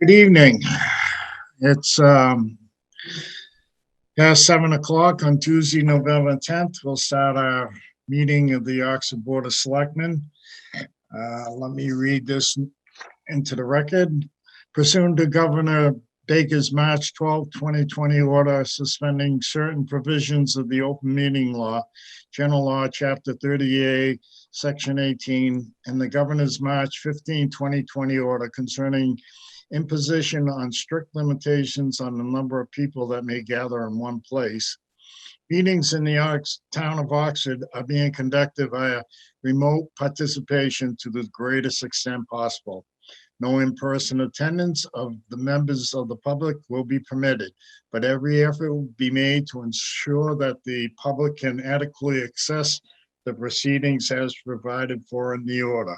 Good evening. It's past 7 o'clock on Tuesday, November 10th. We'll start our meeting of the Oxford Board of Selectmen. Let me read this into the record. Pursuant to Governor Baker's March 12, 2020 order suspending certain provisions of the open meeting law, General Law, Chapter 30A, Section 18, and the Governor's March 15, 2020 order concerning imposition on strict limitations on the number of people that may gather in one place. Meetings in the town of Oxford are being conducted via remote participation to the greatest extent possible. No in-person attendance of the members of the public will be permitted, but every effort will be made to ensure that the public can adequately access the proceedings as provided for in the order.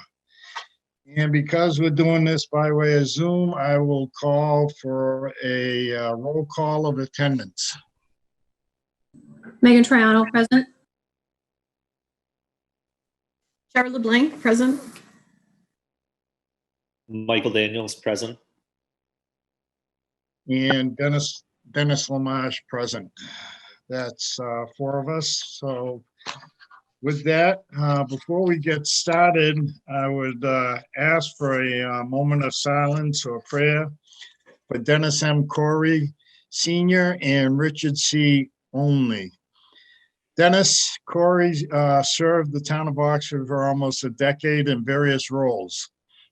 And because we're doing this by way of Zoom, I will call for a roll call of attendance. Megan Triano, present. Shara LeBlanc, present. Michael Daniels, present. And Dennis Lamache, present. That's 4 of us. So with that, before we get started, I would ask for a moment of silence or prayer for Dennis M. Corey Sr. and Richard C. Only. Dennis Corey served the town of Oxford for almost a decade in various roles.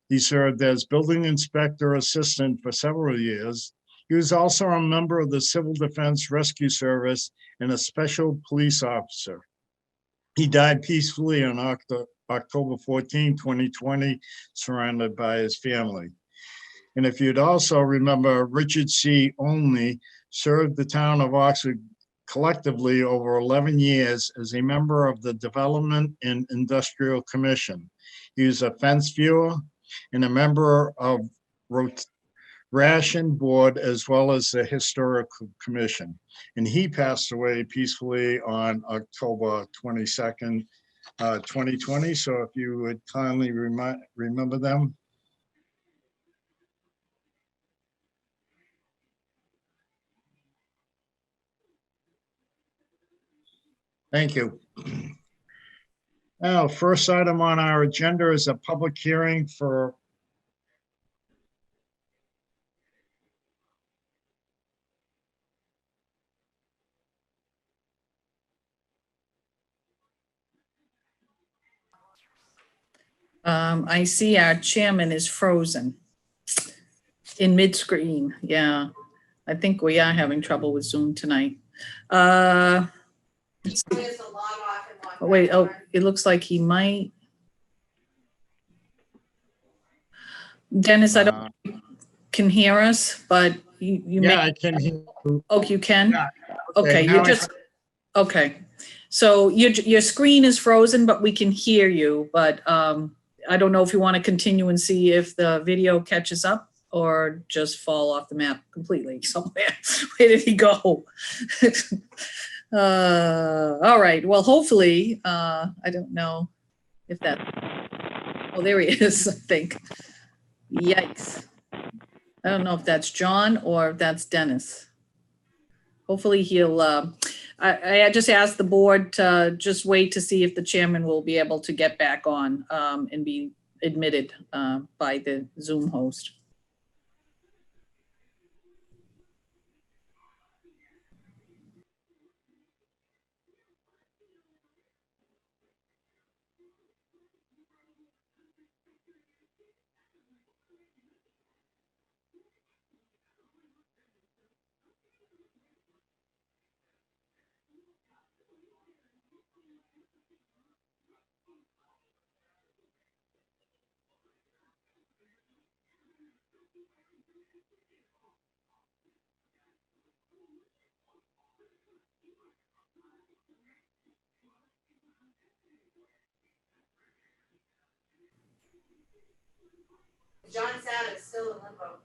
He served as building inspector assistant for several years. He was also a member of the Civil Defense Rescue Service and a special police officer. He died peacefully on October 14, 2020, surrounded by his family. And if you'd also remember, Richard C. Only served the town of Oxford collectively over 11 years as a member of the Development and Industrial Commission. He was a fence viewer and a member of Ration Board as well as the Historical Commission. And he passed away peacefully on October 22nd, 2020. So if you would kindly remember them. Thank you. Now, first item on our agenda is a public hearing for I see our chairman is frozen in mid-screen. Yeah, I think we are having trouble with Zoom tonight. Oh, wait, oh, it looks like he might. Dennis, I don't can hear us, but you may. I can hear you. Oh, you can? Yeah. Okay, now you're just, okay. So your screen is frozen, but we can hear you. But I don't know if you want to continue and see if the video catches up or just fall off the map completely somewhere. Where did he go? All right. Well, hopefully, I don't know if that. Oh, there he is, I think. Yikes. I don't know if that's John or if that's Dennis. Hopefully he'll, I just asked the board to just wait to see if the chairman will be able to get back on and be admitted by the Zoom host. John Sapp is still in limbo.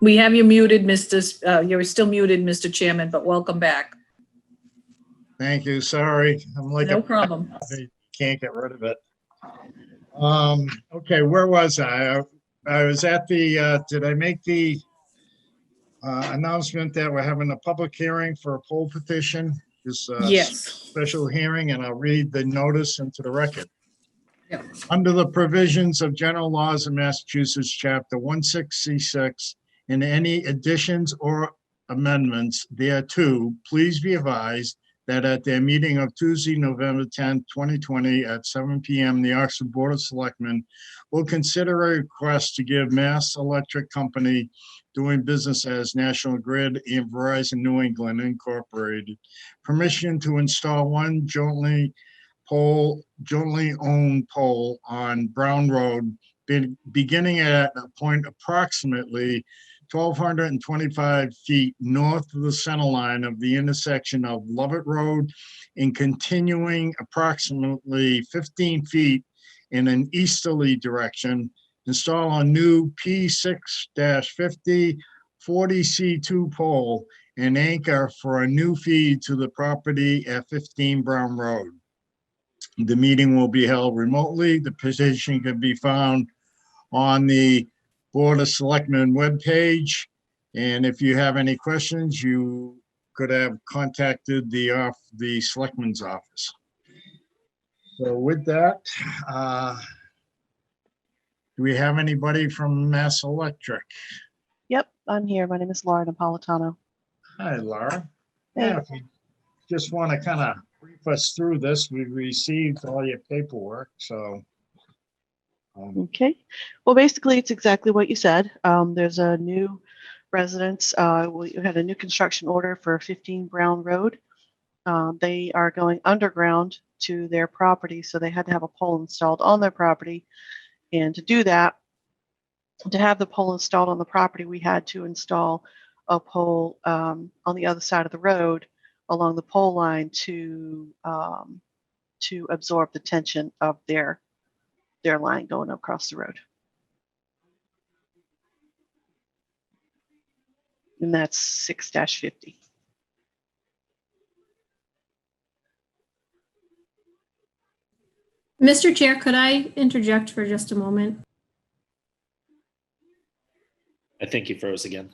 We have you muted, you're still muted, Mr. Chairman, but welcome back. Thank you. Sorry. I'm like No problem. I can't get rid of it. Okay, where was I? I was at the, did I make the announcement that we're having a public hearing for a poll petition? This Yes. special hearing, and I'll read the notice into the record. Yep. Under the provisions of general laws of Massachusetts, Chapter 16C6, and any additions or amendments thereto, please be advised that at their meeting of Tuesday, November 10th, 2020 at 7 p.m., the Oxford Board of Selectmen will consider a request to give Mass Electric Company doing business as National Grid and Verizon New England Incorporated permission to install one jointly owned pole on Brown Road, beginning at a point approximately 1,225 feet north of the center line of the intersection of Lovett Road and continuing approximately 15 feet in an easterly direction. Install a new P6-50 40C2 pole and anchor for a new feed to the property at 15 Brown Road. The meeting will be held remotely. The petition can be found on the Board of Selectmen webpage. And if you have any questions, you could have contacted the Selectmen's office. So with that, do we have anybody from Mass Electric? Yep, I'm here. My name is Laura Napolitano. Hi, Laura. Hey. Yeah, if you just want to kind of brief us through this, we've received all your paperwork, so. Okay. Well, basically, it's exactly what you said. There's a new residence. We had a new construction order for 15 Brown Road. They are going underground to their property, so they had to have a pole installed on their property. And to do that, to have the pole installed on the property, we had to install a pole on the other side of the road along the pole line to absorb the tension of their line going across the road. And that's 6-50. Mr. Chair, could I interject for just a moment? I think you froze again.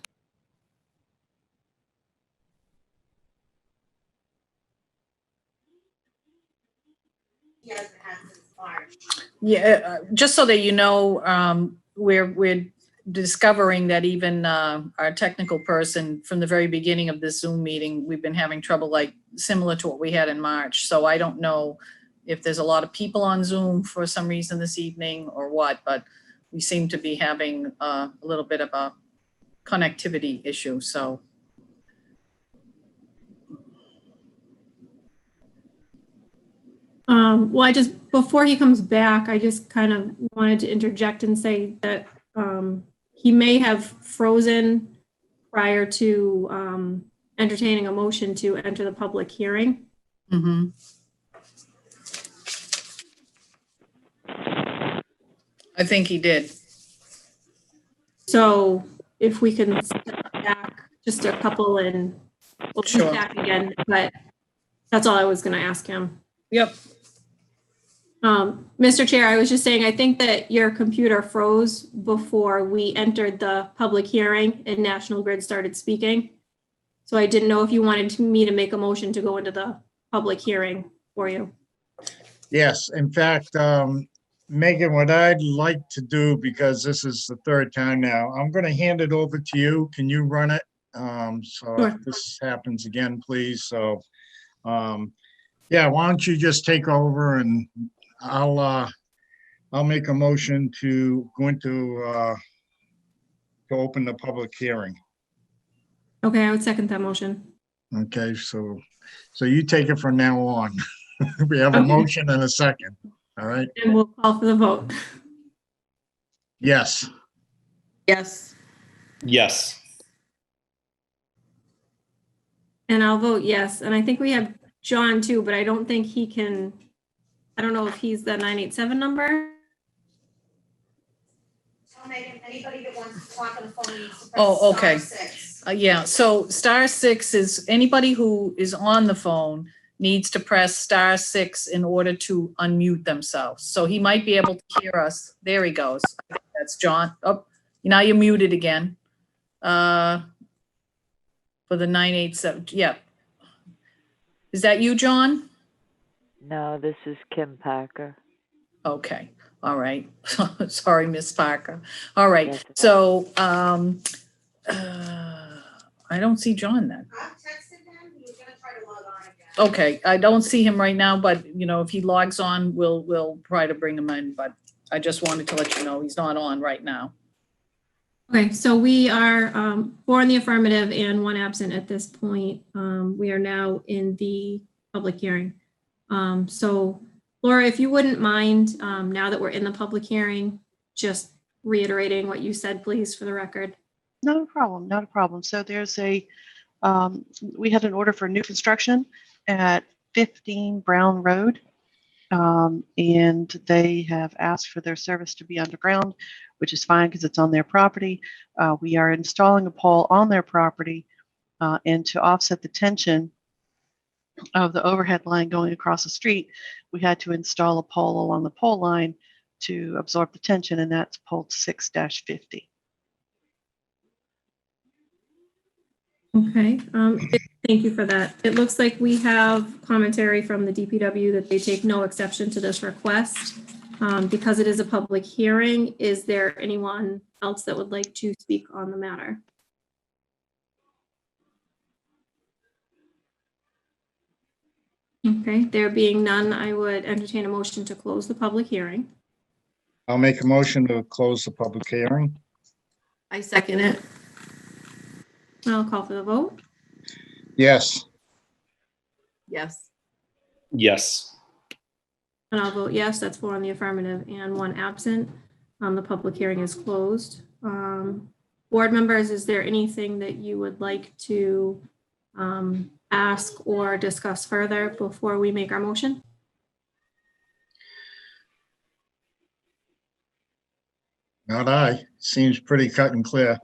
He hasn't had since March. Yeah, just so that you know, we're discovering that even our technical person from the very beginning of this Zoom meeting, we've been having trouble like similar to what we had in March. So I don't know if there's a lot of people on Zoom for some reason this evening or what, but we seem to be having a little bit of a connectivity issue, so. Well, before he comes back, I just kind of wanted to interject and say that he may have frozen prior to entertaining a motion to enter the public hearing. Mm-hmm. I think he did. So if we can step back just a couple and we'll Sure. come back again, but that's all I was going to ask him. Yep. Mr. Chair, I was just saying, I think that your computer froze before we entered the public hearing and National Grid started speaking. So I didn't know if you wanted me to make a motion to go into the public hearing for you. Yes, in fact, Megan, what I'd like to do, because this is the third time now, I'm going to hand it over to you. Can you run it? So Sure. if this happens again, please. So, yeah, why don't you just take over and I'll make a motion to go into to open the public hearing. Okay, I would second that motion. Okay, so you take it from now on. We have a Okay. motion and a second. All right. And we'll call for the vote. Yes. Yes. Yes. And I'll vote yes. And I think we have John too, but I don't think he can, I don't know if he's the 987 number. So Megan, anybody that wants to talk on the phone needs to press Oh, okay. *6. Yeah, so *6 is anybody who is on the phone needs to press *6 in order to unmute themselves. So he might be able to hear us. There he goes. I think That's John. Oh, now you're muted again. For the 987, yeah. Is that you, John? No, this is Kim Parker. Okay, all right. Sorry, Miss Parker. All right, Yes. so, I don't see John then. I've texted him, he was gonna try to log on again. Okay, I don't see him right now, but if he logs on, we'll try to bring him in, but I just wanted to let you know he's not on right now. Okay, so we are 4 in the affirmative and 1 absent at this point. We are now in the public hearing. So Laura, if you wouldn't mind, now that we're in the public hearing, just reiterating what you said, please, for the record. Not a problem, not a problem. So there's we had an order for new construction at 15 Brown Road. And they have asked for their service to be underground, which is fine because it's on their property. We are installing a pole on their property, and to offset the tension of the overhead line going across the street, we had to install a pole along the pole line to absorb the tension, and that's pole 6-50. Okay, thank you for that. It looks like we have commentary from the DPW that they take no exception to this request. Because it is a public hearing, is there anyone else that would like to speak on the matter? Okay, there being none, I would entertain a motion to close the public hearing. I'll make a motion to close the public hearing. I second it. I'll call for the vote. Yes. Yes. Yes. And I'll vote yes. That's 4 in the affirmative and 1 absent. The public hearing is closed. Board members, is there anything that you would like to ask or discuss further before we make our motion? Not I. Seems pretty cut and clear.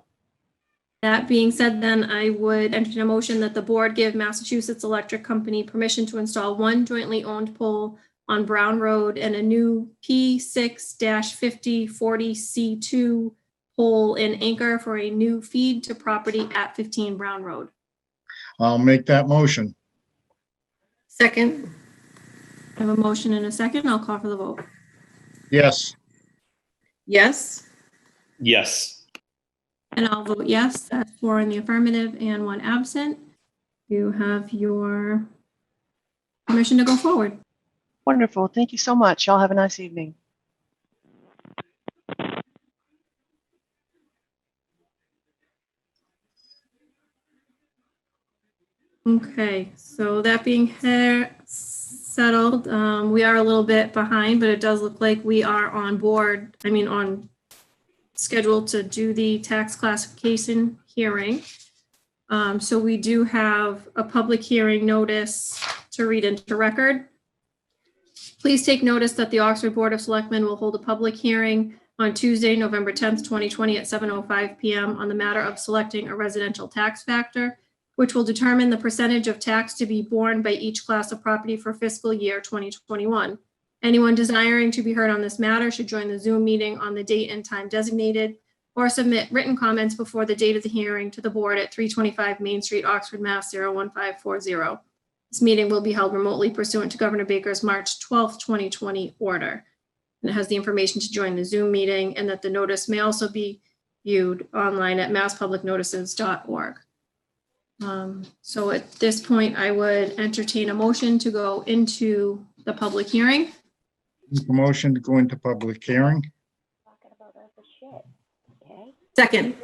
That being said, then I would entertain a motion that the board give Massachusetts Electric Company permission to install 1 jointly owned pole on Brown Road and a new P6-5040C2 pole and anchor for a new feed to property at 15 Brown Road. I'll make that motion. Second. I have a motion and a second. I'll call for the vote. Yes. Yes. Yes. And I'll vote yes. That's 4 in the affirmative and 1 absent. You have your permission to go forward. Wonderful. Thank you so much. Y'all have a nice evening. Okay, so that being settled, we are a little bit behind, but it does look like we are on board, on schedule to do the tax classification hearing. So we do have a public hearing notice to read into record. Please take notice that the Oxford Board of Selectmen will hold a public hearing on Tuesday, November 10th, 2020 at 7:05 p.m. on the matter of selecting a residential tax factor, which will determine the percentage of tax to be borne by each class of property for fiscal year 2021. Anyone desiring to be heard on this matter should join the Zoom meeting on the date and time designated or submit written comments before the date of the hearing to the board at 325 Main Street, Oxford, Mass. 01540. This meeting will be held remotely pursuant to Governor Baker's March 12th, 2020 order. And it has the information to join the Zoom meeting, and that the notice may also be viewed online at masspublicnotices.org. So at this point, I would entertain a motion to go into the public hearing. Make a motion to go into public hearing. Talking about other shit, okay? Second.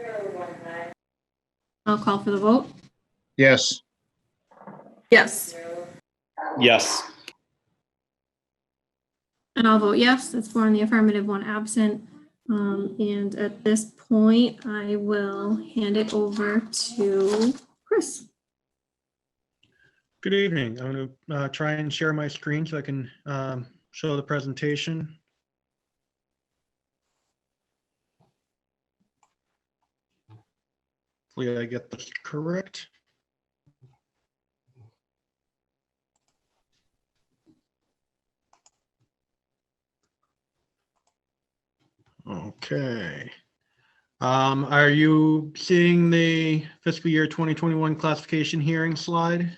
I'll call for the vote. Yes. Yes. Yes. And I'll vote yes. That's 4 in the affirmative, 1 absent. And at this point, I will hand it over to Chris. Good evening. I'm going to try and share my screen so I can show the presentation. Hopefully I get this correct. Okay. Are you seeing the fiscal year 2021 classification hearing slide?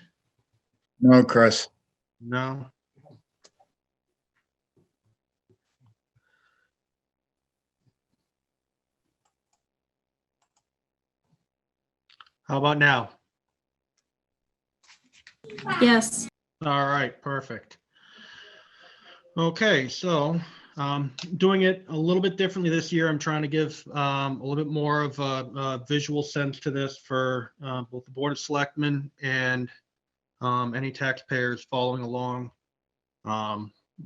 No, Chris. No? How about now? Yes. All right, perfect. Okay, so doing it a little bit differently this year. I'm trying to give a little bit more of a visual sense to this for both the Board of Selectmen and any taxpayers following along.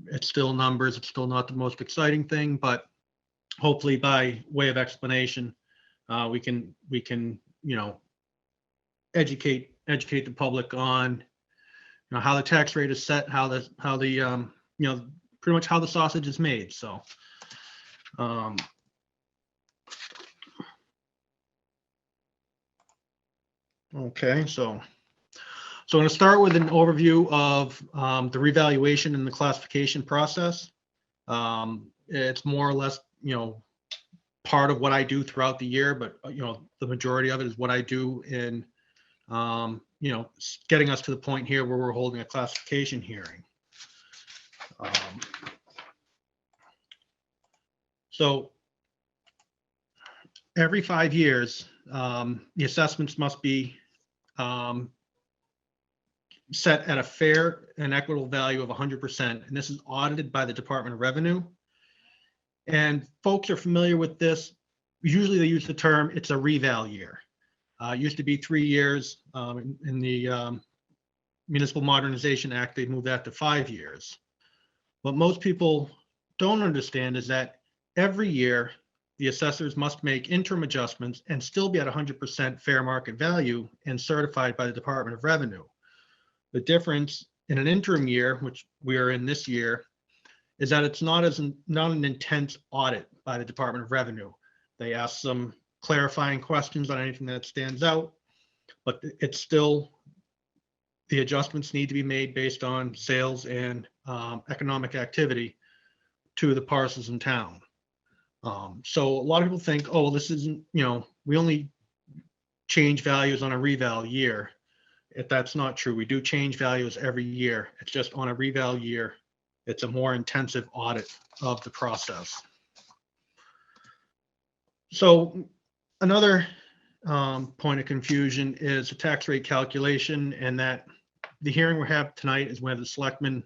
It's still numbers. It's still not the most exciting thing, but hopefully by way of explanation, we can educate the public on how the tax rate is set, how the pretty much how the sausage is made. So okay, so I'm going to start with an overview of the revaluation and the classification process. It's more or less part of what I do throughout the year, but the majority of it is what I do in getting us to the point here where we're holding a classification hearing. So every 5 years, the assessments must be set at a fair and equitable value of 100%. And this is audited by the Department of Revenue. And folks are familiar with this. Usually they use the term, it's a reval year. It used to be 3 years. In the Municipal Modernization Act, they moved that to 5 years. What most people don't understand is that every year, the assessors must make interim adjustments and still be at 100% fair market value and certified by the Department of Revenue. The difference in an interim year, which we are in this year, is that it's not an intense audit by the Department of Revenue. They ask some clarifying questions on anything that stands out, but it's still, the adjustments need to be made based on sales and economic activity to the parcels in town. So a lot of people think, oh, this isn't, we only change values on a reval year. If that's not true, we do change values every year. It's just on a reval year, it's a more intensive audit of the process. So another point of confusion is the tax rate calculation, and that the hearing we have tonight is where the selectmen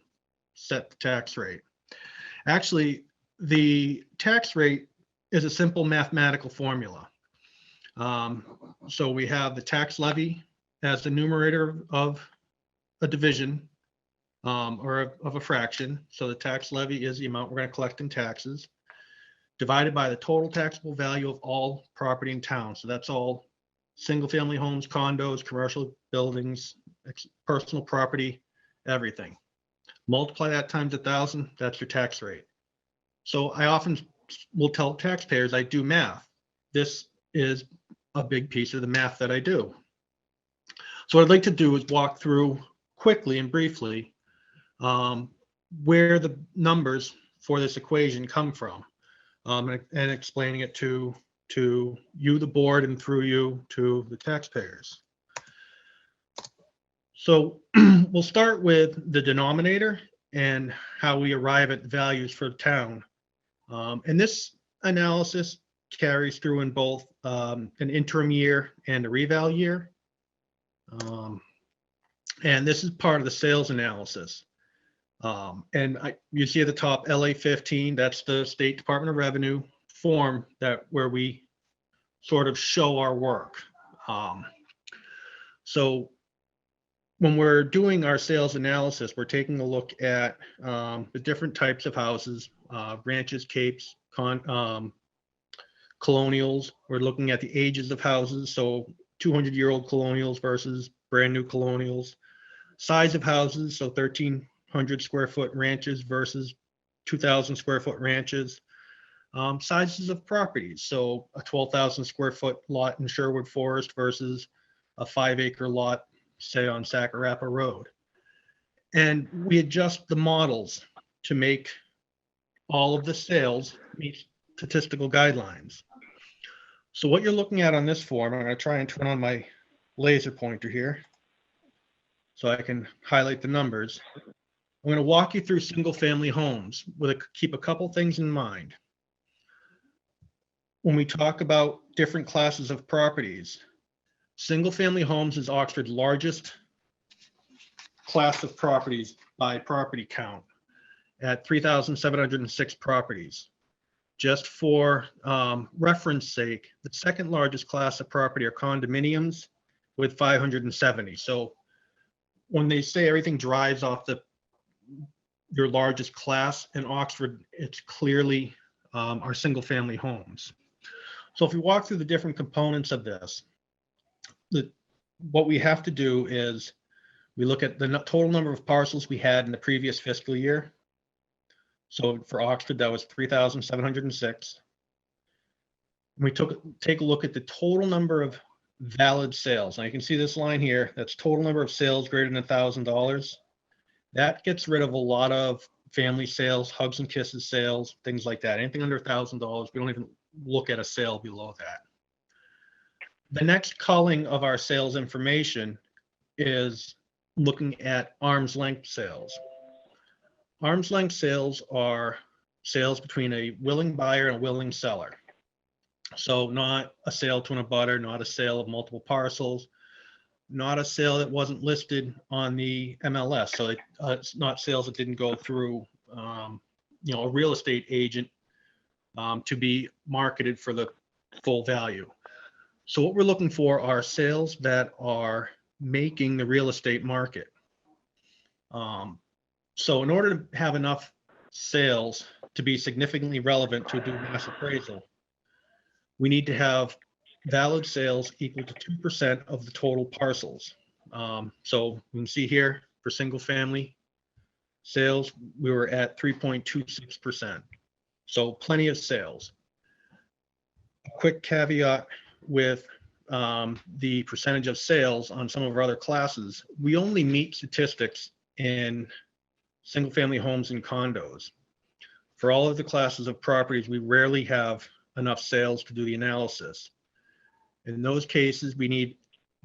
set the tax rate. Actually, the tax rate is a simple mathematical formula. So we have the tax levy as the numerator of a division or of a fraction. So the tax levy is the amount we're going to collect in taxes, divided by the total taxable value of all property in town. So that's all single family homes, condos, commercial buildings, personal property, everything. Multiply that times 1,000, that's your tax rate. So I often will tell taxpayers I do math. This is a big piece of the math that I do. So what I'd like to do is walk through quickly and briefly where the numbers for this equation come from, and explaining it to you, the board, and through you to the taxpayers. So we'll start with the denominator and how we arrive at the values for the town. And this analysis carries through in both an interim year and a reval year. And this is part of the sales analysis. And you see at the top, LA 15, that's the State Department of Revenue form where we sort of show our work. So when we're doing our sales analysis, we're taking a look at the different types of houses, ranches, capes, colonials. We're looking at the ages of houses, so 200-year-old colonials versus brand new colonials. Size of houses, so 1,300 square foot ranches versus 2,000 square foot ranches. Sizes of properties, so a 12,000 square foot lot in Sherwood Forest versus a 5-acre lot, say on Sacarapa Road. And we adjust the models to make all of the sales meet statistical guidelines. So what you're looking at on this form, I'm going to try and turn on my laser pointer here so I can highlight the numbers. I'm going to walk you through single-family homes keep a couple things in mind. When we talk about different classes of properties, single-family homes is Oxford's largest class of properties by property count at 3,706 properties. Just for reference sake, the second largest class of property are condominiums with 570. So when they say everything drives off your largest class in Oxford, it's clearly our single family homes. So if we walk through the different components of this, what we have to do is we look at the total number of parcels we had in the previous fiscal year. So for Oxford, that was 3,706. We take a look at the total number of valid sales. Now you can see this line here, that's total number of sales greater than $1,000. That gets rid of a lot of family sales, hugs and kisses sales, things like that. Anything under $1,000, we don't even look at a sale below that. The next culling of our sales information is looking at arm's length sales. Arm's length sales are sales between a willing buyer and a willing seller. So not a sale to an abutter, not a sale of multiple parcels, not a sale that wasn't listed on the MLS. So it's not sales that didn't go through a real estate agent to be marketed for the full value. So what we're looking for are sales that are making the real estate market. So in order to have enough sales to be significantly relevant to do mass appraisal, we need to have valid sales equal to 2% of the total parcels. So you can see here for single family sales, we were at 3.26%. So plenty of sales. A quick caveat with the percentage of sales on some of our other classes, we only meet statistics in single family homes and condos. For all of the classes of properties, we rarely have enough sales to do the analysis. In those cases, we need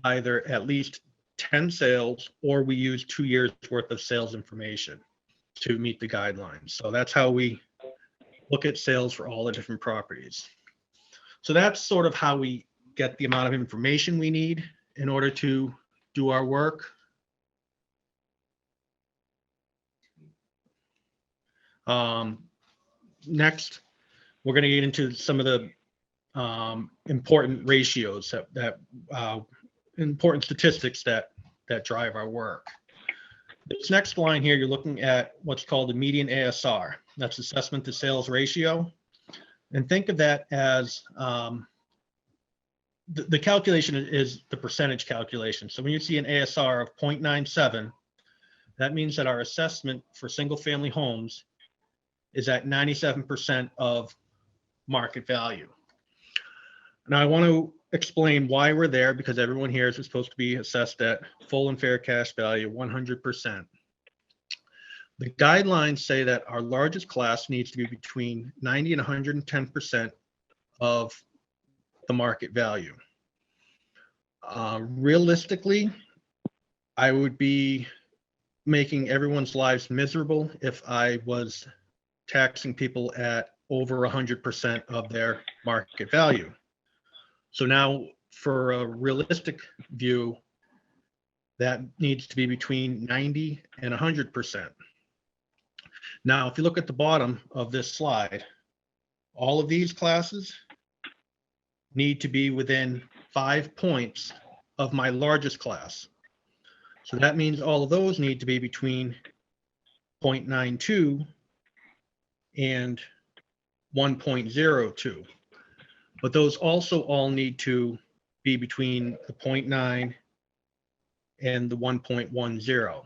either at least 10 sales or we use 2 years worth of sales information to meet the guidelines. So that's how we look at sales for all the different properties. So that's sort of how we get the amount of information we need in order to do our work. Next, we're going to get into some of the important ratios important statistics that drive our work. This next line here, you're looking at what's called the median ASR. That's assessment to sales ratio. And think of that as the calculation is the percentage calculation. So when you see an ASR of 0.97, that means that our assessment for single family homes is at 97% of market value. Now I want to explain why we're there, because everyone here is supposed to be assessed at full and fair cash value, 100%. The guidelines say that our largest class needs to be between 90 and 110% of the market value. Realistically, I would be making everyone's lives miserable if I was taxing people at over 100% of their market value. So now for a realistic view, that needs to be between 90 and 100%. Now, if you look at the bottom of this slide, all of these classes need to be within 5 points of my largest class. So that means all of those need to be between 0.92 and 1.02. But those also all need to be between the 0.9 and the 1.10.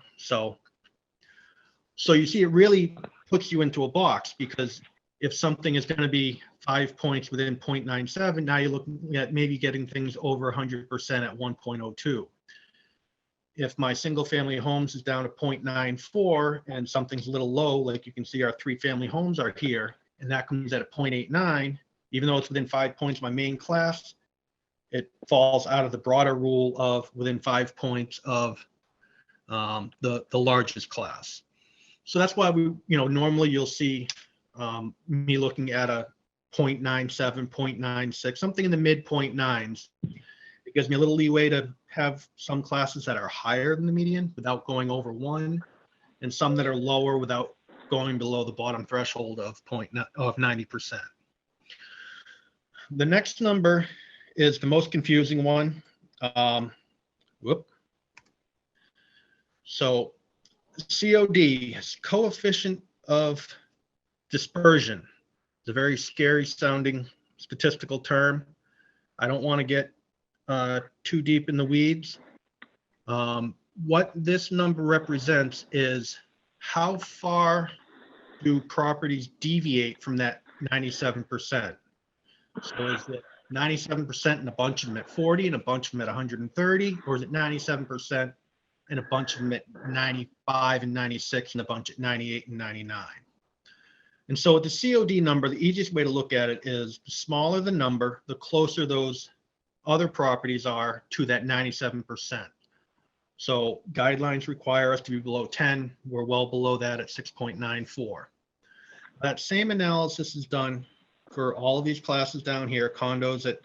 So you see, it really puts you into a box, because if something is going to be 5 points within 0.97, now you're looking at maybe getting things over 100% at 1.02. If my single family homes is down to 0.94 and something's a little low, like you can see our 3 family homes are here, and that comes at a 0.89, even though it's within 5 points of my main class, it falls out of the broader rule of within 5 points of the largest class. So that's why we, normally you'll see me looking at a 0.97, 0.96, something in the mid 0.9s. It gives me a little leeway to have some classes that are higher than the median without going over 1, and some that are lower without going below the bottom threshold of 90%. The next number is the most confusing one. So COD is coefficient of dispersion. It's a very scary sounding statistical term. I don't want to get too deep in the weeds. What this number represents is how far do properties deviate from that 97%. So is it 97% and a bunch of them at 40 and a bunch of them at 130, or is it 97% and a bunch of them at 95 and 96 and a bunch at 98 and 99? And so with the COD number, the easiest way to look at it is the smaller the number, the closer those other properties are to that 97%. So guidelines require us to be below 10. We're well below that at 6.94. That same analysis is done for all of these classes down here. Condos at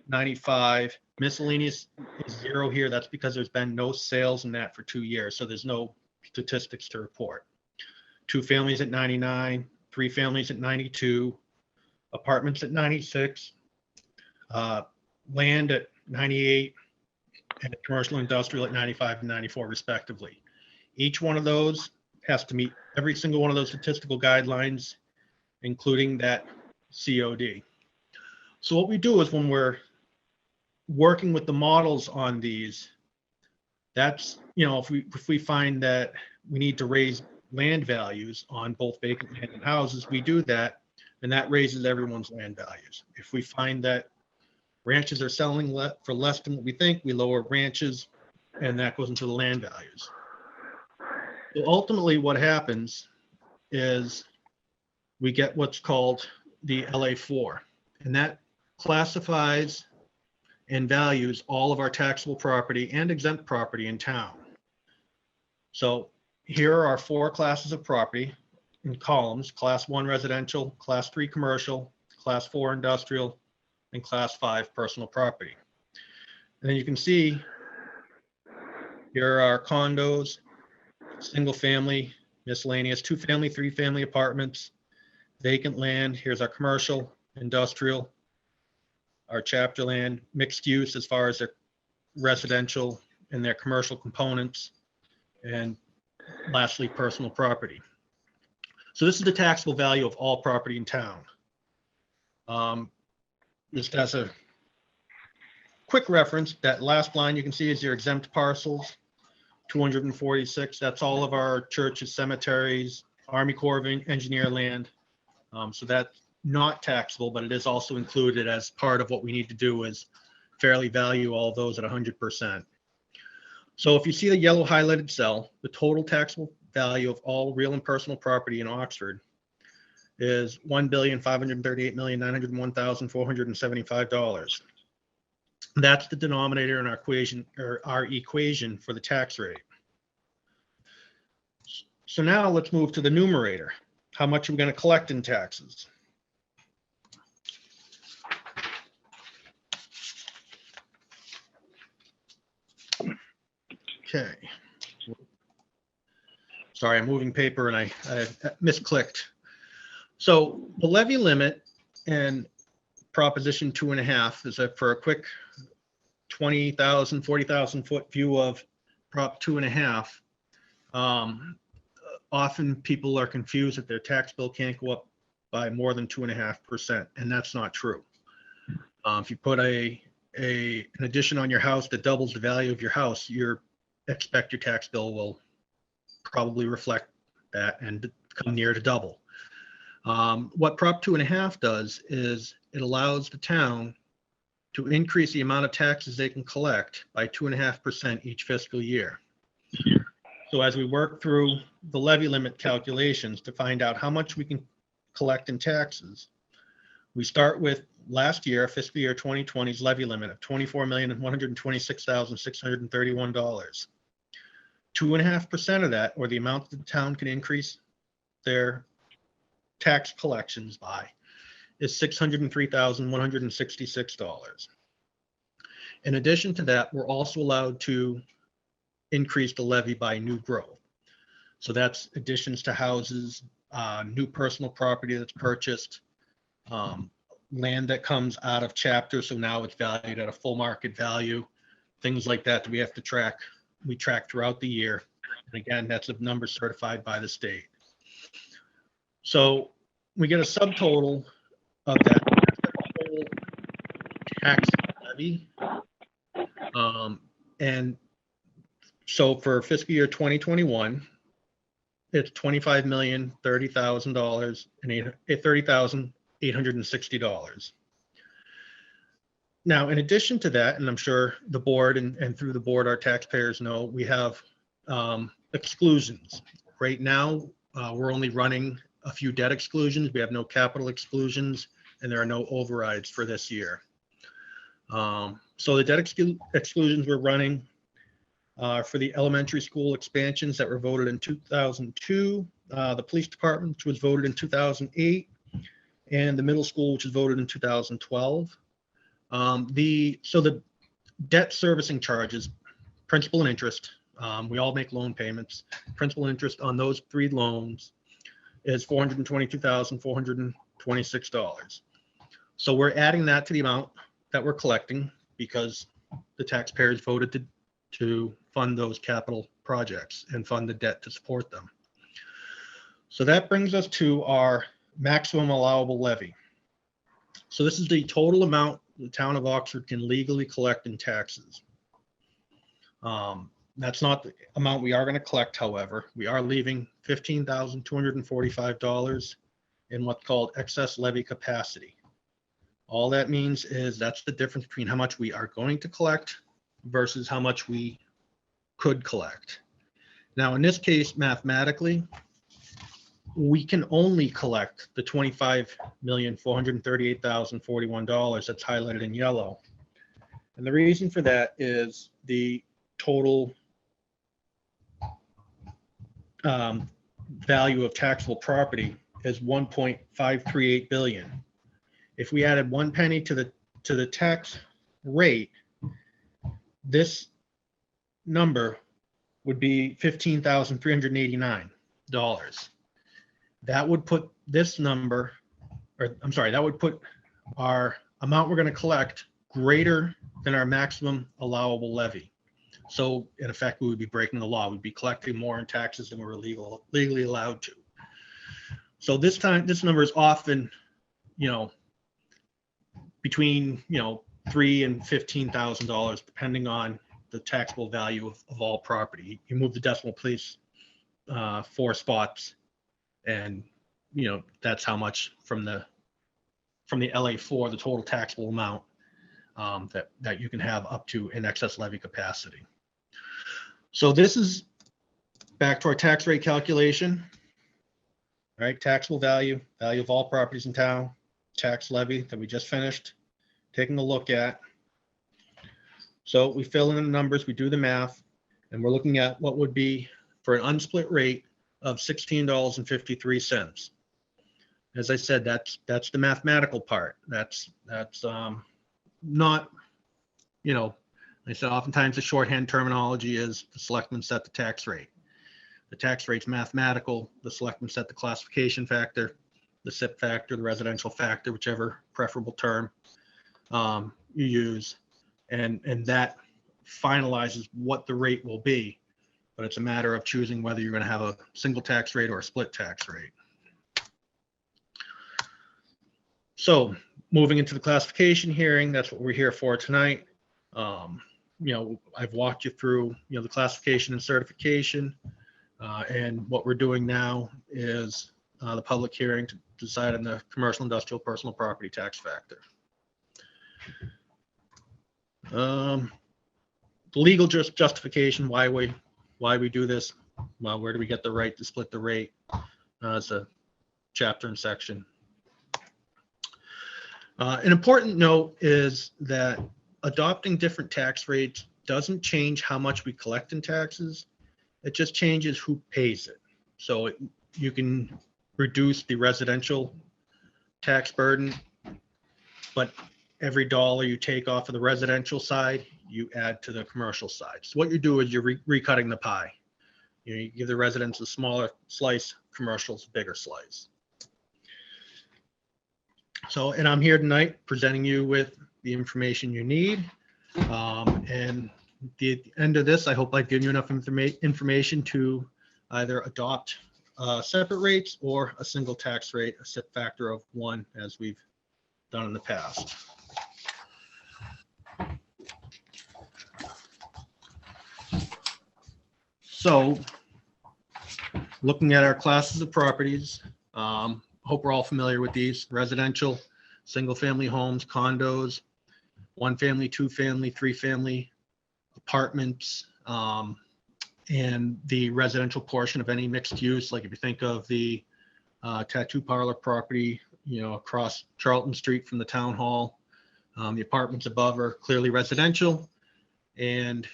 95, miscellaneous is 0 here. That's because there's been no sales in that for 2 years. So there's no statistics to report. 2 families at 99, 3 families at 92, apartments at 96, land at 98, and commercial industrial at 95 and 94 respectively. Each one of those has to meet every single one of those statistical guidelines, including that COD. So what we do is when we're working with the models on these, that's, if we find that we need to raise land values on both vacant land and houses, we do that, and that raises everyone's land values. If we find that ranches are selling for less than what we think, we lower ranches, and that goes into the land values. So ultimately what happens is we get what's called the LA4, and that classifies and values all of our taxable property and exempt property in town. So here are our 4 classes of property in columns: class 1 residential, class 3 commercial, class 4 industrial, and class 5 personal property. And then you can see here are our condos, single family, miscellaneous, 2 family, 3 family apartments, vacant land. Here's our commercial, industrial, our chapter land, mixed use as far as their residential and their commercial components, and lastly, personal property. So this is the taxable value of all property in town. Just as a quick reference, that last line you can see is your exempt parcels, 246. That's all of our churches, cemeteries, Army Corps of Engineer land. So that's not taxable, but it is also included as part of what we need to do is fairly value all those at 100%. So if you see the yellow highlighted cell, the total taxable value of all real and personal property in Oxford is $1,538,901,475. That's the denominator in our equation for the tax rate. So now let's move to the numerator. How much are we going to collect in taxes? Okay. Sorry, I'm moving paper and I misclicked. So the levy limit and Proposition 2.5 is for a quick 20,000, 40,000 foot view of Prop 2.5. Often people are confused that their tax bill can't go up by more than 2.5%, and that's not true. If you put an addition on your house that doubles the value of your house, expect your tax bill will probably reflect that and come near to double. What Prop 2.5 does is it allows the town to increase the amount of taxes they can collect by 2.5% each fiscal year. So as we work through the levy limit calculations to find out how much we can collect in taxes, we start with last year, fiscal year 2020's levy limit of $24,126,631. 2.5% of that, or the amount that the town can increase their tax collections by, is $603,166. In addition to that, we're also allowed to increase the levy by new growth. So that's additions to houses, new personal property that's purchased, land that comes out of chapter, so now it's valued at a full market value, things like that that we have to track. We track throughout the year. And again, that's a number certified by the state. So we get a subtotal of that total tax levy. And so for fiscal year 2021, it's $25,030,000 and $30,860. Now, in addition to that, and I'm sure the board and through the board, our taxpayers know, we have exclusions. Right now, we're only running a few debt exclusions. We have no capital exclusions, and there are no overrides for this year. So the debt exclusions we're running for the elementary school expansions that were voted in 2002, the police department, which was voted in 2008, and the middle school, which was voted in 2012. So the debt servicing charges, principal and interest, we all make loan payments. Principal and interest on those 3 loans is $422,426. So we're adding that to the amount that we're collecting because the taxpayers voted to fund those capital projects and fund the debt to support them. So that brings us to our maximum allowable levy. So this is the total amount the town of Oxford can legally collect in taxes. That's not the amount we are going to collect, however. We are leaving $15,245 in what's called excess levy capacity. All that means is that's the difference between how much we are going to collect versus how much we could collect. Now, in this case, mathematically, we can only collect the $25,438,041 that's highlighted in yellow. And the reason for that is the total value of taxable property is $1.538 billion. If we added 1 penny to the tax rate, this number would be $15,389. That would put this number, or I'm sorry, that would put our amount we're going to collect greater than our maximum allowable levy. So in effect, we would be breaking the law. We'd be collecting more in taxes than we're legally allowed to. So this number is often, between, $3,000 and $15,000, depending on the taxable value of all property. You move the decimal place 4 spots, and that's how much from the LA4, the total taxable amount that you can have up to in excess levy capacity. So this is back to our tax rate calculation. All right, taxable value of all properties in town, tax levy that we just finished taking a look at. So we fill in the numbers, we do the math, and we're looking at what would be for an unsplit rate of $16.53. As I said, that's the mathematical part. That's not, I said oftentimes the shorthand terminology is the selectmen set the tax rate. The tax rate's mathematical. The selectmen set the classification factor, the SIP factor, the residential factor, whichever preferable term you use, and that finalizes what the rate will be. But it's a matter of choosing whether you're going to have a single tax rate or a split tax rate. So moving into the classification hearing, that's what we're here for tonight. I've walked you through, the classification and certification. And what we're doing now is the public hearing to decide on the commercial, industrial, personal property tax factor. The legal justification, why we do this. Well, where do we get the right to split the rate? It's a chapter and section. An important note is that adopting different tax rates doesn't change how much we collect in taxes. It just changes who pays it. So you can reduce the residential tax burden, but every dollar you take off of the residential side, you add to the commercial side. So what you do is you're recutting the pie. You give the residents a smaller slice, commercials a bigger slice. So, and I'm here tonight presenting you with the information you need. And at the end of this, I hope I've given you enough information to either adopt separate rates or a single tax rate, a SIP factor of 1, as we've done in the past. So, looking at our classes of properties, hope we're all familiar with these: residential, single-family homes, condos, one-family, two-family, three-family apartments, and the residential portion of any mixed use. Like if you think of the tattoo parlor property, across Charlton Street from the town hall, the apartments above are clearly residential, and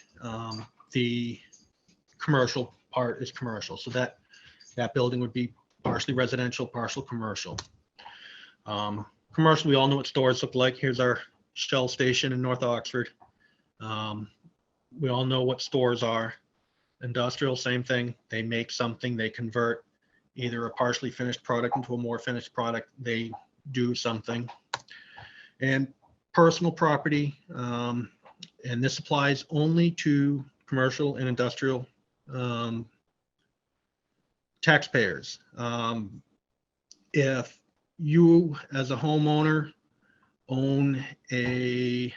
the commercial part is commercial. So that building would be partially residential, partial commercial. Commercial, we all know what stores look like. Here's our Shell station in North Oxford. We all know what stores are. Industrial, same thing. They make something, they convert either a partially finished product into a more finished product. They do something. And personal property, and this applies only to commercial and industrial taxpayers. If you as a homeowner own a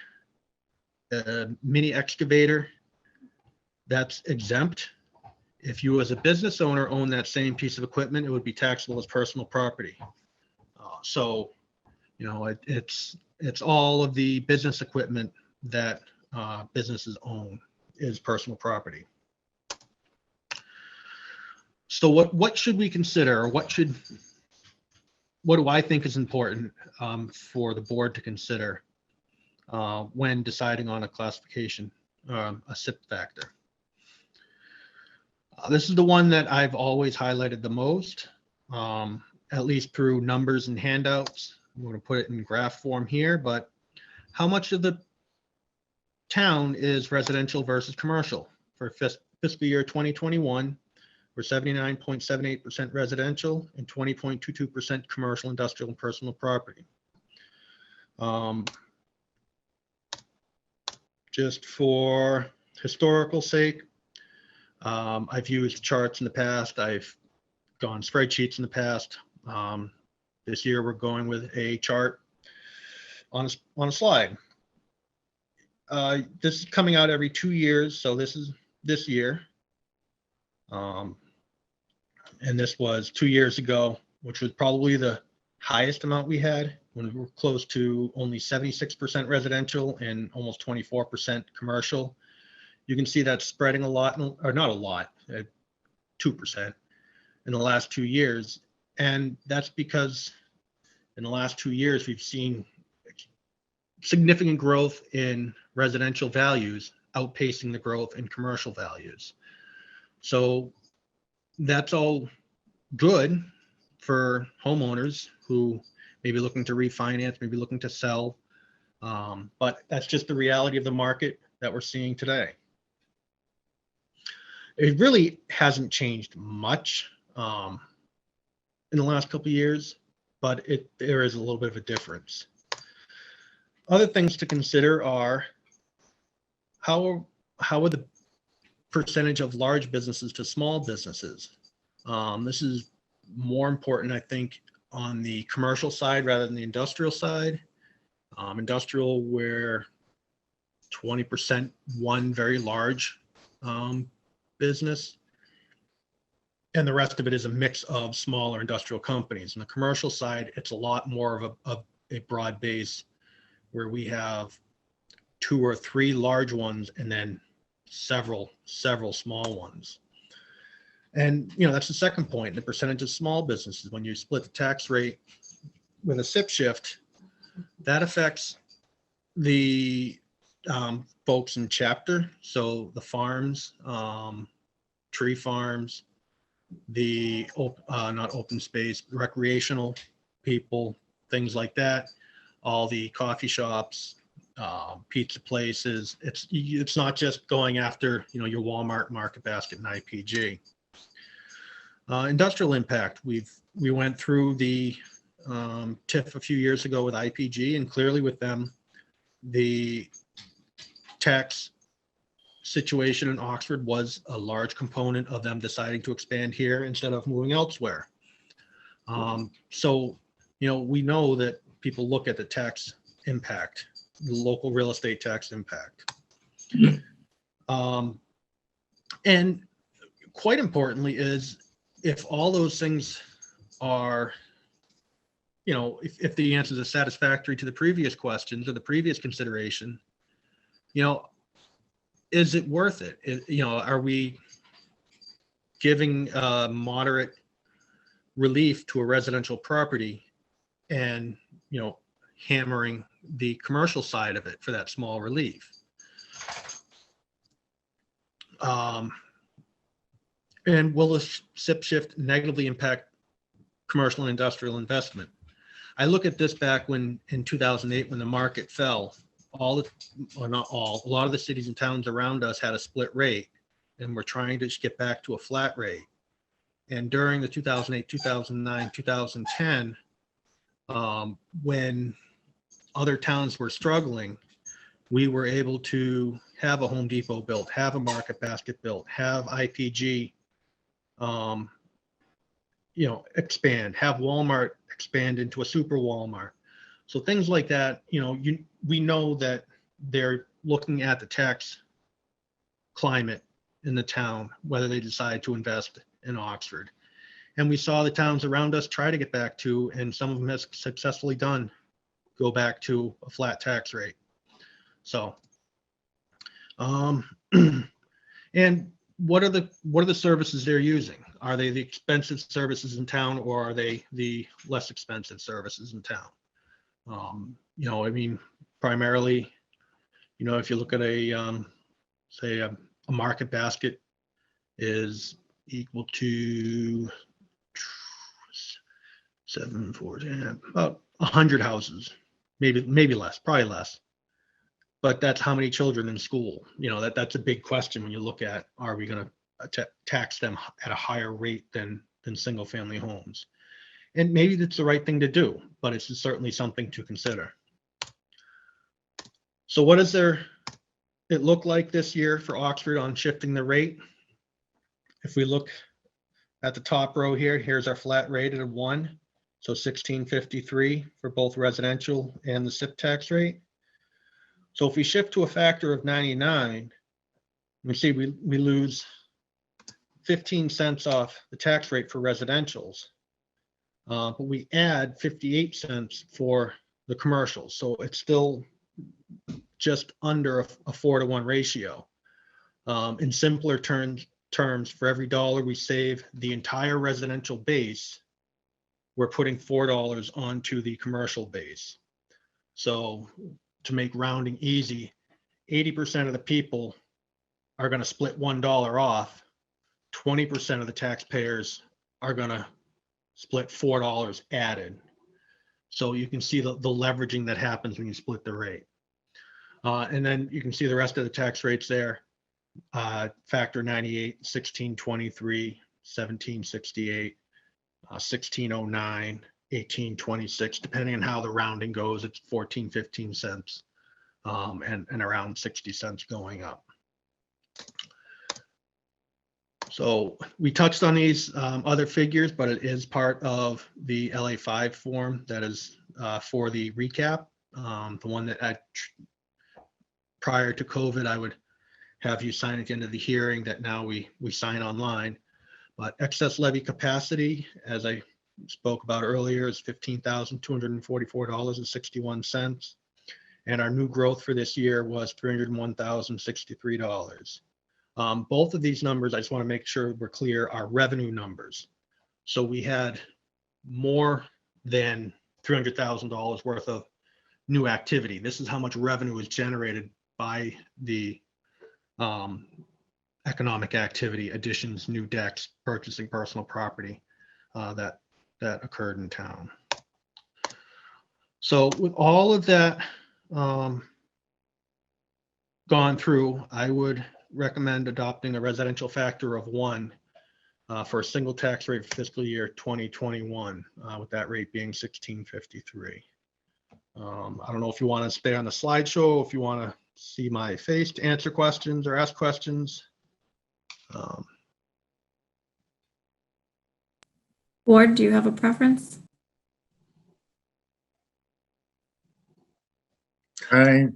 mini excavator, that's exempt. If you as a business owner own that same piece of equipment, it would be taxable as personal property. So, it's all of the business equipment that businesses own is personal property. So what should we consider, or what do I think is important for the board to consider when deciding on a classification, a SIP factor? This is the one that I've always highlighted the most, at least through numbers and handouts. I'm going to put it in graph form here, but how much of the town is residential versus commercial? For fiscal year 2021, we're 79.78% residential and 20.22% commercial, industrial, and personal property. Just for historical sake, I've used charts in the past. I've gone spreadsheets in the past. This year we're going with a chart on a slide. This is coming out every 2 years, so this is this year. And this was 2 years ago, which was probably the highest amount we had, when we were close to only 76% residential and almost 24% commercial. You can see that spreading a lot, or not a lot, 2% in the last 2 years. And that's because in the last 2 years, we've seen significant growth in residential values outpacing the growth in commercial values. So that's all good for homeowners who may be looking to refinance, maybe looking to sell. But that's just the reality of the market that we're seeing today. It really hasn't changed much in the last couple of years, but there is a little bit of a difference. Other things to consider are how are the percentage of large businesses to small businesses. This is more important, I think, on the commercial side rather than the industrial side. Industrial, where 20% one very large business, and the rest of it is a mix of smaller industrial companies. On the commercial side, it's a lot more of a broad base, where we have 2 or 3 large ones and then several small ones. And, that's the second point, the percentage of small businesses. When you split the tax rate with a SIP shift, that affects the folks in chapter. So the farms, tree farms, the not open space, recreational people, things like that, all the coffee shops, pizza places. It's not just going after your Walmart, Market Basket, and IPG. Industrial impact. We went through the TIF a few years ago with IPG, and clearly with them, the tax situation in Oxford was a large component of them deciding to expand here instead of moving elsewhere. So, we know that people look at the tax impact, the local real estate tax impact. And quite importantly is if all those things are, if the answers are satisfactory to the previous questions or the previous consideration, is it worth it? Are we giving moderate relief to a residential property and, hammering the commercial side of it for that small relief? And will the SIP shift negatively impact commercial and industrial investment? I look at this back in 2008 when the market fell. A lot of the cities and towns around us had a split rate, and we're trying to get back to a flat rate. And during the 2008, 2009, 2010, when other towns were struggling, we were able to have a Home Depot built, have a Market Basket built, have IPG, expand, have Walmart expand into a super Walmart. So things like that, we know that they're looking at the tax climate in the town, whether they decide to invest in Oxford. And we saw the towns around us try to get back to, and some of them has successfully done, go back to a flat tax rate. So, and what are the services they're using? Are they the expensive services in town, or are they the less expensive services in town? Primarily, if you look at say a Market Basket is equal to 7, 4, 10, about 100 houses, maybe less, probably less. But that's how many children in school. That's a big question when you look at, are we going to tax them at a higher rate than single family homes? And maybe that's the right thing to do, but it's certainly something to consider. So what does it look like this year for Oxford on shifting the rate? If we look at the top row here, here's our flat rate at 1. So 1653 for both residential and the SIP tax rate. So if we shift to a factor of 99, we see we lose 15 cents off the tax rate for residentials, but we add 58 cents for the commercials. So it's still just under a 4-to-1 ratio. In simpler terms, for every dollar we save the entire residential base, we're putting $4 onto the commercial base. So to make rounding easy, 80% of the people are going to split $1 off. 20% of the taxpayers are going to split $4 added. So you can see the leveraging that happens when you split the rate. And then you can see the rest of the tax rates there. Factor 98, 1623, 1768, 1609, 1826, depending on how the rounding goes, it's 14, 15 cents, and around 60 cents going up. So we touched on these other figures, but it is part of the LA5 form that is for the recap. The one that prior to COVID, I would have you sign at the end of the hearing that now we sign online. But excess levy capacity, as I spoke about earlier, is $15,244.61. And our new growth for this year was $301,063. Both of these numbers, I just want to make sure we're clear, are revenue numbers. So we had more than $300,000 worth of new activity. This is how much revenue was generated by the economic activity, additions, new decks, purchasing personal property that occurred in town. So with all of that gone through, I would recommend adopting a residential factor of 1 for a single tax rate for fiscal year 2021, with that rate being 1653. I don't know if you want to stay on the slideshow, if you want to see my face to answer questions or ask questions. Board, do you have a preference? I'm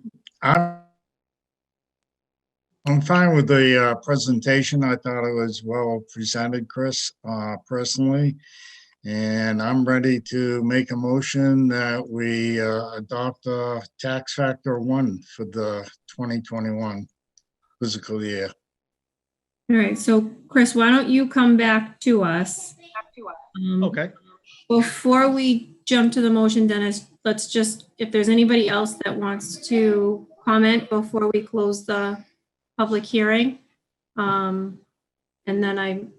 fine with the presentation. I thought it was well presented, Chris, personally. And I'm ready to make a motion that we adopt a tax factor 1 for the 2021 fiscal year. All right, so Chris, why don't you come back to us? Okay. Before we jump to the motion, Dennis, let's just, if there's anybody else that wants to comment before we close the public hearing. And then I'm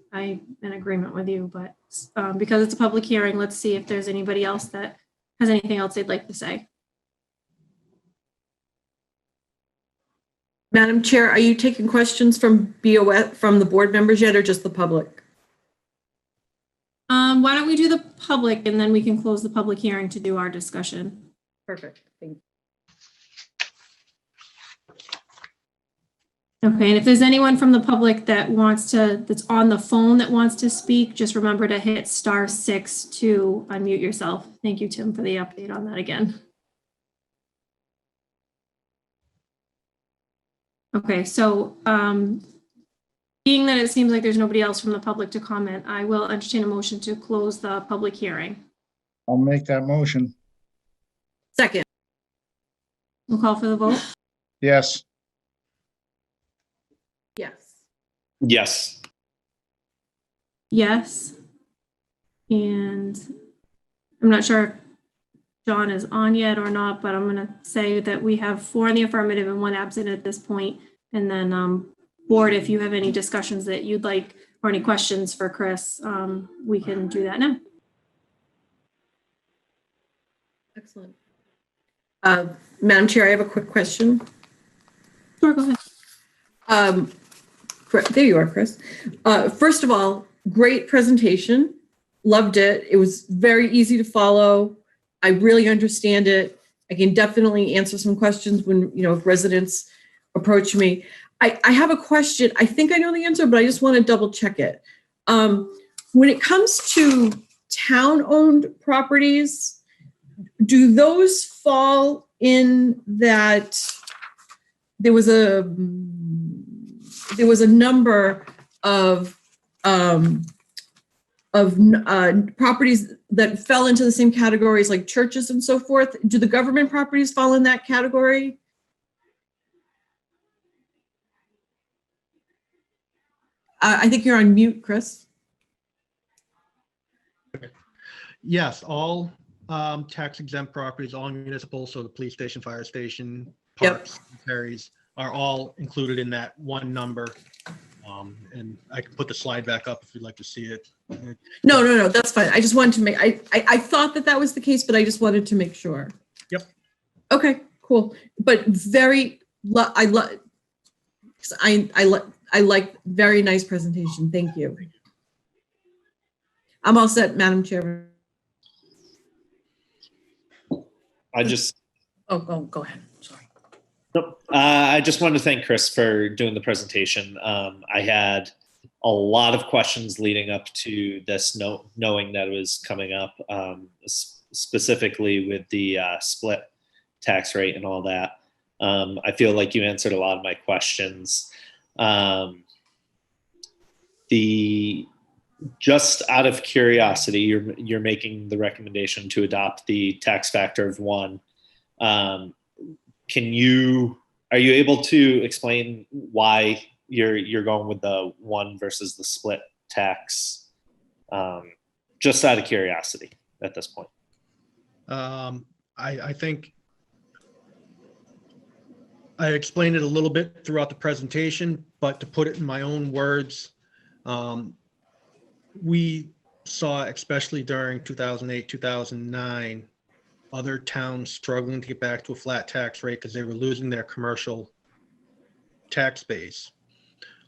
in agreement with you, but because it's a public hearing, let's see if there's anybody else that has anything else they'd like to say. Madam Chair, are you taking questions from BOS, from the board members yet, or just the public? Why don't we do the public and then we can close the public hearing to do our discussion. Perfect, thank you. Okay, and if there's anyone from the public that wants to, that's on the phone that wants to speak, just remember to hit *6 to unmute yourself. Thank you, Tim, for the update on that again. Okay, so being that it seems like there's nobody else from the public to comment, I will entertain a motion to close the public hearing. I'll make that motion. Second. We'll call for the vote. Yes. Yes. Yes. Yes. And I'm not sure if John is on yet or not, but I'm going to say that we have 4 in the affirmative and 1 absent at this point. And then board, if you have any discussions that you'd like or any questions for Chris, we can do that now. Excellent. Madam Chair, I have a quick question. Sure, go ahead. There you are, Chris. First of all, great presentation. Loved it. It was very easy to follow. I really understand it. I can definitely answer some questions when, if residents approach me. I have a question. I think I know the answer, but I just want to double check it. When it comes to town-owned properties, do those fall in that there was a number of properties that fell into the same categories like churches and so forth? Do the government properties fall in that category? I think you're on mute, Chris. Yes, all tax exempt properties, all municipal, so the police station, fire station, parks, ferries are all included in that one number. And I can put the slide back up if you'd like to see it. No, that's fine. I just wanted to make, I thought that was the case, but I just wanted to make sure. Yep. Okay, cool. But I like very nice presentation. Thank you. I'm all set, Madam Chair. Go ahead. Sorry. I just wanted to thank Chris for doing the presentation. I had a lot of questions leading up to this, knowing that it was coming up, specifically with the split tax rate and all that. I feel like you answered a lot of my questions. Just out of curiosity, you're making the recommendation to adopt the tax factor of 1. Are you able to explain why you're going with the one versus the split tax, just out of curiosity at this point. I think I explained it a little bit throughout the presentation, but to put it in my own words, we saw, especially during 2008, 2009, other towns struggling to get back to a flat tax rate because they were losing their commercial tax base.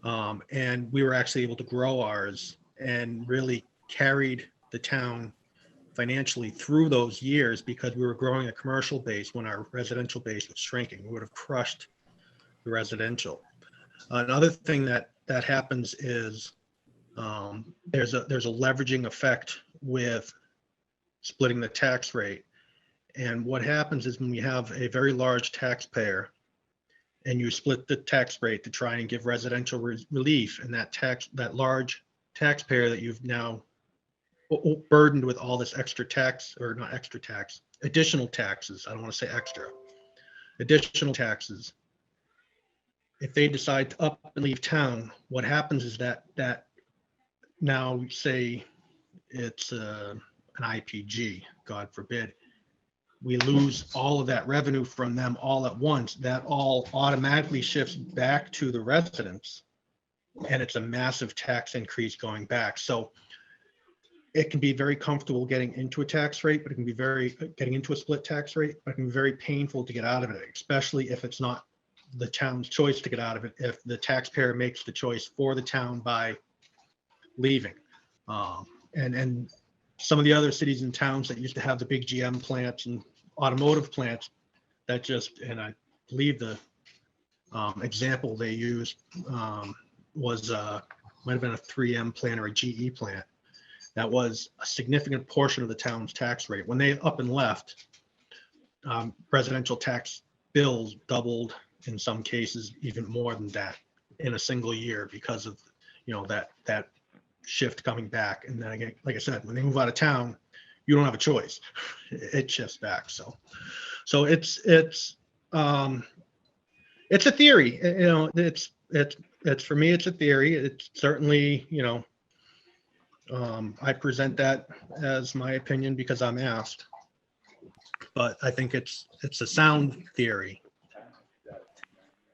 And we were actually able to grow ours and really carried the town financially through those years because we were growing a commercial base when our residential base was shrinking. We would have crushed the residential. Another thing that happens is there's a leveraging effect with splitting the tax rate. And what happens is when we have a very large taxpayer and you split the tax rate to try and give residential relief, and that large taxpayer that you've now burdened with all this extra tax, or not extra tax, additional taxes. I don't want to say extra, additional taxes. If they decide to up and leave town, what happens is that now say it's an IPG, God forbid, we lose all of that revenue from them all at once. That all automatically shifts back to the residents, and it's a massive tax increase going back. So it can be very comfortable getting into a tax rate, but it can be getting into a split tax rate, but it can be very painful to get out of it, especially if it's not the town's choice to get out of it, if the taxpayer makes the choice for the town by leaving. And some of the other cities and towns that used to have the big GM plants and automotive plants that just, and I believe the example they used was might have been a 3M plant or a GE plant. That was a significant portion of the town's tax rate. When they up and left, residential tax bills doubled, in some cases even more than that, in a single year because of that shift coming back. And then again, like I said, when they move out of town, you don't have a choice. It shifts back. So it's a theory. It's for me, it's a theory. It's certainly, I present that as my opinion because I'm asked, but I think it's a sound theory.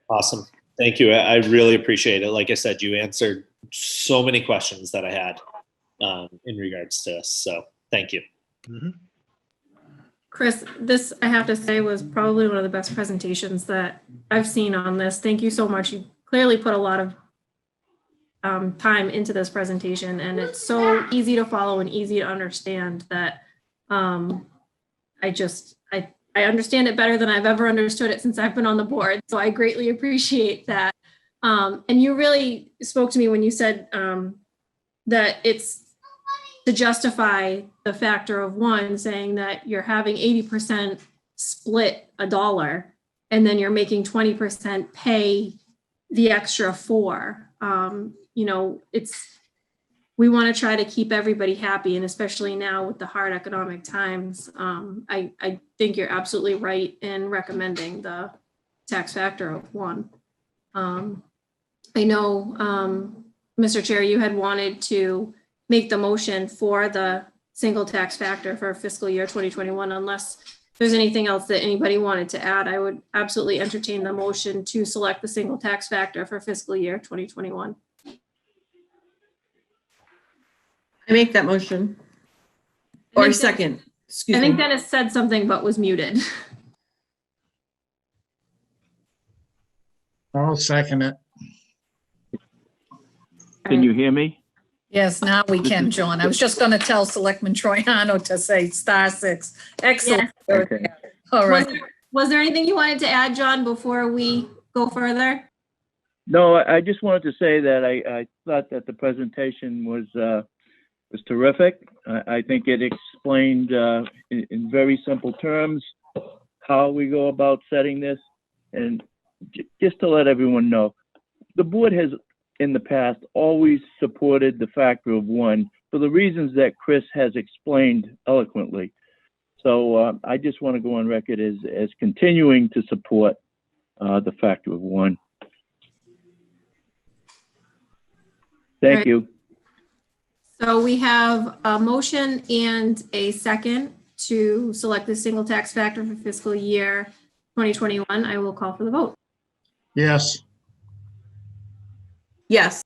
Awesome. Thank you. I really appreciate it. Like I said, you answered so many questions that I had in regards to this. So thank you. Mm-hmm. Chris, this, I have to say, was probably one of the best presentations that I've seen on this. Thank you so much. You clearly put a lot of time into this presentation, and it's so easy to follow and easy to understand that I understand it better than I've ever understood it since I've been on the board. So I greatly appreciate that. And you really spoke to me when you said that it's to justify the factor of one, saying that you're having 80% split $1 and then you're making 20% pay the extra $4. We want to try to keep everybody happy, and especially now with the hard economic times, I think you're absolutely right in recommending the tax factor of 1. I know, Mr. Chair, you had wanted to make the motion for the single tax factor for fiscal year 2021. Unless there's anything else that anybody wanted to add, I would absolutely entertain the motion to select the single tax factor for fiscal year 2021. I make that motion. Or second, excuse I me. think Dennis said something but was muted. I'll second it. Can you hear me? Yes, now we can, John. I was just going to tell Selectman Troiano to say *6. Excellent. Yes. Okay. All right. Was there anything you wanted to add, John, before we go further? No, I just wanted to say that I thought that the presentation was terrific. I think it explained in very simple terms how we go about setting this. And just to let everyone know, the board has in the past always supported the factor of 1 for the reasons that Chris has explained eloquently. So I just want to go on record as continuing to support the factor of 1. Thank Right. you. So we have a motion and a second to select the single tax factor for fiscal year 2021. I will call for the vote. Yes. Yes.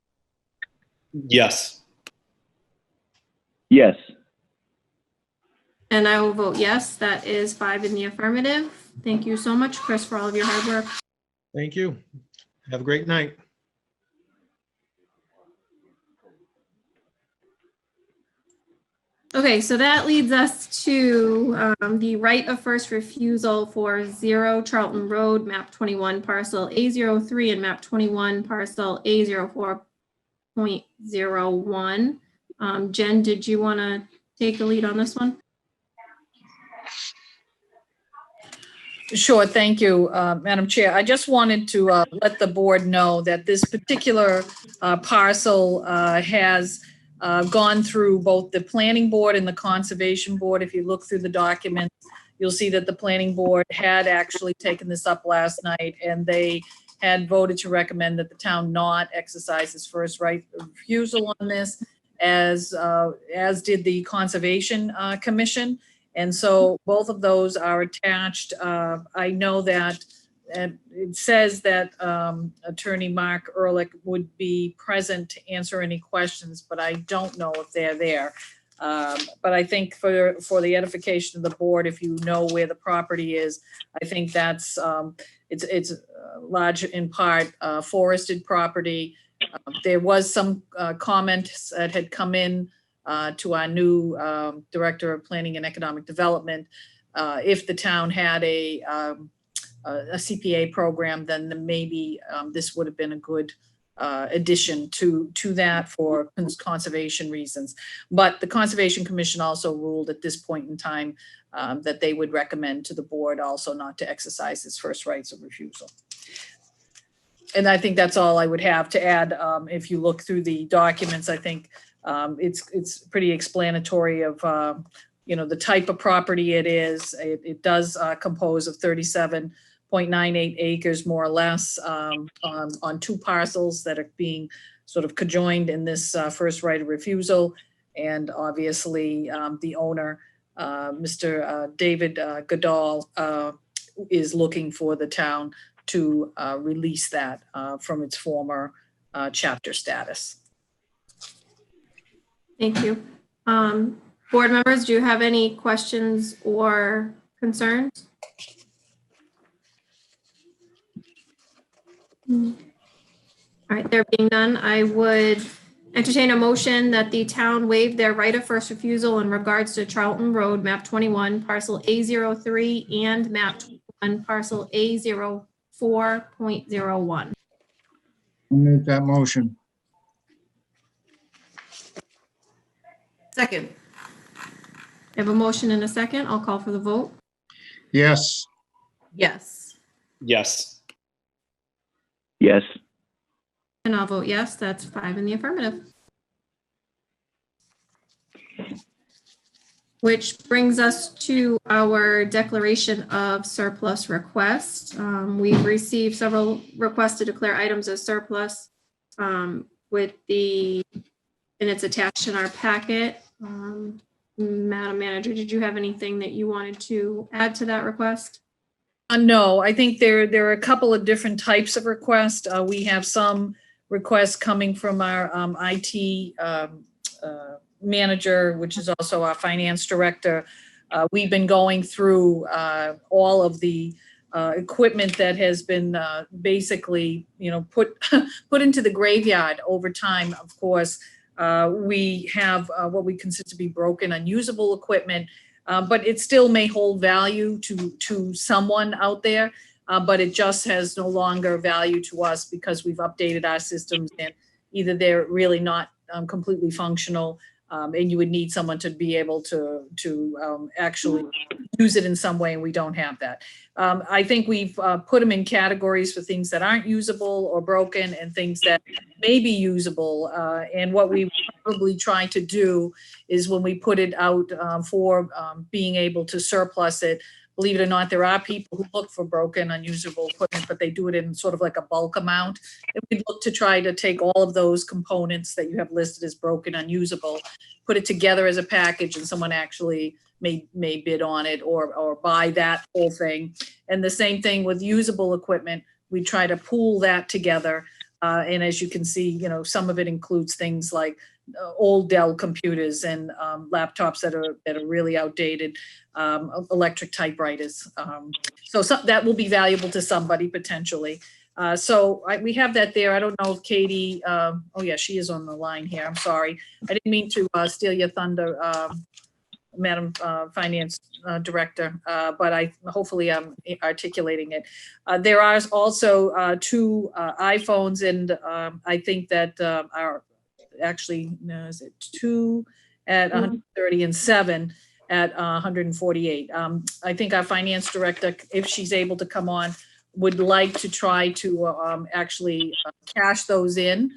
Yes. Yes. And I will vote yes. That is 5 in the affirmative. Thank you so much, Chris, for all of your hard work. Thank you. Have a great night. Okay, so that leads us to the right of first refusal for 0 Charlton Road, map 21, parcel A03, and map 21, parcel A04.01. Jen, did you want to take the lead on this one? Sure, thank you, Madam Chair. I just wanted to let the board know that this particular parcel has gone through both the planning board and the conservation board. If you look through the documents, you'll see that the planning board had actually taken this up last night, and they had voted to recommend that the town not exercise its first right of refusal on this, as did the Conservation Commission. And so both of those are attached. I know that it says that Attorney Mark Ehrlich would be present to answer any questions, but I don't know if they're there. But I think for the edification of the board, if you know where the property is, I think that's it's large in part forested property. There was some comments that had come in to our new Director of Planning and Economic Development. If the town had a CPA program, then maybe this would have been a good addition to that for conservation reasons. But the Conservation Commission also ruled at this point in time that they would recommend to the board also not to exercise its first rights of refusal. And I think that's all I would have to add. If you look through the documents, I think it's pretty explanatory of the type of property it is. It does compose of 37.98 acres, more or less, on 2 parcels that are being sort of conjoined in this first right of refusal. And obviously, the owner, Mr. David Goodall, is looking for the town to release that from its former chapter status. Thank you. Board members, do you have any questions or concerns? All right, there being none, I would entertain a motion that the town waive their right of first refusal in regards to Charlton Road, map 21, parcel A03, and map 21, parcel A04.01. I'll make that motion. Second. I have a motion and a second. I'll call for the vote. Yes. Yes. Yes. Yes. And I'll vote yes. That's 5 in the affirmative. Which brings us to our declaration of surplus request. We've received several requests to declare items as surplus and it's attached in our packet. Madam Manager, did you have anything that you wanted to add to that request? No, I think there are a couple of different types of requests. We have some requests coming from our IT manager, which is also our finance director. We've been going through all of the equipment that has been basically, put into the graveyard over time. Of course, we have what we consider to be broken, unusable equipment, but it still may hold value to someone out there, but it just has no longer value to us because we've updated our systems and either they're really not completely functional, and you would need someone to be able to actually use it in some way, and we don't have that. I think we've put them in categories for things that aren't usable or broken and things that may be usable. And what we probably try to do is when we put it out for being able to surplus it, believe it or not, there are people who look for broken, unusable equipment, but they do it in sort of like a bulk amount. And we look to try to take all of those components that you have listed as broken, unusable, put it together as a package, and someone actually may bid on it or buy that whole thing. And the same thing with usable equipment. We try to pool that together. And as you can see, you know, some of it includes things like old Dell computers and laptops that are really outdated, electric typewriters. So that will be valuable to somebody potentially. We have that there. I don't know if Katie, oh yeah, she is on the line here. I'm sorry. I didn't mean to steal your thunder, Madam Finance Director, but hopefully I'm articulating it. There are also 2 iPhones, and I think that are actually, no, is it 2 at 130 and 7 at 148. I think our Finance Director, if she's able to come on, would like to try to actually cash those in.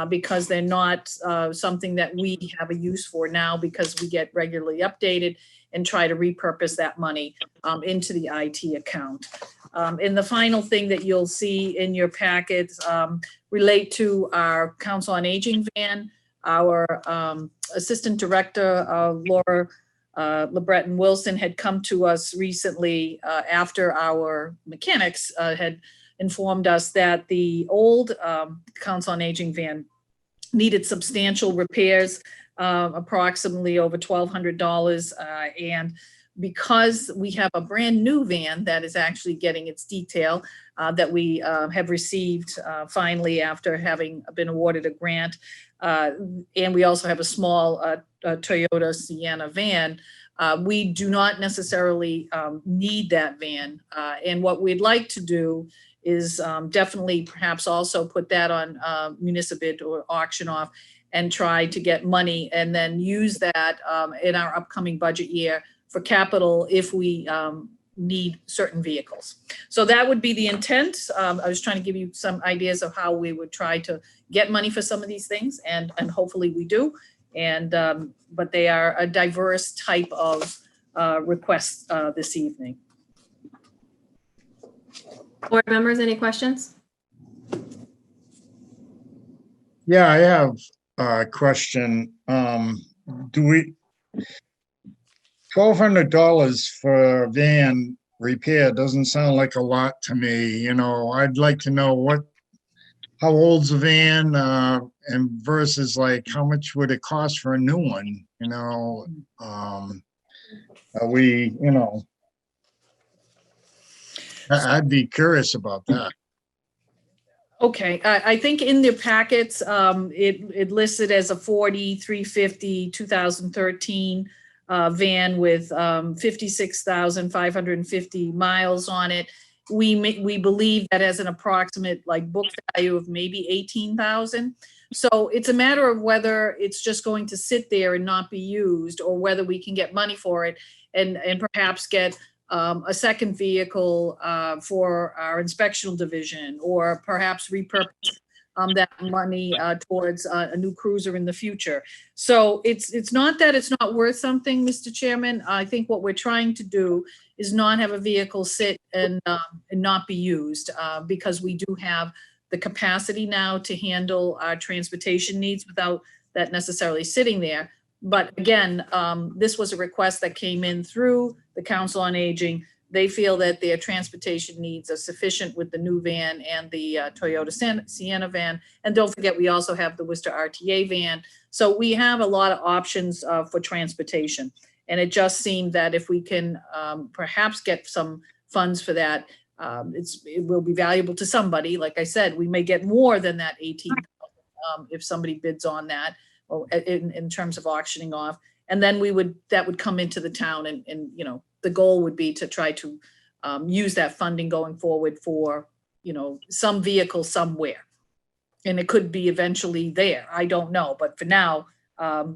Because they're not something that we have a use for now, because we get regularly updated, and try to repurpose that money into the IT account. And the final thing that you'll see in your packets relate to our Council on Aging van. Our Assistant Director, Laura LeBreton Wilson, had come to us recently after our mechanics had informed us that the old Council on Aging van needed substantial repairs, approximately over $1,200. And because we have a brand new van that is actually getting its detail that we have received finally after having been awarded a grant, and we also have a small Toyota Sienna van, we do not necessarily need that van. And what we'd like to do is definitely perhaps also put that on municipal bid or auction off, and try to get money, and then use that in our upcoming budget year for capital if we need certain vehicles. So that would be the intent. I was trying to give you some ideas of how we would try to get money for some of these things, and hopefully we do. And but they are a diverse type of requests this evening. Board members, any questions? Yeah, I have a question. Do we, $1,200 for a van repair doesn't sound like a lot to me. You know, I'd like to know how old's the van, and versus like how much would it cost for a new one? You know, are we, you know, I'd be curious about that. Okay, I think in the packets, it listed as a 350 2013 van with 56,550 miles on it. We believe that as an approximate like book value of maybe 18,000. So it's a matter of whether it's just going to sit there and not be used, or whether we can get money for it and perhaps get a second vehicle for our inspectional division, or perhaps repurpose that money towards a new cruiser in the future. So it's not that it's not worth something, Mr. Chairman. I think what we're trying to do is not have a vehicle sit and not be used, because we do have the capacity now to handle our transportation needs without that necessarily sitting there. But again, this was a request that came in through the Council on Aging. They feel that their transportation needs are sufficient with the new van and the Toyota Sienna van. And don't forget, we also have the Worcester RTA van. So we have a lot of options for transportation. And it just seemed that if we can perhaps get some funds for that, it will be valuable to somebody. Like I said, we may get more than that 18,000 if somebody bids on that, or in terms of auctioning off. And then that would come into the town, and you know, the goal would be to try to use that funding going forward for, you know, some vehicle somewhere. And it could be eventually there, I don't know, but for now,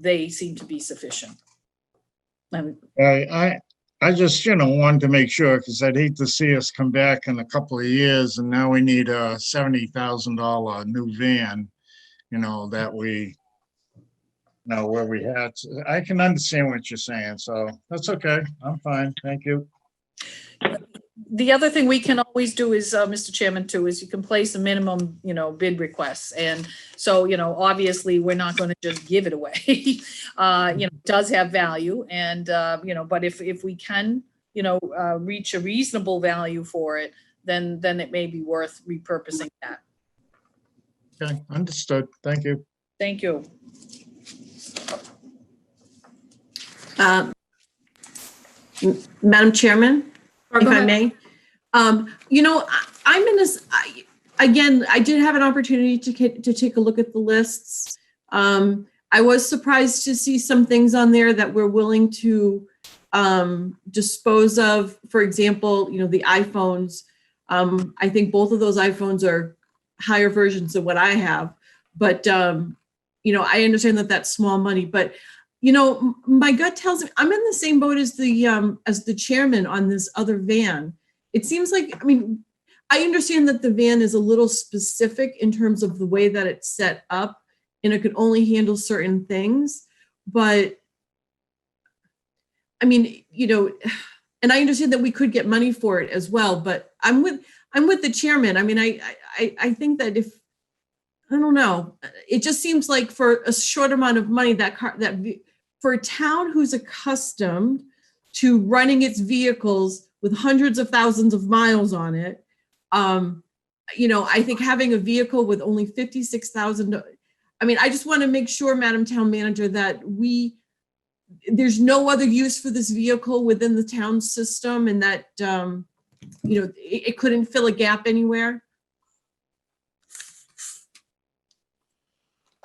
they seem to be sufficient. I just, you know, wanted to make sure, because I'd hate to see us come back in a couple of years and now we need a $70,000 new van, you know, that we know where we had. I can understand what you're saying, so that's okay. I'm fine. Thank you. The other thing we can always do is, Mr. Chairman, too, is you can place a minimum, bid requests. And so, obviously, we're not going to just give it away. It does have value and, but if we can, reach a reasonable value for it, then it may be worth repurposing that. Okay, understood. Thank you. Thank you. Madam Chairman, Or if go I ahead. may. I'm in this, again, I did have an opportunity to take a look at the lists. I was surprised to see some things on there that we're willing to dispose of. For example, the iPhones. I think both of those iPhones are higher versions of what I have. But, I understand that that's small money. But, my gut tells me I'm in the same boat as the chairman on this other van. It seems like, I understand that the van is a little specific in terms of the way that it's set up and it could only handle certain things. But and I understand that we could get money for it as well, but I'm with the chairman. I think that I don't know, it just seems like for a short amount of money, that for a town who's accustomed to running its vehicles with hundreds of thousands of miles on it, I think having a vehicle with only 56,000, I just want to make sure, Madam Town Manager, that there's no other use for this vehicle within the town system and that, it couldn't fill a gap anywhere.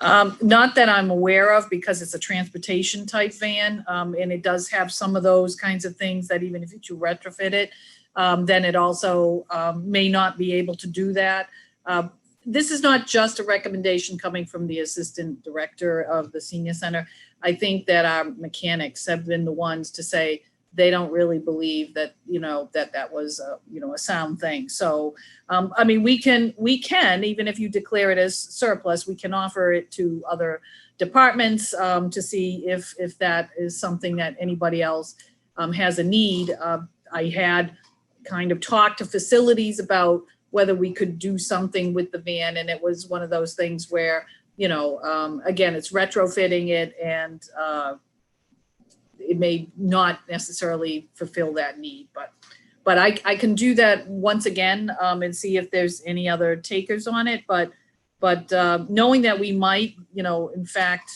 Not that I'm aware of, because it's a transportation type van, and it does have some of those kinds of things that even if you retrofit it, then it also may not be able to do that. This is not just a recommendation coming from the assistant director of the senior center. I think that our mechanics have been the ones to say they don't really believe that, that was a sound thing. So, we can, even if you declare it as surplus, we can offer it to other departments to see if that is something that anybody else has a need. I had kind of talked to facilities about whether we could do something with the van. And it was one of those things where, again, it's retrofitting it and it may not necessarily fulfill that need, but I can do that once again and see if there's any other takers on it. But knowing that we might, in fact,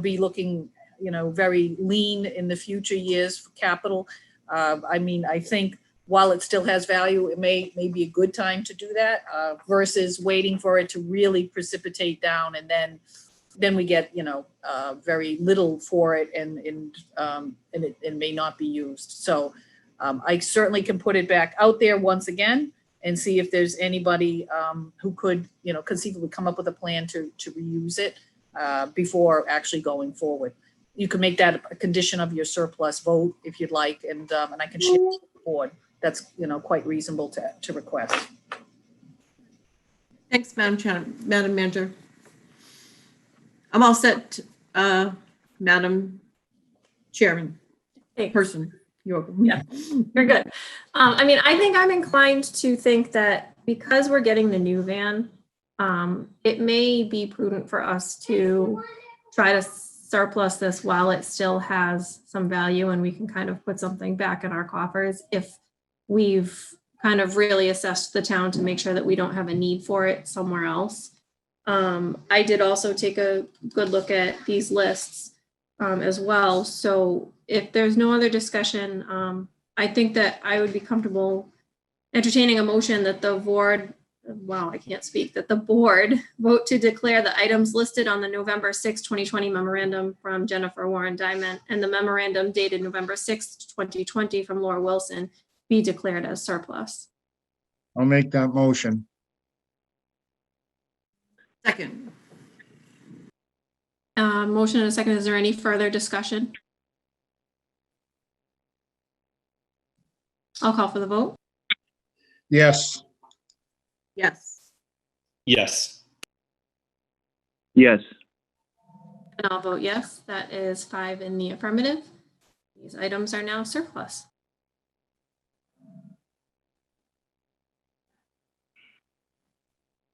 be looking, very lean in the future years for capital. I think while it still has value, it may be a good time to do that versus waiting for it to really precipitate down and then we get, very little for it and it may not be used. So I certainly can put it back out there once again and see if there's anybody who could, conceivably come up with a plan to reuse it before actually going forward. You can make that a condition of your surplus vote if you'd like, and I can share with the board. That's, quite reasonable to request. Thanks, Madam Manager. I'm all set, Madam Chairman. Thanks. Person. You're welcome. Yeah. You're good. I think I'm inclined to think that because we're getting the new van, it may be prudent for us to try to surplus this while it still has some value and we can kind of put something back in our coffers if we've kind of really assessed the town to make sure that we don't have a need for it somewhere else. I did also take a good look at these lists as well. So if there's no other discussion, I think that I would be comfortable entertaining a motion that the board, that the board vote to declare the items listed on the November 6, 2020 memorandum from Jennifer Warren Diamond and the memorandum dated November 6, 2020 from Laura Wilson be declared as surplus. I'll make that motion. Second. Motion and a second. Is there any further discussion? I'll call for the vote. Yes. Yes. Yes. Yes. And I'll vote yes. That is 5 in the affirmative. These items are now surplus.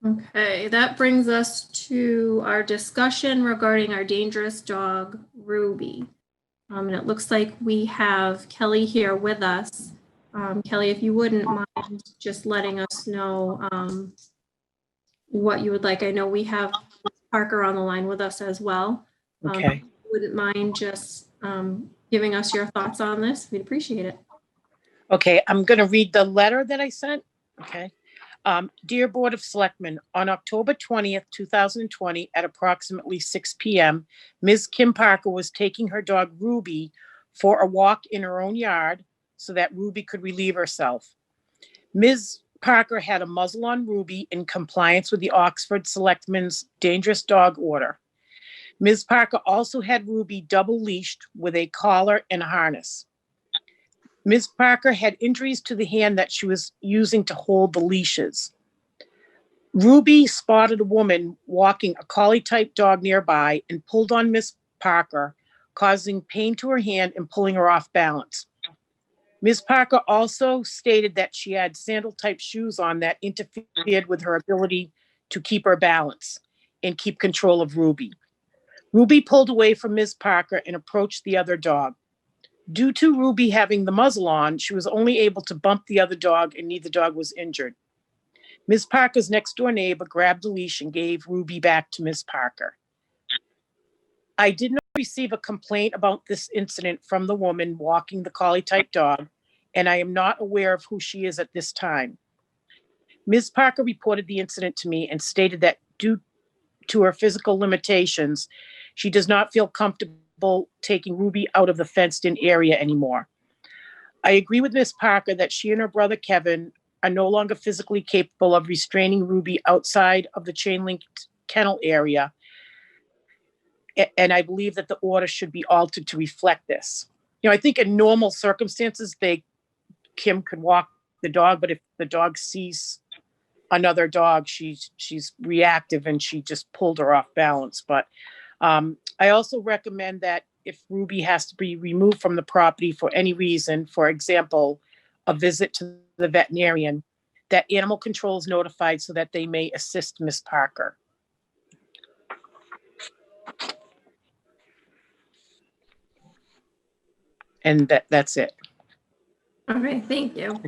Okay, that brings us to our discussion regarding our dangerous dog, Ruby. And it looks like we have Kelly here with us. Kelly, if you wouldn't mind just letting us know what you would like. I know we have Parker on the line with us as well. Okay. If you wouldn't mind just giving us your thoughts on this, we'd appreciate it. Okay, I'm going to read the letter that I sent. Okay. Dear Board of Selectmen, on October 20th, 2020, at approximately 6 p.m., Ms. Kim Parker was taking her dog Ruby for a walk in her own yard so that Ruby could relieve herself. Ms. Parker had a muzzle on Ruby in compliance with the Oxford Selectmen's dangerous dog order. Ms. Parker also had Ruby double leashed with a collar and a harness. Ms. Parker had injuries to the hand that she was using to hold the leashes. Ruby spotted a woman walking a collie-type dog nearby and pulled on Ms. Parker, causing pain to her hand and pulling her off balance. Ms. Parker also stated that she had sandal-type shoes on that interfered with her ability to keep her balance and keep control of Ruby. Ruby pulled away from Ms. Parker and approached the other dog. Due to Ruby having the muzzle on, she was only able to bump the other dog and neither dog was injured. Ms. Parker's next door neighbor grabbed the leash and gave Ruby back to Ms. Parker. I did not receive a complaint about this incident from the woman walking the collie-type dog, and I am not aware of who she is at this time. Ms. Parker reported the incident to me and stated that due to her physical limitations, she does not feel comfortable taking Ruby out of the fenced-in area anymore. I agree with Ms. Parker that she and her brother Kevin are no longer physically capable of restraining Ruby outside of the chain-link kennel area, and I believe that the order should be altered to reflect this. You know, I think in normal circumstances, Kim could walk the dog, but if the dog sees another dog, she's reactive and she just pulled her off balance. But I also recommend that if Ruby has to be removed from the property for any reason, for example, a visit to the veterinarian, that animal control is notified so that they may assist Ms. Parker. And that's it. Okay, thank you.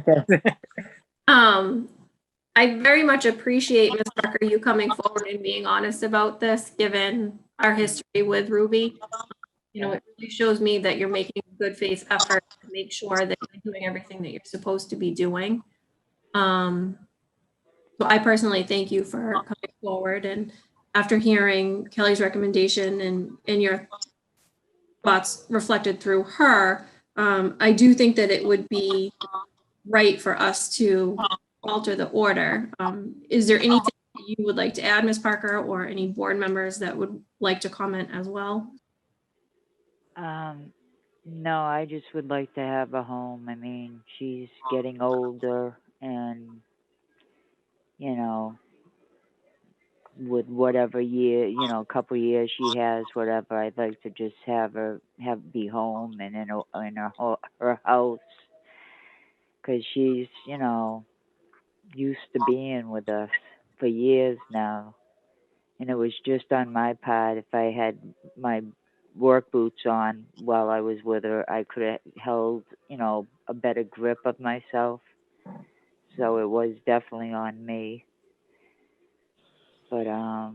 I very much appreciate, Ms. Parker, you coming forward and being honest about this, given our history with Ruby. You know, it really shows me that you're making a good faith effort to make sure that you're doing everything that you're supposed to be doing. So I personally thank you for coming forward, and after hearing Kelly's recommendation and your thoughts reflected through her, I do think that it would be right for us to alter the order. Is there anything you would like to add, Ms. Parker, or any board members that would like to comment as well? No, I just would like to have a home. I mean, she's getting older and, you know, with whatever year, you know, couple years she has, whatever, I'd like to just have her be home and in her house, because she's, you know, used to being with us for years now. And it was just on my part. If I had my work boots on while I was with her, I could have held, you know, a better grip of myself. So it was definitely on me. But I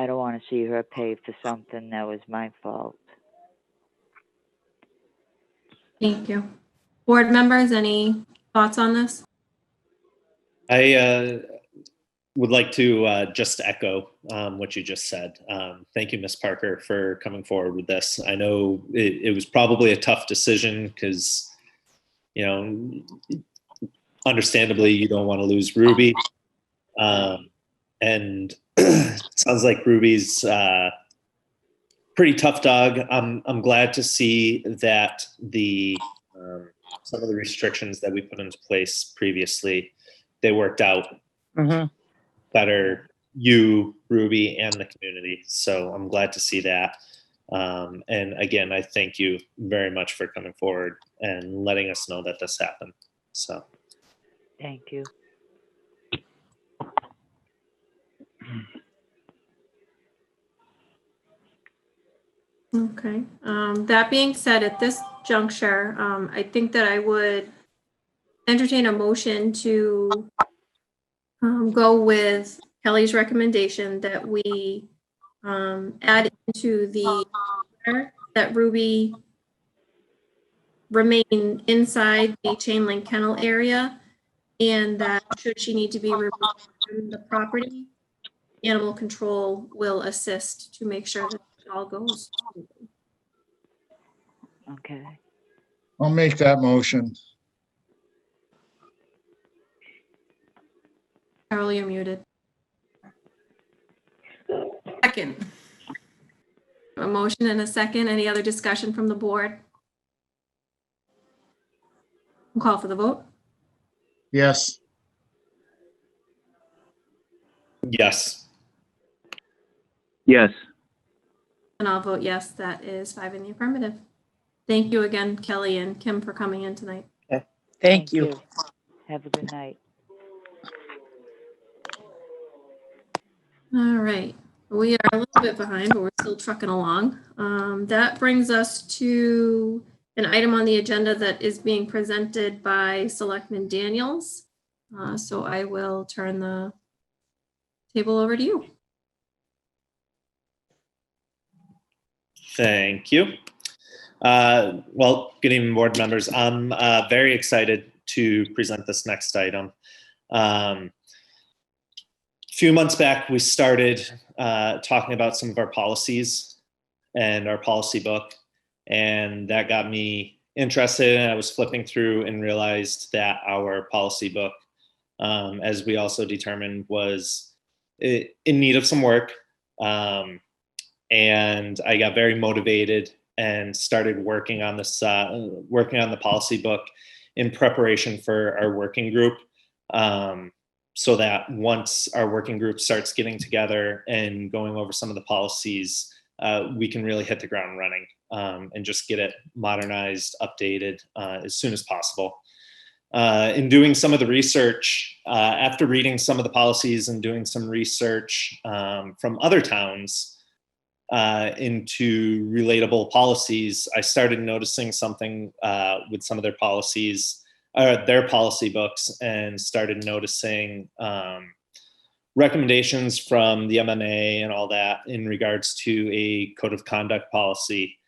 don't want to see her pay for something that was my fault. Thank you. Board members, any thoughts on this? I would like to just echo what you just said. Thank you, Ms. Parker, for coming forward with this. I know it was probably a tough decision because, you know, understandably, you don't want to lose Ruby. And it sounds like Ruby's pretty tough dog. I'm glad to see that some of the restrictions that we put into place previously, they worked out better, you, Ruby, and the community. So I'm glad to see that. And again, I thank you very much for coming forward and letting us know that this happened. So Thank you. Okay, that being said, at this juncture, I think that I would entertain a motion to go with Kelly's recommendation that we add into the letter that Ruby remain inside the chain link kennel area, and that should she need to be removed from the property, animal control will assist to make sure that it all goes smoothly. Okay. I'll make that motion. Carol, you're muted. Second. A motion and a second. Any other discussion from the board? I'll call for the vote. Yes. Yes. Yes. And I'll vote yes. That is 5 in the affirmative. Thank you again, Kelly and Kim, for coming in tonight. Thank you. Have a good night. All right. We are a little bit behind, but we're still trucking along. That brings us to an item on the agenda that is being presented by Selectman Daniels. So I will turn the table over to you. Thank you. Well, good evening, board members. I'm very excited to present this next item. A few months back, we started talking about some of our policies and our policy book, and that got me interested. And I was flipping through and realized that our policy book, as we also determined, was in need of some work. And I got very motivated and started working on this, working on the policy book in preparation for our working group. So that once our working group starts getting together and going over some of the policies, we can really hit the ground running and just get it modernized, updated as soon as possible. In doing some of the research, after reading some of the policies and doing some research from other towns, into relatable policies, I started noticing something with some of their policies, their policy books, and started noticing recommendations from the MMA and all that in regards to a code of conduct policy.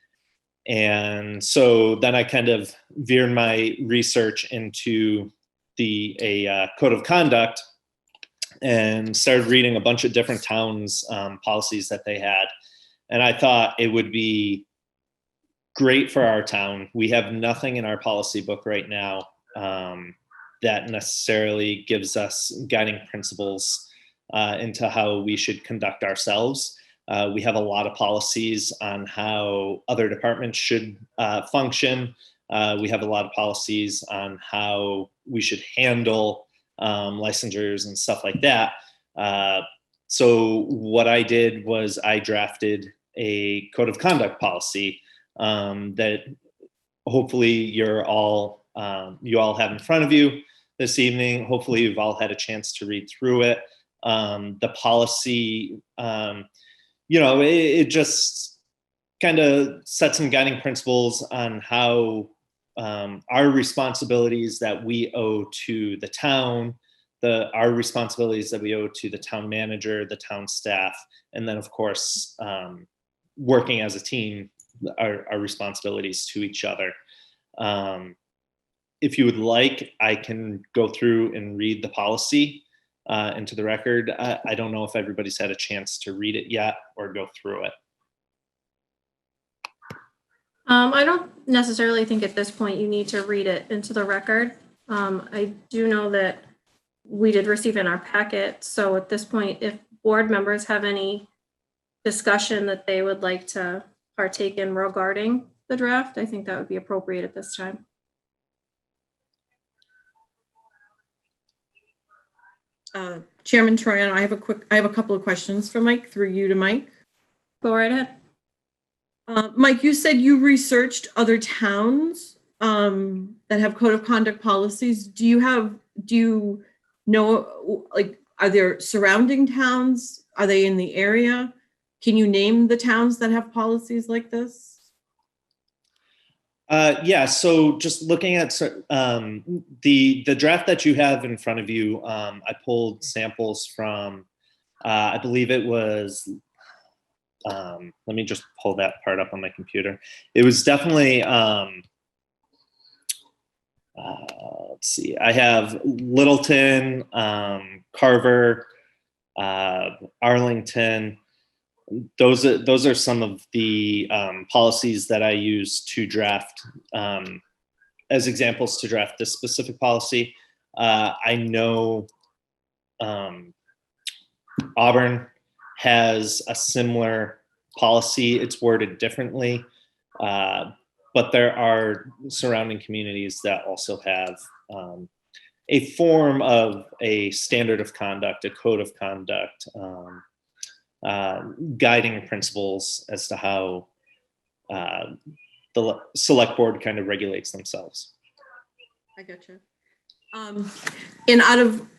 And so then I kind of veered my research into a code of conduct and started reading a bunch of different towns' policies that they had. And I thought it would be great for our town. We have nothing in our policy book right now that necessarily gives us guiding principles into how we should conduct ourselves. We have a lot of policies on how other departments should function. We have a lot of policies on how we should handle licensures and stuff like that. So what I did was I drafted a code of conduct policy that hopefully you all have in front of you this evening. Hopefully you've all had a chance to read through it. The policy, it just kind of sets some guiding principles on how our responsibilities that we owe to the town, our responsibilities that we owe to the town manager, the town staff, and then of course, working as a team, our responsibilities to each other. If you would like, I can go through and read the policy into the record. I don't know if everybody's had a chance to read it yet or go through it. I don't necessarily think at this point you need to read it into the record. I do know that we did receive in our packet. So at this point, if board members have any discussion that they would like to partake in regarding the draft, I think that would be appropriate at this time. Chairman Troyan, I have a couple of questions for Mike, through you to Mike. Go right ahead. Mike, you said you researched other towns that have code of conduct policies. Do you know, like, are there surrounding towns? Are they in the area? Can you name the towns that have policies like this? Yeah, so just looking at the draft that you have in front of you, I pulled samples from, I believe it was, let me just pull that part up on my computer. It was definitely, let's see, I have Littleton, Carver, Arlington. Those are some of the policies that I use to draft as examples to draft this specific policy. I know Auburn has a similar policy. It's worded differently, but there are surrounding communities that also have a form of a standard of conduct, a code of conduct, guiding principles as to how the select board kind of regulates themselves. I gotcha. And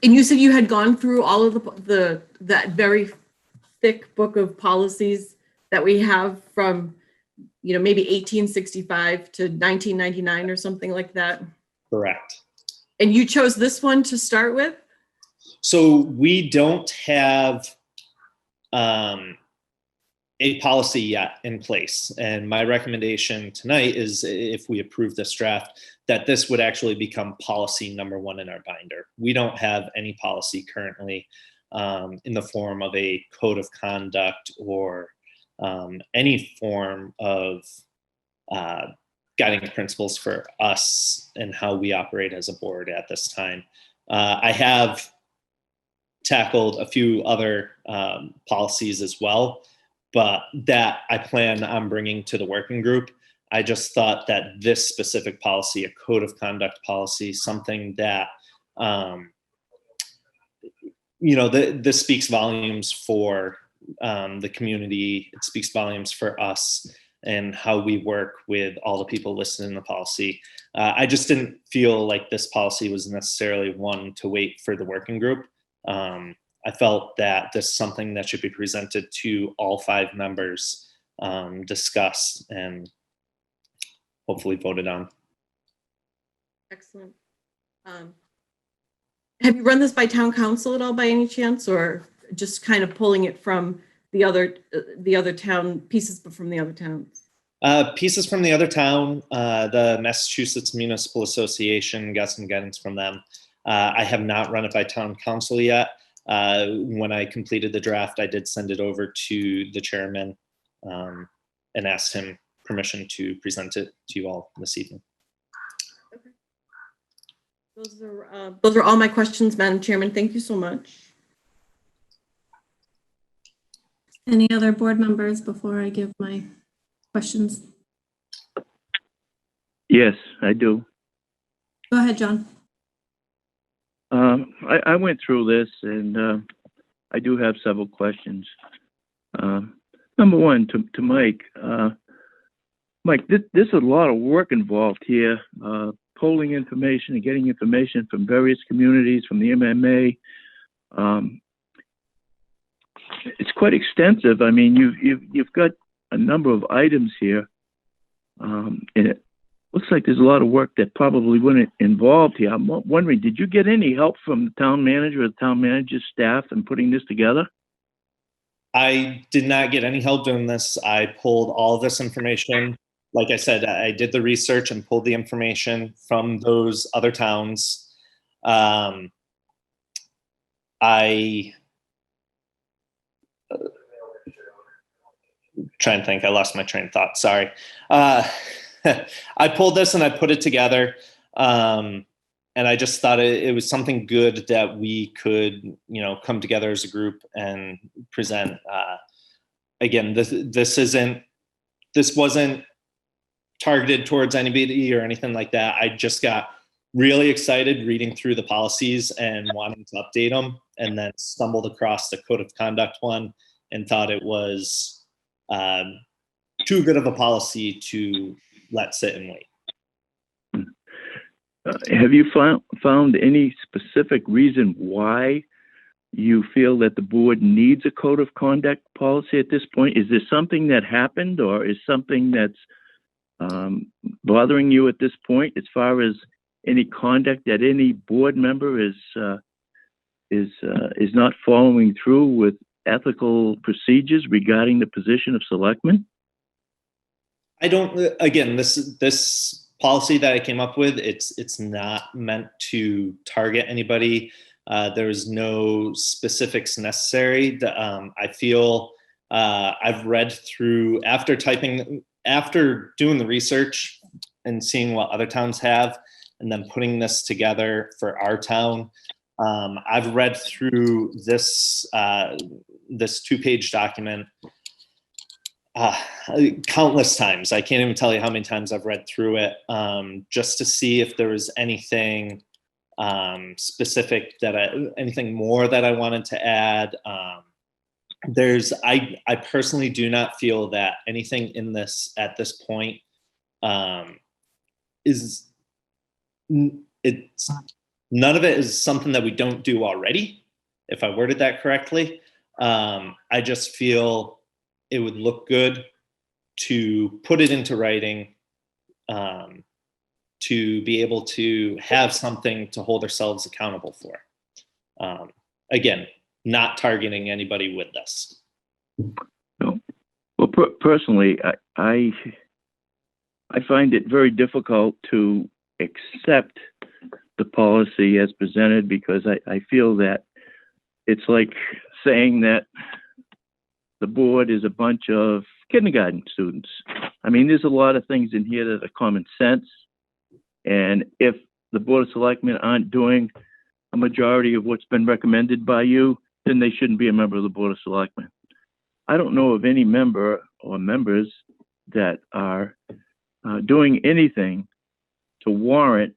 you said you had gone through all of that very thick book of policies that we have from, maybe 1865 to 1999 or something like that. Correct. And you chose this one to start with? So we don't have a policy yet in place. And my recommendation tonight is, if we approve this draft, that this would actually become policy number 1 in our binder. We don't have any policy currently in the form of a code of conduct or any form of guiding principles for us and how we operate as a board at this time. I have tackled a few other policies as well, but that I plan on bringing to the working group. I just thought that this specific policy, a code of conduct policy, something that, this speaks volumes for the community. It speaks volumes for us and how we work with all the people listed in the policy. I just didn't feel like this policy was necessarily one to wait for the working group. I felt that this is something that should be presented to all 5 members, discussed, and hopefully voted on. Excellent. Have you run this by town council at all by any chance, or just kind of pulling it from the other town pieces, but from the other towns? Pieces from the other town, the Massachusetts Municipal Association, got some guidance from them. I have not run it by town council yet. When I completed the draft, I did send it over to the chairman and asked him permission to present it to you all this evening. Okay. Those are all my questions, Madam Chairman. Thank you so much. Any other board members before I give my questions? Yes, I do. Go ahead, John. I went through this, and I do have several questions. Number one, to Mike. Mike, this is a lot of work involved here, polling information and getting information from various communities, from the MMA. It's quite extensive. I mean, you've got a number of items here, and it looks like there's a lot of work that probably wasn't involved here. I'm wondering, did you get any help from the town manager or the town manager's staff in putting this together? I did not get any help doing this. I pulled all of this information. Like I said, I did the research and pulled the information from those other towns. Trying to think, I lost my train of thought. Sorry. I pulled this and I put it together. And I just thought it was something good that we could, come together as a group and present. Again, this wasn't targeted towards anybody or anything like that. I just got really excited reading through the policies and wanting to update them, and then stumbled across the code of conduct one and thought it was too good of a policy to let sit and wait. Have you found any specific reason why you feel that the board needs a code of conduct policy at this point? Is there something that happened, or is something that's bothering you at this point as far as any conduct that any board member is not following through with ethical procedures regarding the position of selectman? I don't, again, this policy that I came up with, it's not meant to target anybody. There's no specifics necessary. I feel I've read through, after doing the research and seeing what other towns have, and then putting this together for our town. I've read through this 2-page document countless times. I can't even tell you how many times I've read through it, just to see if there was anything specific anything more that I wanted to add. I personally do not feel that anything in this at this point none of it is something that we don't do already, if I worded that correctly. I just feel it would look good to put it into writing, to be able to have something to hold ourselves accountable for. Again, not targeting anybody with this. No. Well, personally, I find it very difficult to accept the policy as presented, because I feel that it's like saying that the board is a bunch of kindergarten students. I mean, there's a lot of things in here that are common sense. And if the Board of Selectmen aren't doing a majority of what's been recommended by you, then they shouldn't be a member of the Board of Selectmen. I don't know of any member or members that are doing anything to warrant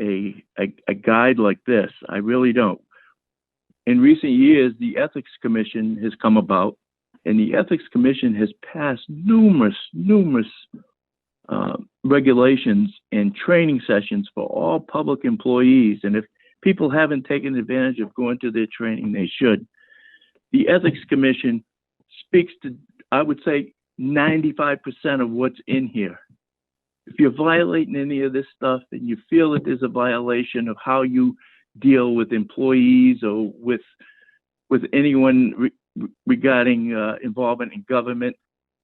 a guide like this. I really don't. In recent years, the Ethics Commission has come about, and the Ethics Commission has passed numerous regulations and training sessions for all public employees. And if people haven't taken advantage of going to their training, they should. The Ethics Commission speaks to, I would say, 95% of what's in here. If you're violating any of this stuff and you feel that there's a violation of how you deal with employees or with anyone regarding involvement in government,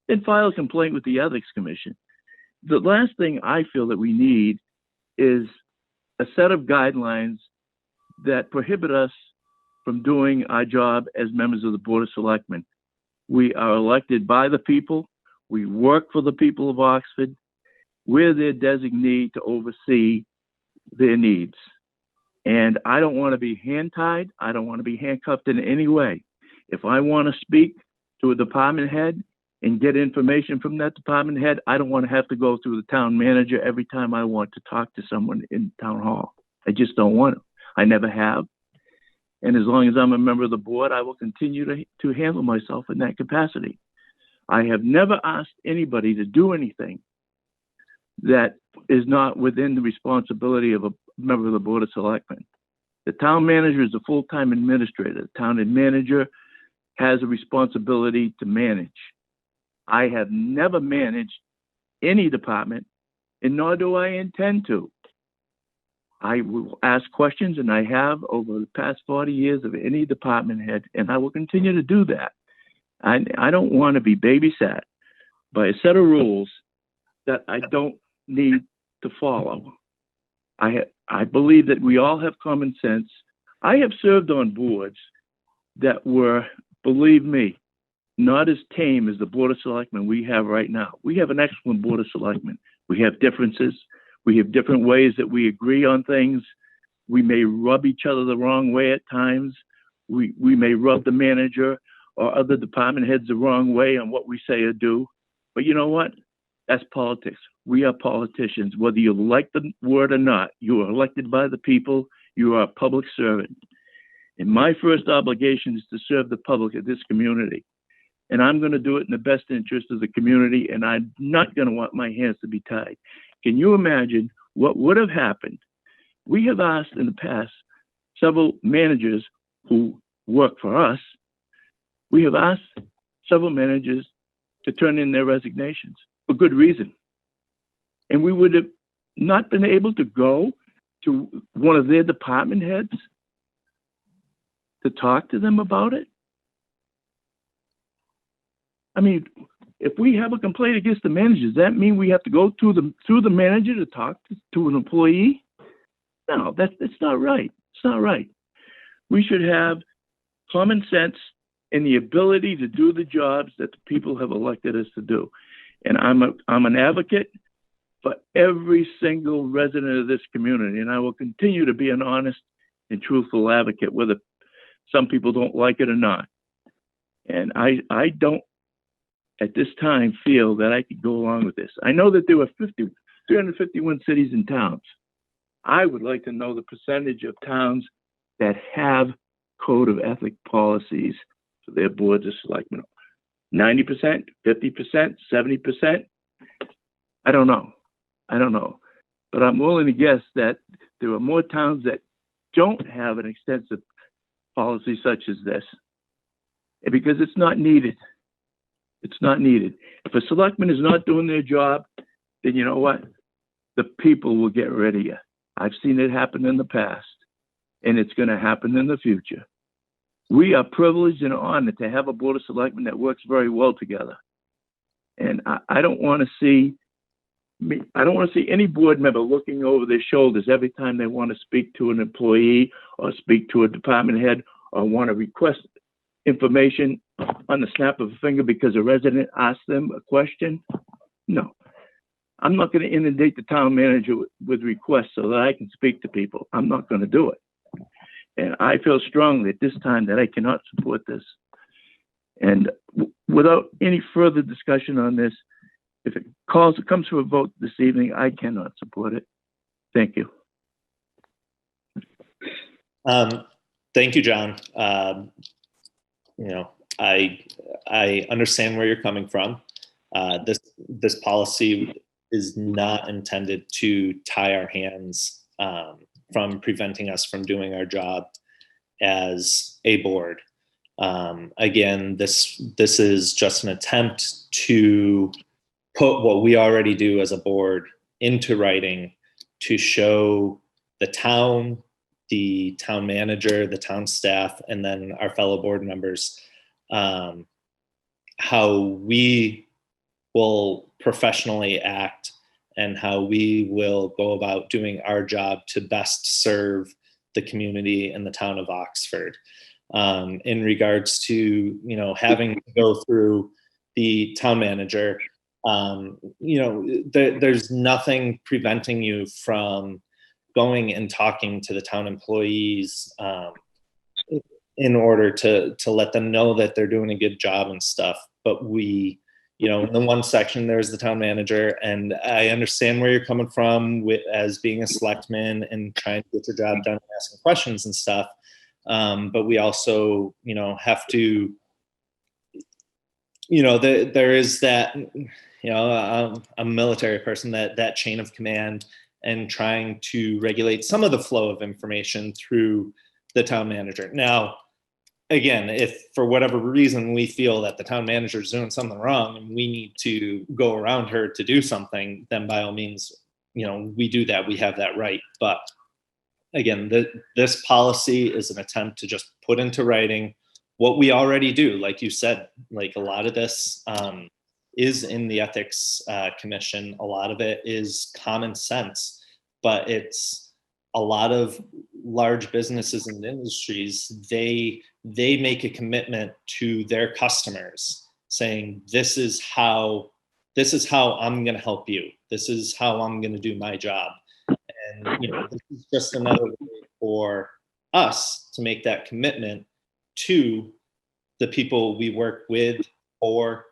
then file a complaint with the Ethics Commission. The last thing I feel that we need is a set of guidelines that prohibit us from doing our job as members of the Board of Selectmen. We are elected by the people. We work for the people of Oxford. We're their designee to oversee their needs. And I don't want to be hand-tied. I don't want to be handcuffed in any way. If I want to speak to a department head and get information from that department head, I don't want to have to go through the town manager every time I want to talk to someone in town hall. I just don't want to. I never have. And as long as I'm a member of the board, I will continue to handle myself in that capacity. I have never asked anybody to do anything that is not within the responsibility of a member of the Board of Selectmen. The town manager is a full-time administrator. The town manager has a responsibility to manage. I have never managed any department, and nor do I intend to. I will ask questions, and I have over the past 40 years of any department head, and I will continue to do that. I don't want to be babysat by a set of rules that I don't need to follow. I believe that we all have common sense. I have served on boards that were, believe me, not as tame as the Board of Selectmen we have right now. We have an excellent Board of Selectmen. We have differences. We have different ways that we agree on things. We may rub each other the wrong way at times. We may rub the manager or other department heads the wrong way on what we say or do. But you know what? That's politics. We are politicians. Whether you like the word or not, you are elected by the people. You are a public servant. And my first obligation is to serve the public of this community. And I'm going to do it in the best interest of the community, and I'm not going to want my hands to be tied. Can you imagine what would have happened? We have asked in the past several managers who work for us, we have asked several managers to turn in their resignations for good reason. and we would have not been able to go to one of their department heads to talk to them about it? I mean, if we have a complaint against the manager, does that mean we have to go through the manager to talk to an employee? No, that's not right. It's not right. We should have common sense and the ability to do the jobs that the people have elected us to do. And I'm an advocate for every single resident of this community, and I will continue to be an honest and truthful advocate, whether some people don't like it or not. And I don't, at this time, feel that I could go along with this. I know that there were 351 cities and towns. I would like to know the percentage of towns that have code of ethic policies for their boards of selectmen. 90%, 50%, 70%? I don't know. But I'm willing to guess that there are more towns that don't have an extensive policy such as this, because it's not needed. It's not needed. If a selectman is not doing their job, then you know what? The people will get rid of you. I've seen it happen in the past, and it's going to happen in the future. We are privileged and honored to have a board of selectmen that works very well together. And I don't want to see any board member looking over their shoulders every time they want to speak to an employee or speak to a department head or want to request information on the snap of a finger because a resident asked them a question. No, I'm not going to inundate the town manager with requests so that I can speak to people. I'm not going to do it. And I feel strongly at this time that I cannot support this. And without any further discussion on this, if it comes to a vote this evening, I cannot support it. Thank you. Thank you, John. I understand where you're coming from. This policy is not intended to tie our hands from preventing us from doing our job as a board. Again, this is just an attempt to put what we already do as a board into writing to show the town manager, the town staff, and then our fellow board members how we will professionally act and how we will go about doing our job to best serve the community and the town of Oxford. In regards to, having to go through the town manager, there's nothing preventing you from going and talking to the town employees in order to let them know that they're doing a good job and stuff. But we, in the one section, there's the town manager, and I understand where you're coming from as being a selectman and trying to get your job done and asking questions and stuff. But we also, have to, there is that, I'm a military person, that chain of command and trying to regulate some of the flow of information through the town manager. Now, again, if for whatever reason we feel that the town manager is doing something wrong and we need to go around her to do something, then by all means, we do that. We have that right. But again, this policy is an attempt to just put into writing what we already do. Like you said, like a lot of this is in the ethics commission. A lot of it is common sense, but it's a lot of large businesses and industries, they make a commitment to their customers saying, this is how I'm going to help you. This is how I'm going to do my job. And, this is just another way for us to make that commitment to the people we work with or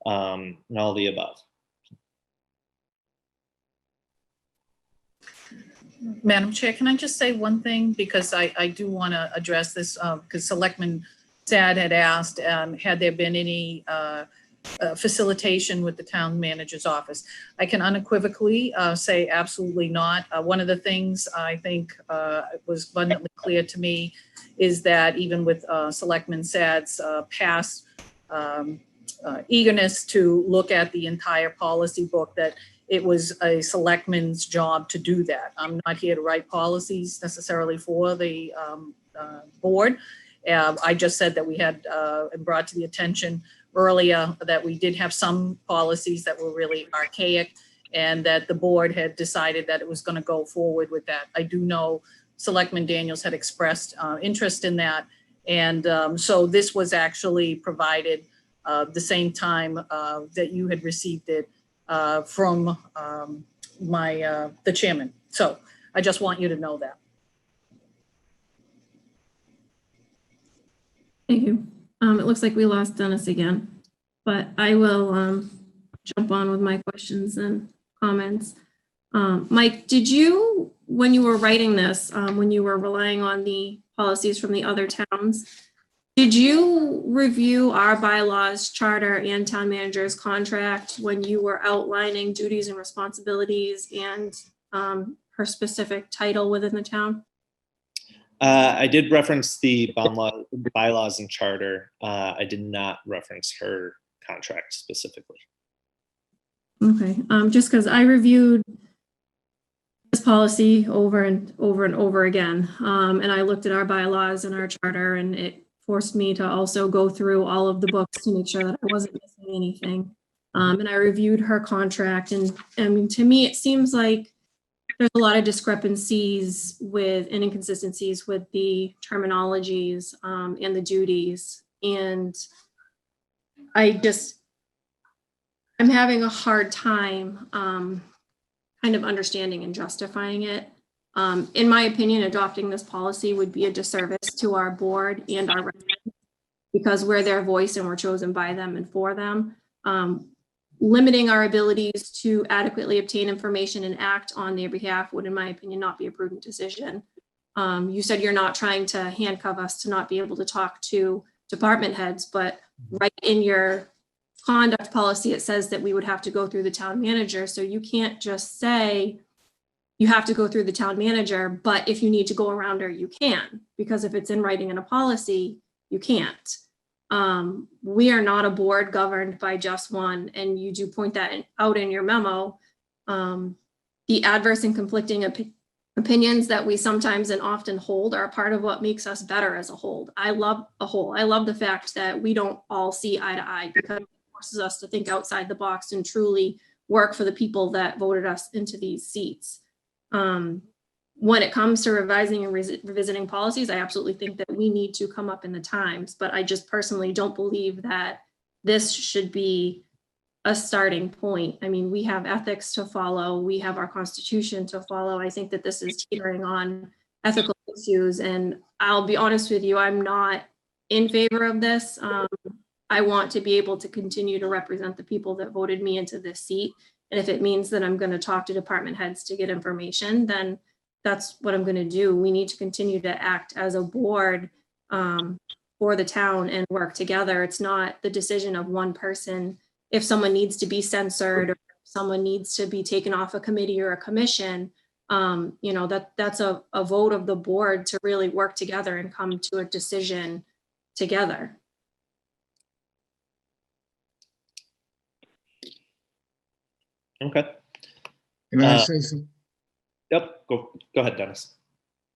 and all the above. Madam Chair, can I just say one thing? Because I do want to address this, because Selectman Sad had asked, had there been any facilitation with the town manager's office? I can unequivocally say absolutely not. One of the things I think was abundantly clear to me is that even with Selectman Sad's past eagerness to look at the entire policy book, that it was a selectman's job to do that. I'm not here to write policies necessarily for the board. I just said that we had brought to the attention earlier that we did have some policies that were really archaic, and that the board had decided that it was going to go forward with that. I do know Selectman Daniels had expressed interest in that. And so this was actually provided the same time that you had received it from the chairman. So I just want you to know that. Thank you. It looks like we lost Dennis again, but I will jump on with my questions and comments. Mike, did you, when you were writing this, when you were relying on the policies from the other towns, did you review our bylaws, charter, and town manager's contract when you were outlining duties and responsibilities and her specific title within the town? I did reference the bylaws and charter. I did not reference her contract specifically. Okay, just because I reviewed this policy over and over again, and I looked at our bylaws and our charter, and it forced me to also go through all of the books to make sure that I wasn't missing anything. And I reviewed her contract, and I mean, to me, it seems like there's a lot of discrepancies with and inconsistencies with the terminologies and the duties. And I'm having a hard time kind of understanding and justifying it. In my opinion, adopting this policy would be a disservice to our board and our residents because we're their voice and we're chosen by them and for them. Limiting our abilities to adequately obtain information and act on their behalf would, in my opinion, not be a prudent decision. You said you're not trying to handcuff us to not be able to talk to department heads, but right in your conduct policy, it says that we would have to go through the town manager. So you can't just say you have to go through the town manager, but if you need to go around her, you can, because if it's in writing in a policy, you can't. We are not a board governed by just one, and you do point that out in your memo. The adverse and conflicting opinions that we sometimes and often hold are part of what makes us better as a whole. I love the fact that we don't all see eye to eye, because it forces us to think outside the box and truly work for the people that voted us into these seats. When it comes to revising and revisiting policies, I absolutely think that we need to come up in the times, but I just personally don't believe that this should be a starting point. I mean, we have ethics to follow. We have our constitution to follow. I think that this is teetering on ethical issues, and I'll be honest with you, I'm not in favor of this. I want to be able to continue to represent the people that voted me into this seat. And if it means that I'm going to talk to department heads to get information, then that's what I'm going to do. We need to continue to act as a board for the town and work together. It's not the decision of one person. If someone needs to be censored or someone needs to be taken off a committee or a commission, that's a vote of the board to really work together and come to a decision together. Okay. Can I say something? Yep. Go ahead, Dennis.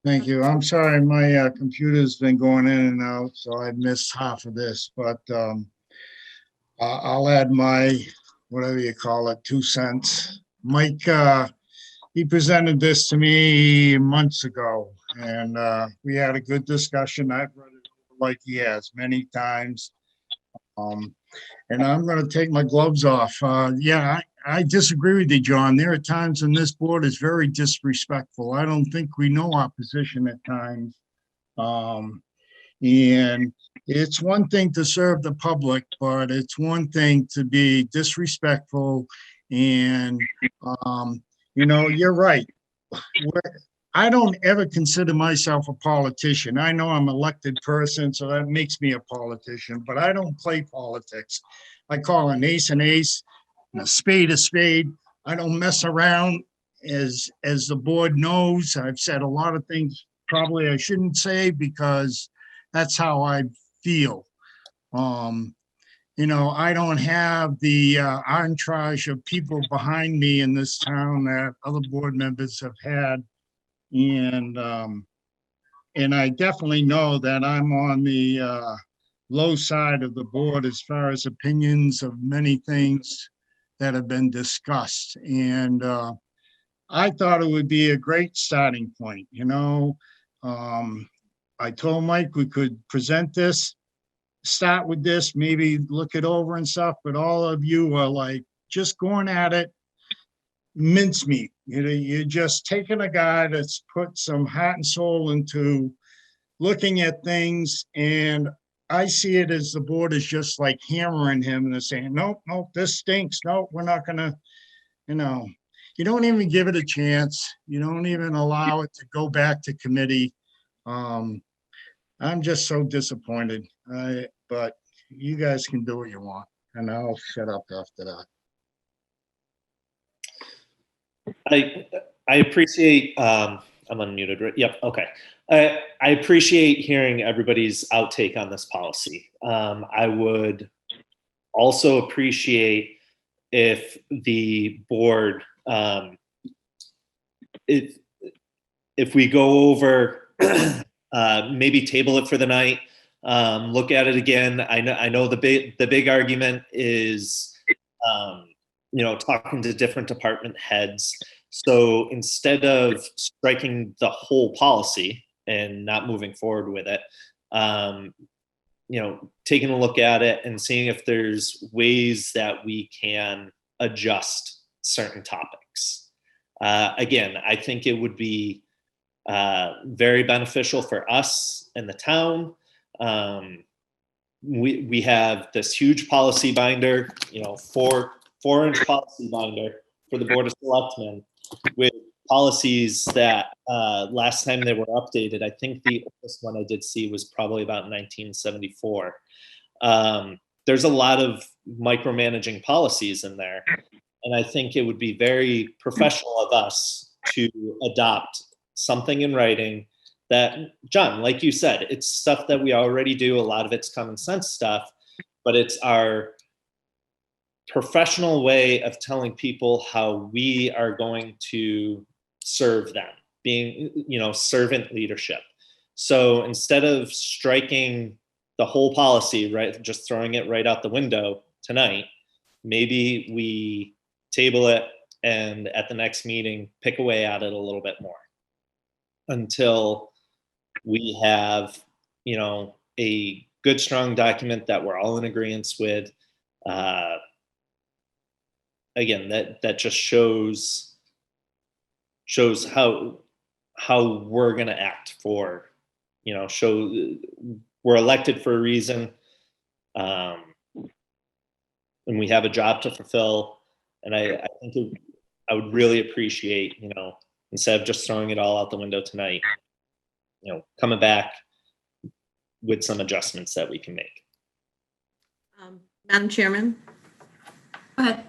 Thank you. I'm sorry, my computer's been going in and out, so I missed half of this, but I'll add my, whatever you call it, 2 cents. Mike, he presented this to me months ago, and we had a good discussion. I've read it like he has many times. And I'm going to take my gloves off. Yeah, I disagree with you, John. There are times when this board is very disrespectful. I don't think we know our position at times. And it's one thing to serve the public, but it's one thing to be disrespectful. And, you're right. I don't ever consider myself a politician. I know I'm an elected person, so that makes me a politician, but I don't play politics. I call an ace and a spade a spade. I don't mess around. As the board knows, I've said a lot of things probably I shouldn't say because that's how I feel. And I don't have the entourage of people behind me in this town that other board members have had. And I definitely know that I'm on the low side of the board as far as opinions of many things that have been discussed. And I thought it would be a great starting point, I told Mike we could present this, start with this, maybe look it over and stuff, but all of you are like just going at it mincemeat. You're just taking a guy that's put some heart and soul into looking at things, and I see it as the board is just like hammering him and they're saying, nope, this stinks. Nope, we're not gonna, you don't even give it a chance. You don't even allow it to go back to committee. I'm just so disappointed. But you guys can do what you want, and I'll shut up after that. I appreciate, I'm unmuted, right? Yep, okay. I appreciate hearing everybody's outtake on this policy. I would also appreciate if the board, if we go over, maybe table it for the night, look at it again. I know the big argument is, talking to different department heads. So instead of striking the whole policy and not moving forward with it, taking a look at it and seeing if there's ways that we can adjust certain topics. Again, I think it would be very beneficial for us and the town. We have this huge policy binder, 4-inch policy binder for the Board of Selectmen with policies that last time they were updated, I think the oldest one I did see was probably about 1974. There's a lot of micromanaging policies in there. And I think it would be very professional of us to adopt something in writing that, John, like you said, it's stuff that we already do. A lot of it's common sense stuff, but it's our professional way of telling people how we are going to serve them, being, servant leadership. So instead of striking the whole policy, right, just throwing it right out the window tonight, maybe we table it and at the next meeting, pick away at it a little bit more until we have, a good, strong document that we're all in agreement with. Again, that just shows how we're going to act for, show we're elected for a reason, and we have a job to fulfill. And I think I would really appreciate, instead of just throwing it all out the window tonight, coming back with some adjustments that we can make. Madam Chairman. Go ahead.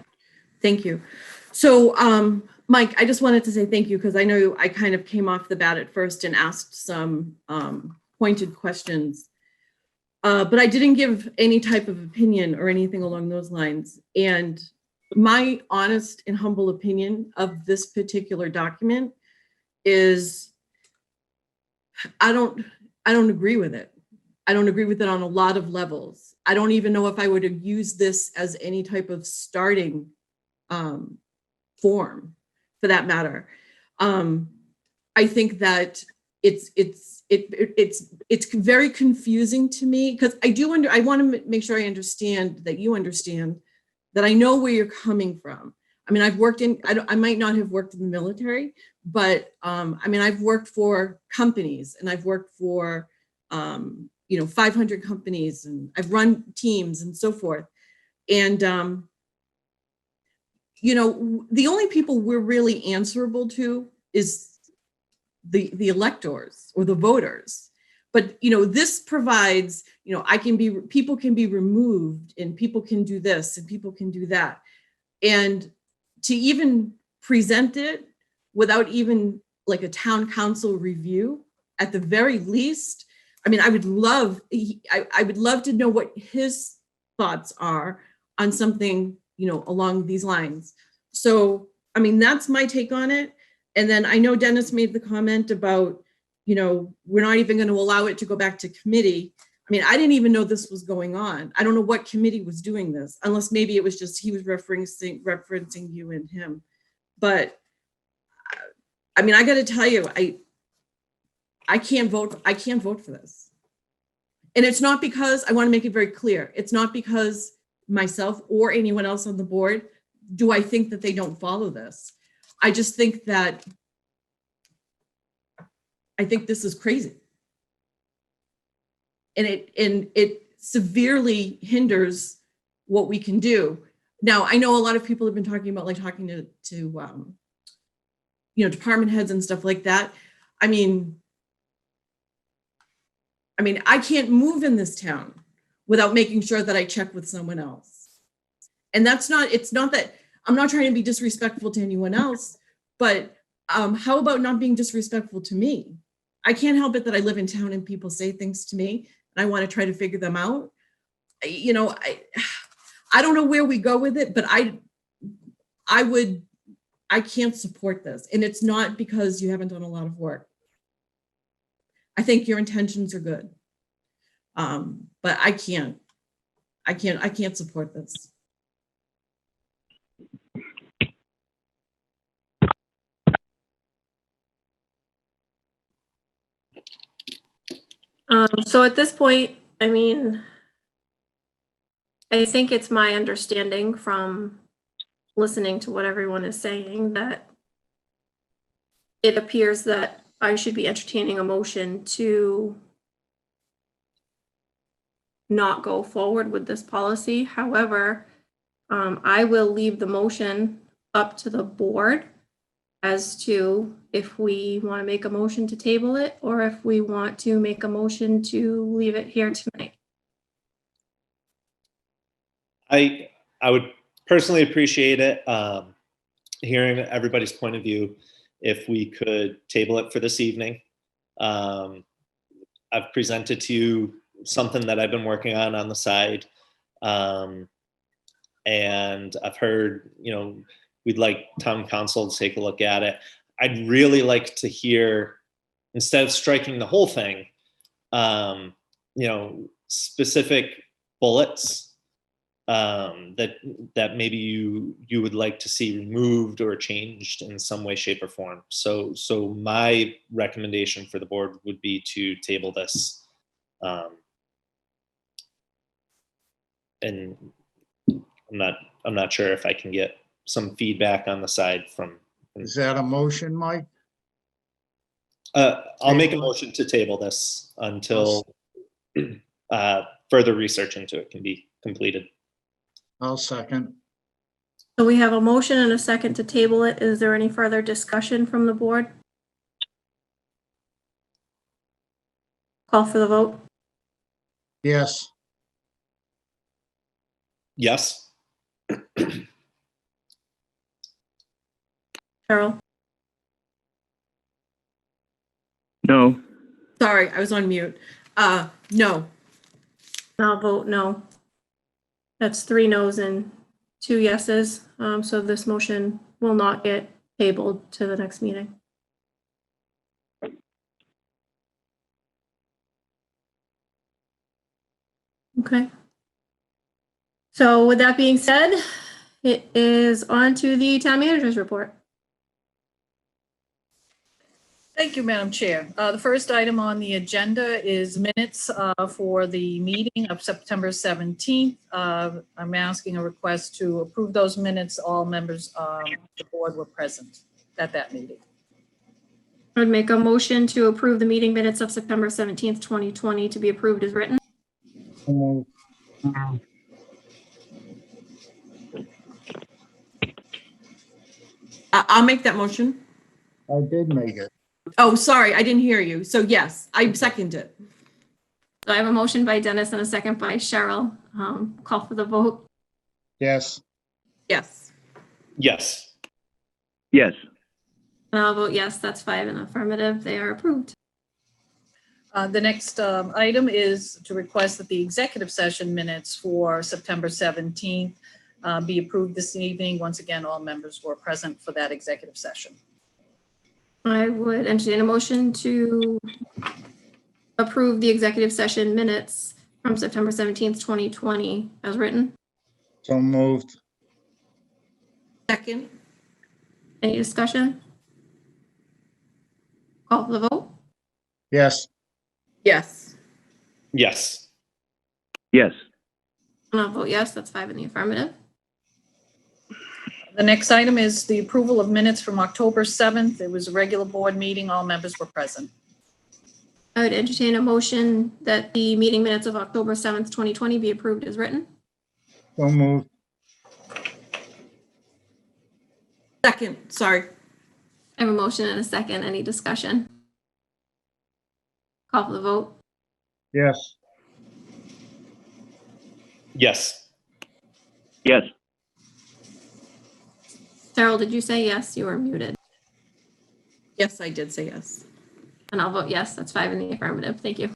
Thank you. So, Mike, I just wanted to say thank you because I know I kind of came off the bat at first and asked some pointed questions, but I didn't give any type of opinion or anything along those lines. And my honest and humble opinion of this particular document is I don't agree with it. I don't agree with it on a lot of levels. I don't even know if I would have used this as any type of starting form, for that matter. I think that it's very confusing to me because I want to make sure I understand that you understand that I know where you're coming from. I mean, I might not have worked in the military, but I've worked for companies and I've worked for 500 companies and I've run teams and so forth. And the only people we're really answerable to is the electors or the voters. But, this provides, people can be removed and people can do this and people can do that. And to even present it without even like a town council review, at the very least, I would love to know what his thoughts are on something, along these lines. So, I mean, that's my take on it. And then I know Dennis made the comment about, we're not even going to allow it to go back to committee. I mean, I didn't even know this was going on. I don't know what committee was doing this, unless maybe it was just he was referencing you and him. But I mean, I got to tell you, I can't vote for this. And it's not because, I want to make it very clear, it's not because myself or anyone else on the board do I think that they don't follow this. I just think that this is crazy. And it severely hinders what we can do. Now, I know a lot of people have been talking about talking to department heads and stuff like that. I mean, I can't move in this town without making sure that I check with someone else. And it's not that I'm not trying to be disrespectful to anyone else, but how about not being disrespectful to me? I can't help it that I live in town and people say things to me and I want to try to figure them out. I don't know where we go with it, but I can't support this. And it's not because you haven't done a lot of work. I think your intentions are good. But I can't support this. So at this point, I mean, I think it's my understanding from listening to what everyone is saying that it appears that I should be entertaining a motion to not go forward with this policy. However, I will leave the motion up to the board as to if we want to make a motion to table it or if we want to make a motion to leave it here tonight. I would personally appreciate it, hearing everybody's point of view, if we could table it for this evening. I've presented to you something that I've been working on the side. And I've heard, we'd like town council to take a look at it. I'd really like to hear, instead of striking the whole thing, specific bullets that maybe you would like to see removed or changed in some way, shape, or form. So my recommendation for the board would be to table this. And I'm not sure if I can get some feedback on the side from. Is that a motion, Mike? I'll make a motion to table this until further research into it can be completed. I'll second. So we have a motion and a second to table it. Is there any further discussion from the board? Call for the vote. Yes. Yes. Carol? No. Sorry, I was on mute. No. I'll vote no. That's 3 no's and 2 yeses. So this motion will not get tabled to the next meeting. Okay. So with that being said, it is on to the town manager's report. Thank you, Madam Chair. The first item on the agenda is minutes for the meeting of September 17th. I'm asking a request to approve those minutes. All members of the board were present at that meeting. I would make a motion to approve the meeting minutes of September 17th, 2020 to be approved as written. I'll make that motion. I did make it. Oh, sorry, I didn't hear you. So yes, I second it. So I have a motion by Dennis and a second by Cheryl. Call for the vote. Yes. Yes. Yes. Yes. And I'll vote yes. That's 5 in the affirmative. They are approved. The next item is to request that the executive session minutes for September 17th be approved this evening. Once again, all members were present for that executive session. I would entertain a motion to approve the executive session minutes from September 17th, 2020 as written. So moved. Second. Any discussion? Call for the vote? Yes. Yes. Yes. Yes. And I'll vote yes, that's 5 in the affirmative. The next item is the approval of minutes from October 7th. It was a regular board meeting. All members were present. I would entertain a motion that the meeting minutes of October 7th, 2020 be approved as written. So moved. Second, sorry. I have a motion and a second. Any discussion? Call for the vote? Yes. Yes. Yes. Cheryl, did you say yes? You were muted. Yes, I did say yes. And I'll vote yes, that's 5 in the affirmative. Thank you.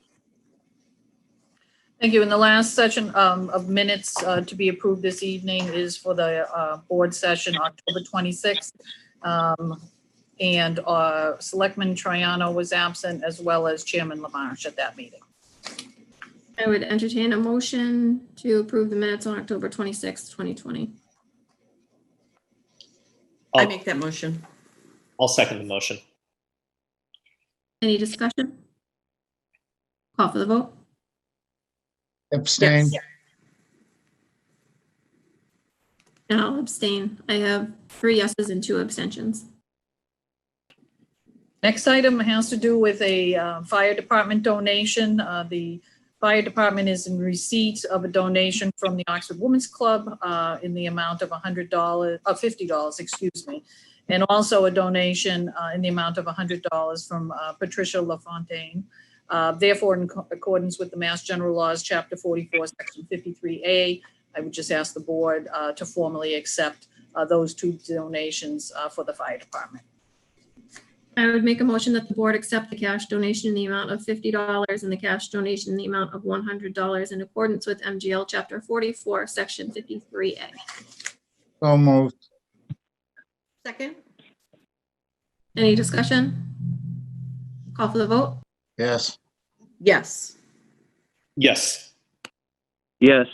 Thank you. And the last session of minutes to be approved this evening is for the board session, October 26th. And Selectman Triano was absent, as well as Chairman Lamarche at that meeting. I would entertain a motion to approve the minutes on October 26th, 2020. I make that motion. I'll second the motion. Any discussion? Call for the vote? Abstain. Yes. And I'll abstain. I have 3 yeses and 2 abstentions. Next item has to do with a fire department donation. The fire department is in receipt of a donation from the Oxford Women's Club in the amount of $50, excuse me, and also a donation in the amount of $100 from Patricia LaFontaine. Therefore, in accordance with the Mass General Laws, Chapter 44, Section 53A, I would just ask the board to formally accept those 2 donations for the fire department. I would make a motion that the board accept the cash donation in the amount of $50 and the cash donation in the amount of $100 in accordance with MGL Chapter 44, Section 53A. So moved. Second. Any discussion? Call for the vote? Yes. Yes. Yes. Yes.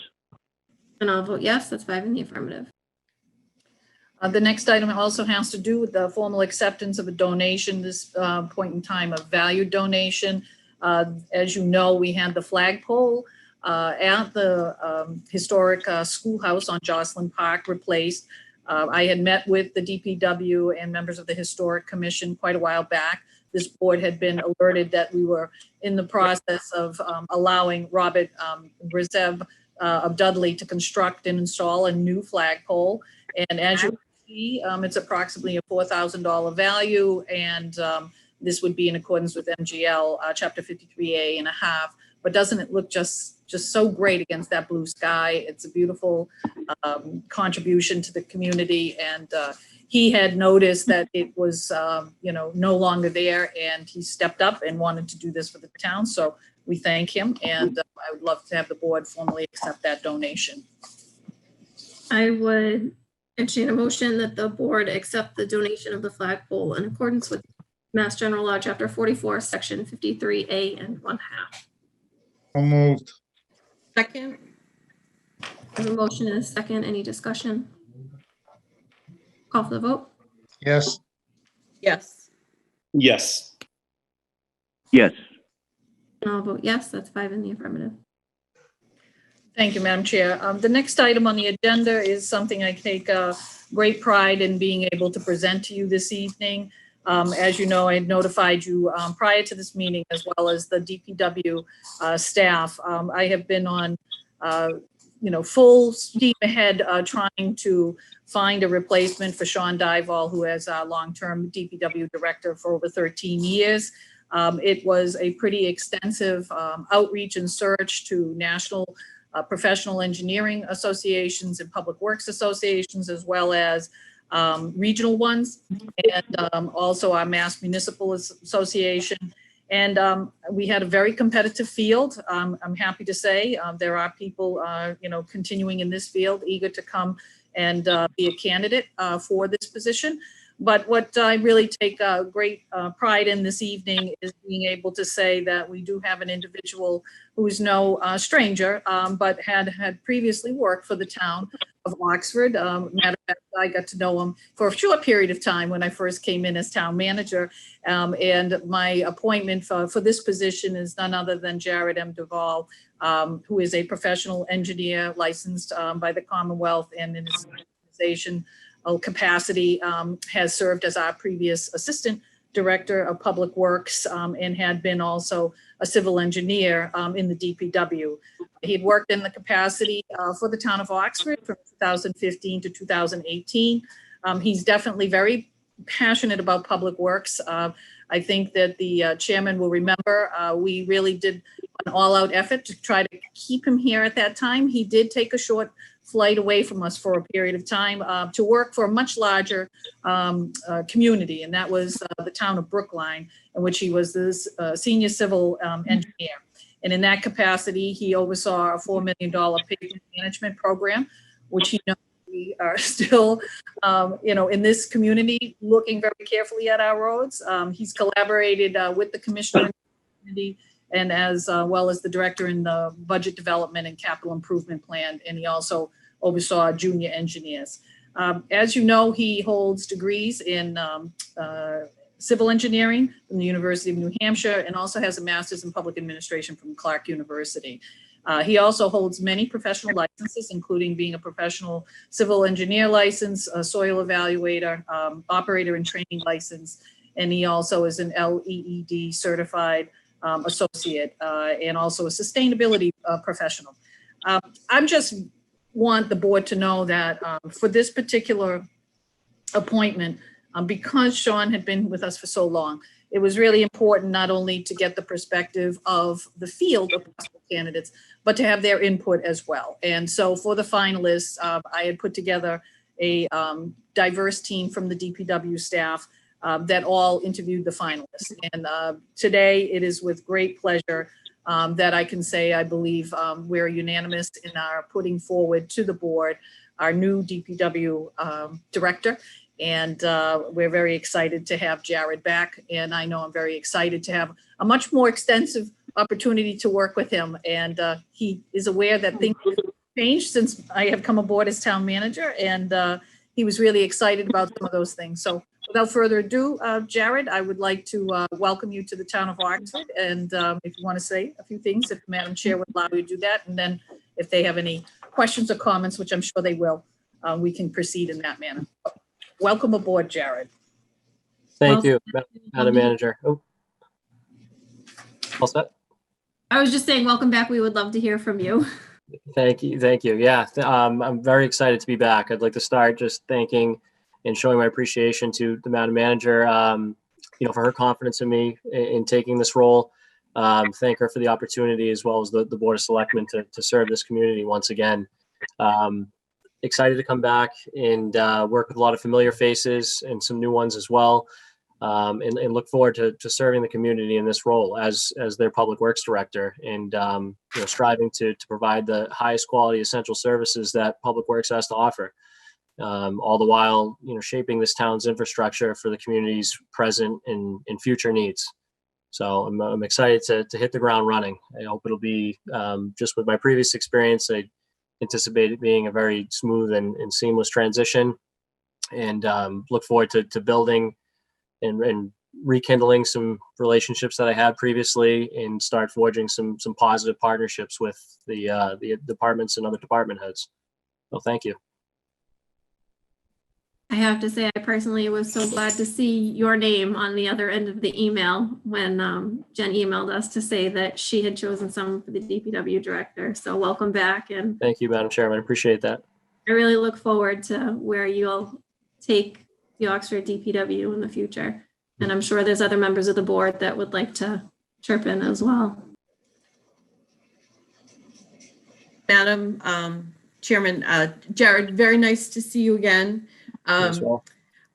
And I'll vote yes, that's 5 in the affirmative. The next item also has to do with the formal acceptance of a donation, this point in time of value donation. As you know, we had the flagpole at the historic schoolhouse on Jocelyn Park replaced. I had met with the DPW and members of the Historic Commission quite a while back. This board had been alerted that we were in the process of allowing Robert Brizev of Dudley to construct and install a new flagpole. And as you can see, it's approximately a $4,000 value, and this would be in accordance with MGL Chapter 53A and a half. But doesn't it look just so great against that blue sky? It's a beautiful contribution to the community, and he had noticed that it was no longer there, and he stepped up and wanted to do this for the town. So we thank him, and I would love to have the board formally accept that donation. I would entertain a motion that the board accept the donation of the flagpole in accordance with Mass General Law, Chapter 44, Section 53A and 1/2. So moved. Second. I have a motion and a second. Any discussion? Call for the vote? Yes. Yes. Yes. Yes. And I'll vote yes, that's 5 in the affirmative. Thank you, Madam Chair. The next item on the agenda is something I take great pride in being able to present to you this evening. As you know, I had notified you prior to this meeting, as well as the DPW staff. I have been on, full steam ahead trying to find a replacement for Sean Dival, who has a long-term DPW director for over 13 years. It was a pretty extensive outreach and search to national professional engineering associations and public works associations, as well as regional ones, and also our Mass Municipal Association. And we had a very competitive field. I'm happy to say there are people, continuing in this field, eager to come and be a candidate for this position. But what I really take great pride in this evening is being able to say that we do have an individual who is no stranger, but had previously worked for the town of Oxford. Matter of fact, I got to know him for a short period of time when I first came in as town manager. And my appointment for this position is none other than Jared M. Duvall, who is a professional engineer licensed by the Commonwealth, and in his organization capacity has served as our previous assistant director of public works, and had been also a civil engineer in the DPW. He had worked in the capacity for the town of Oxford from 2015 to 2018. He's definitely very passionate about public works. I think that the chairman will remember we really did an all-out effort to try to keep him here at that time. He did take a short flight away from us for a period of time to work for a much larger community, and that was the town of Brookline, in which he was the senior civil engineer. And in that capacity, he oversaw a $4 million pavement management program, which he knows we are still, in this community, looking very carefully at our roads. He's collaborated with the commissioner in the community, and as well as the director in the budget development and capital improvement plan. And he also oversaw junior engineers. As you know, he holds degrees in civil engineering from the University of New Hampshire, and also has a master's in public administration from Clark University. He also holds many professional licenses, including being a professional civil engineer license, a soil evaluator, operator and training license, and he also is an LEED certified associate, and also a sustainability professional. I'm just want the board to know that for this particular appointment, because Sean had been with us for so long, it was really important not only to get the perspective of the field of possible candidates, but to have their input as well. And so for the finalists, I had put together a diverse team from the DPW staff that all interviewed the finalists. And today it is with great pleasure that I can say, I believe we're unanimous in our putting forward to the board our new DPW director. And we're very excited to have Jared back. And I know I'm very excited to have a much more extensive opportunity to work with him. And he is aware that things have changed since I have come aboard as town manager. And he was really excited about some of those things. So without further ado, Jared, I would like to welcome you to the town of Oxford. And if you want to say a few things, if Madam Chair would allow you to do that. And then if they have any questions or comments, which I'm sure they will, we can proceed in that manner. Welcome aboard, Jared. Thank you, Madam Manager. Oh. All set? I was just saying, welcome back. We would love to hear from you. Thank you. Thank you. Yeah, I'm very excited to be back. I'd like to start just thanking and showing my appreciation to the Madam Manager, for her confidence in me in taking this role. Thank her for the opportunity, as well as the Board of Selectmen to serve this community once again. Excited to come back and work with a lot of familiar faces and some new ones as well, and look forward to serving the community in this role as their public works director, and striving to provide the highest quality essential services that public works has to offer, all the while shaping this town's infrastructure for the community's present and future needs. So I'm excited to hit the ground running. I hope it'll be just with my previous experience. I anticipate it being a very smooth and seamless transition, and look forward to building and rekindling some relationships that I had previously, and start forging some positive partnerships with the departments and other department heads. So thank you. I have to say, I personally was so glad to see your name on the other end of the email when Jen emailed us to say that she had chosen someone for the DPW director. So welcome back. And thank you, Madam Chairman. I appreciate that. I really look forward to where you'll take the Oxford DPW in the future. And I'm sure there's other members of the board that would like to chirp in as well. Madam Chairman, Jared, very nice to see you again. As well.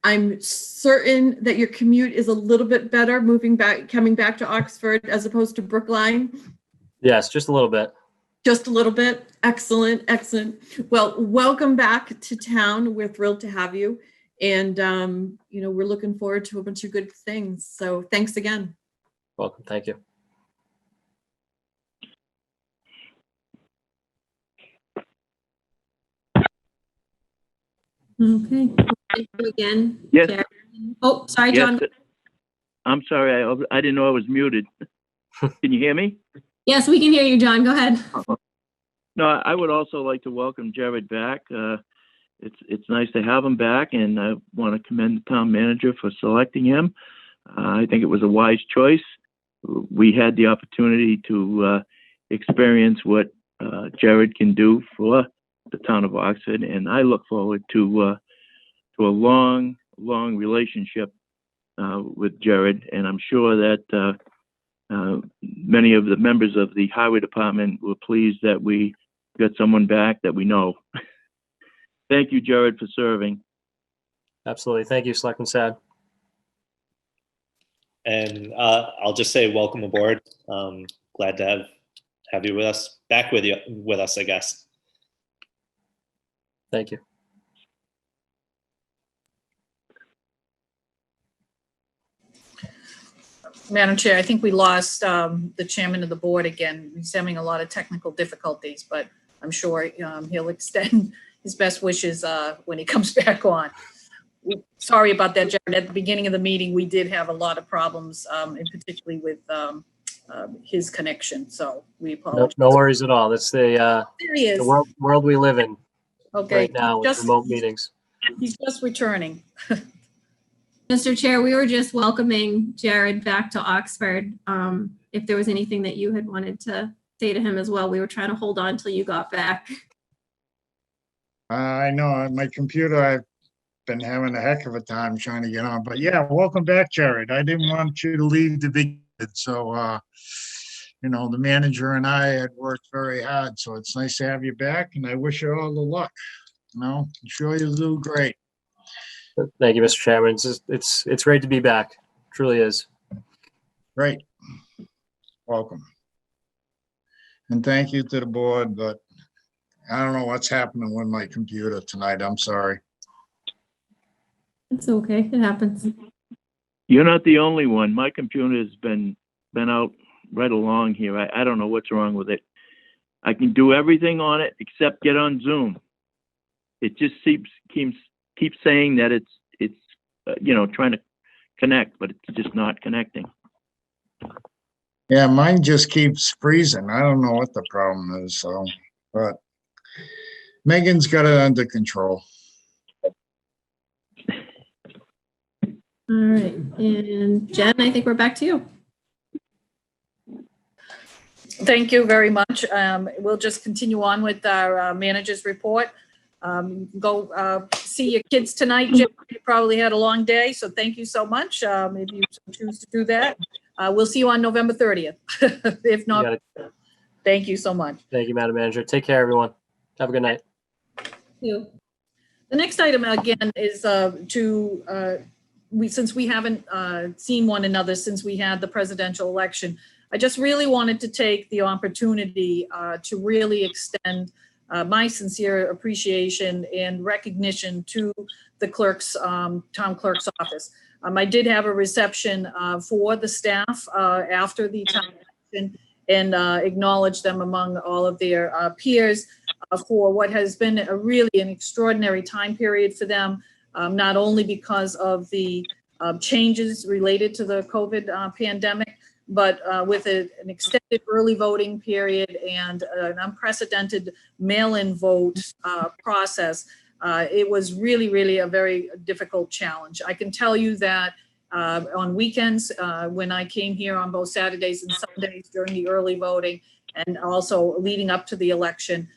I'm certain that your commute is a little bit better coming back to Oxford as opposed to Brookline. Yes, just a little bit. Just a little bit. Excellent, excellent. Well, welcome back to town. We're thrilled to have you. And, we're looking forward to a bunch of good things. So thanks again. Welcome. Thank you. Okay. Thank you again. Yes. Jared. Oh, sorry, Yes, John. I'm sorry, I didn't know I was muted. Can you hear me? Yes, we can hear you, John. Go ahead. No, I would also like to welcome Jared back. It's nice to have him back, and I want to commend the town manager for selecting him. I think it was a wise choice. We had the opportunity to experience what Jared can do for the town of Oxford, and I look forward to a long relationship with Jared, and I'm sure that many of the members of the highway department were pleased that we got someone back that we know. Thank you, Jared, for serving. Absolutely. Thank you, Selectman Sad. And I'll just say welcome aboard. Glad to have you with us, with us, I guess. Thank you. Madam Chair, I think we lost the chairman of the board again. He's having a lot of technical difficulties, but I'm sure he'll extend his best wishes when he comes back on. Sorry about that, Jared. At the beginning of the meeting, we did have a lot of problems, and particularly with his connection. So we apologize. No worries at all. That's There he is. the world we live in Okay. right now with remote meetings. He's just returning. Mr. Chair, we were just welcoming Jared back to Oxford. If there was anything that you had wanted to say to him as well, we were trying to hold on till you got back. I know on my computer, I've been having a heck of a time trying to get on, but yeah, welcome back, Jared. I didn't want you to leave the big, so, the manager and I had worked very hard, so it's nice to have you back, and I wish you all the luck. I'm sure you'll do great. Thank you, Mr. Chairman. It's great to be back. It truly is. Great. Welcome. And thank you to the board, but I don't know what's happening with my computer tonight. I'm sorry. It's okay. It happens. You're not the only one. My computer has been out right along here. I don't know what's wrong with it. I can do everything on it except get on Zoom. It just keeps saying that it's trying to connect, but it's just not connecting. Yeah, mine just keeps freezing. I don't know what the problem is, but Megan's got it under control. All right. And Jen, I think we're back to you. Thank you very much. We'll just continue on with our manager's report. Go see your kids tonight, Jim. You probably had a long day, so thank you so much. If you choose to do that, we'll see you on November 30th. If not, thank you so much. Thank you, Madam Manager. Take care, everyone. Have a good night. Thank you. The next item again is since we haven't seen one another since we had the presidential election, I just really wanted to take the opportunity to really extend my sincere appreciation and recognition to the town clerk's office. I did have a reception for the staff after the town election and acknowledge them among all of their peers for what has been really an extraordinary time period for them, not only because of the changes related to the COVID pandemic, but with an extended early voting period and an unprecedented mail-in vote process. It was really, really a very difficult challenge. I can tell you that on weekends, when I came here on both Saturdays and Sundays during the early voting and also leading up to the election,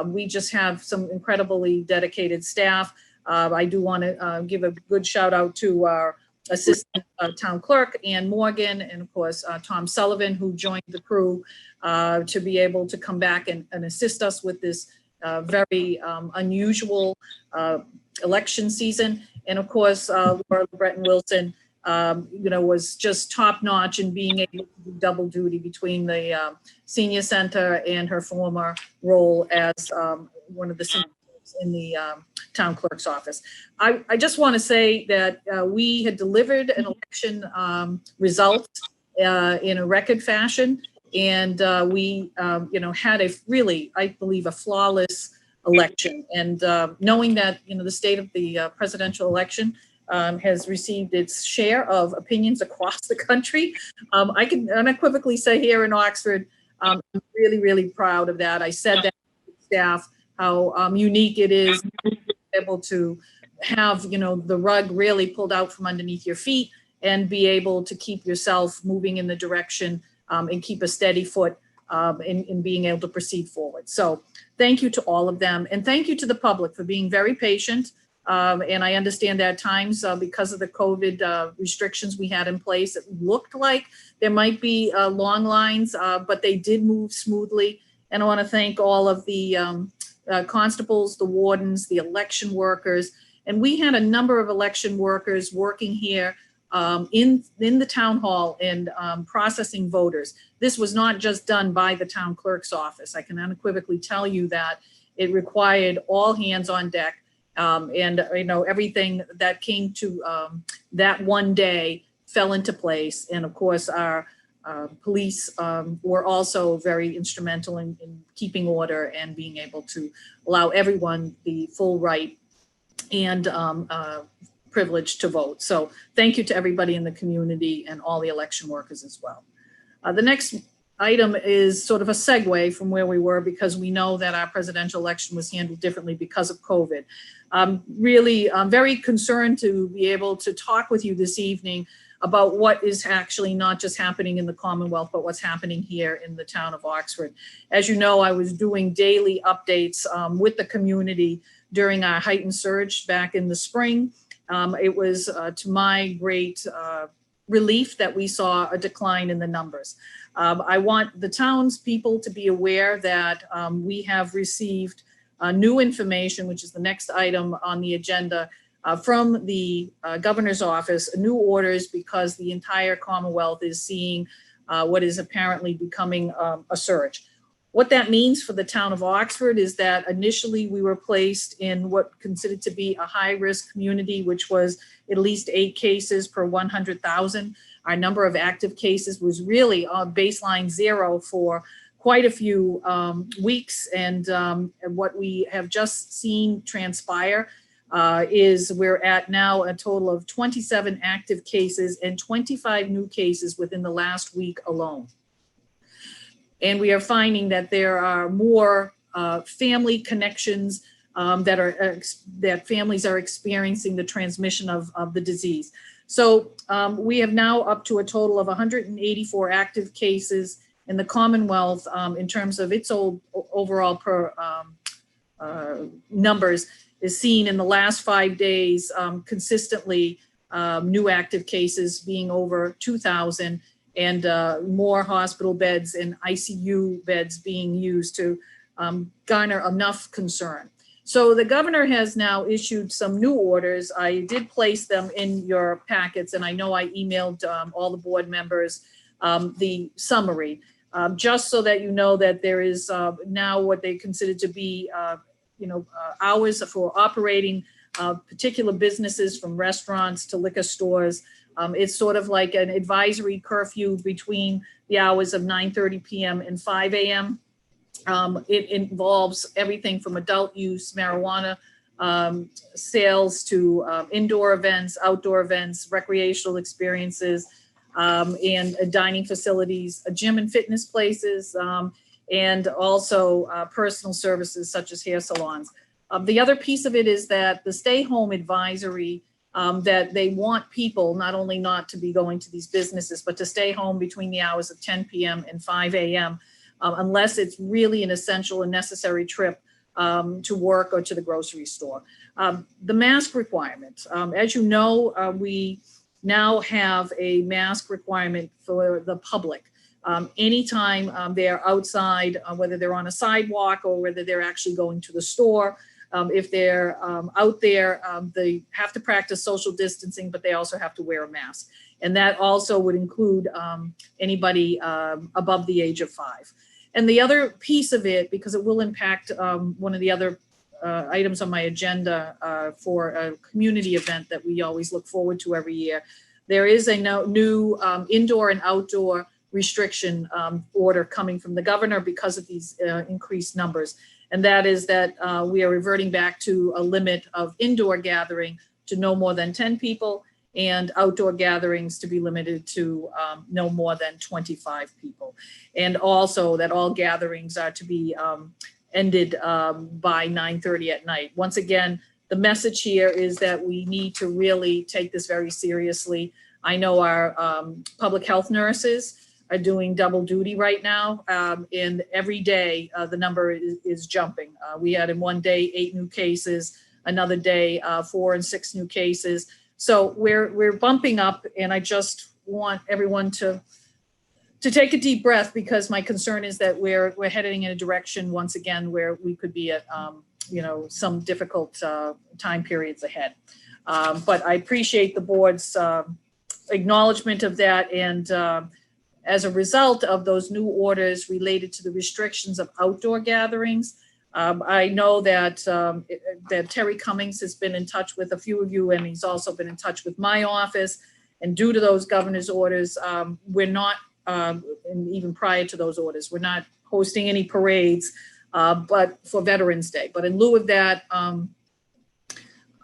we just have some incredibly dedicated staff. I do want to give a good shout out to our Assistant Town Clerk, Ann Morgan, and of course, Tom Sullivan, who joined the crew to be able to come back and assist us with this very unusual election season. And of course, Laura Breton Wilson, was just top notch in being able to do double duty between the senior center and her former role as one of the seniors in the town clerk's office. I just want to say that we had delivered an election result in a record fashion. And we, had a really, I believe, a flawless election. And knowing that, the state of the presidential election has received its share of opinions across the country, I can unequivocally say here in Oxford, I'm really, really proud of that. I said that to staff, how unique it is to be able to have, the rug really pulled out from underneath your feet and be able to keep yourself moving in the direction and keep a steady foot in being able to proceed forward. So thank you to all of them. And thank you to the public for being very patient. And I understand that at times because of the COVID restrictions we had in place, it looked like there might be long lines, but they did move smoothly. And I want to thank all of the constables, the wardens, the election workers. And we had a number of election workers working here in the town hall and processing voters. This was not just done by the town clerk's office. I can unequivocally tell you that it required all hands on deck. And everything that came to that one day fell into place. And of course, our police were also very instrumental in keeping order and being able to allow everyone the full right and privilege to vote. So thank you to everybody in the community and all the election workers as well. The next item is sort of a segue from where we were, because we know that our presidential election was handled differently because of COVID. I'm very concerned to be able to talk with you this evening about what is actually not just happening in the Commonwealth, but what's happening here in the town of Oxford. As you know, I was doing daily updates with the community during our heightened surge back in the spring. It was to my great relief that we saw a decline in the numbers. I want the townspeople to be aware that we have received new information, which is the next item on the agenda, from the governor's office, new orders, because the entire Commonwealth is seeing what is apparently becoming a surge. What that means for the town of Oxford is that initially we were placed in what considered to be a high-risk community, which was at least 8 cases per 100,000. Our number of active cases was really on baseline 0 for quite a few weeks. And what we have just seen transpire is we're at now a total of 27 active cases and 25 new cases within the last week alone. And we are finding that there are more family connections that families are experiencing the transmission of the disease. So we have now up to a total of 184 active cases in the Commonwealth in terms of its overall numbers is seen in the last 5 days consistently new active cases being over 2,000 and more hospital beds and ICU beds being used to garner enough concern. So the governor has now issued some new orders. I did place them in your packets, and I know I emailed all the board members the summary, just so that you know that there is now what they consider to be hours for operating particular businesses, from restaurants to liquor stores. It's sort of like an advisory curfew between the hours of 9:30 p.m. and 5 a.m. It involves everything from adult use, marijuana sales to indoor events, outdoor events, recreational experiences, and dining facilities, gym and fitness places, and also personal services such as hair salons. The other piece of it is that the stay home advisory, that they want people not only not to be going to these businesses, but to stay home between the hours of 10 p.m. and 5 a.m. Unless it's really an essential and necessary trip to work or to the grocery store. The mask requirement, as you know, we now have a mask requirement for the public. Anytime they're outside, whether they're on a sidewalk or whether they're actually going to the store, If they're out there, they have to practice social distancing, but they also have to wear a mask. And that also would include anybody above the age of 5. And the other piece of it, because it will impact one of the other items on my agenda for a community event that we always look forward to every year, there is a new indoor and outdoor restriction order coming from the governor because of these increased numbers. And that is that we are reverting back to a limit of indoor gathering to no more than 10 people and outdoor gatherings to be limited to no more than 25 people. And also that all gatherings are to be ended by 9:30 at night. Once again, the message here is that we need to really take this very seriously. I know our public health nurses are doing double duty right now, and every day the number is jumping. We had in one day 8 new cases, another day 4 and 6 new cases. So we're bumping up, and I just want everyone to take a deep breath, because my concern is that we're heading in a direction once again where we could be at some difficult time periods ahead. But I appreciate the board's acknowledgement of that, and as a result of those new orders related to the restrictions of outdoor gatherings, I know that that Terry Cummings has been in touch with a few of you, and he's also been in touch with my office. And due to those governor's orders, we're not, and even prior to those orders, we're not hosting any parades, but for Veterans Day. But in lieu of that,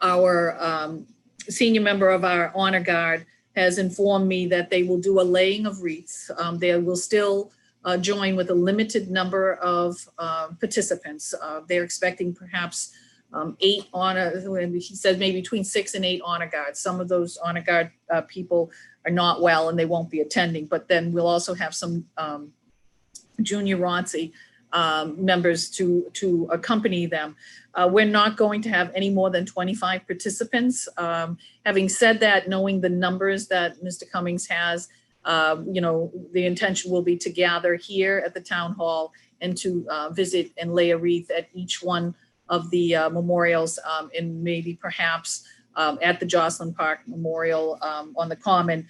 our senior member of our honor guard has informed me that they will do a laying of wreaths. They will still join with a limited number of participants. They're expecting perhaps 8 honor, he said maybe between 6 and 8 honor guards. Some of those honor guard people are not well and they won't be attending, but then we'll also have some junior ROTC members to accompany them. We're not going to have any more than 25 participants. Having said that, knowing the numbers that Mr. Cummings has, the intention will be to gather here at the town hall and to visit and lay a wreath at each one of the memorials, and maybe perhaps at the Jocelyn Park Memorial on the Common,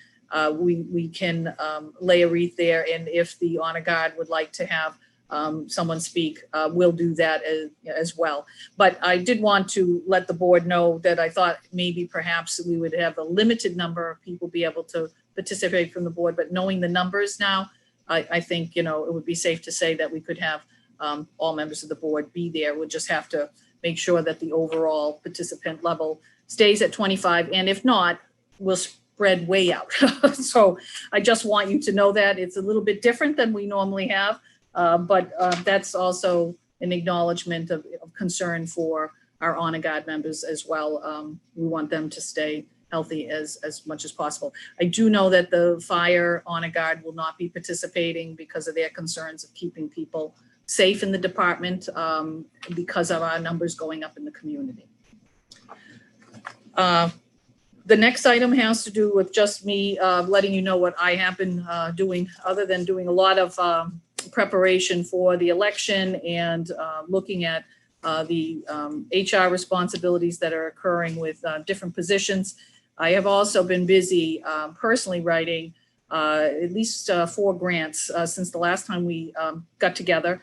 we can lay a wreath there. And if the honor guard would like to have someone speak, we'll do that as well. But I did want to let the board know that I thought maybe perhaps we would have a limited number of people be able to participate from the board, but knowing the numbers now, I think, it would be safe to say that we could have all members of the board be there. We'll just have to make sure that the overall participant level stays at 25. And if not, we'll spread way out. So I just want you to know that it's a little bit different than we normally have. But that's also an acknowledgement of concern for our honor guard members as well. We want them to stay healthy as much as possible. I do know that the fire honor guard will not be participating because of their concerns of keeping people safe in the department because of our numbers going up in the community. The next item has to do with just me letting you know what I have been doing, other than doing a lot of preparation for the election and looking at the HR responsibilities that are occurring with different positions. I have also been busy personally writing at least 4 grants since the last time we got together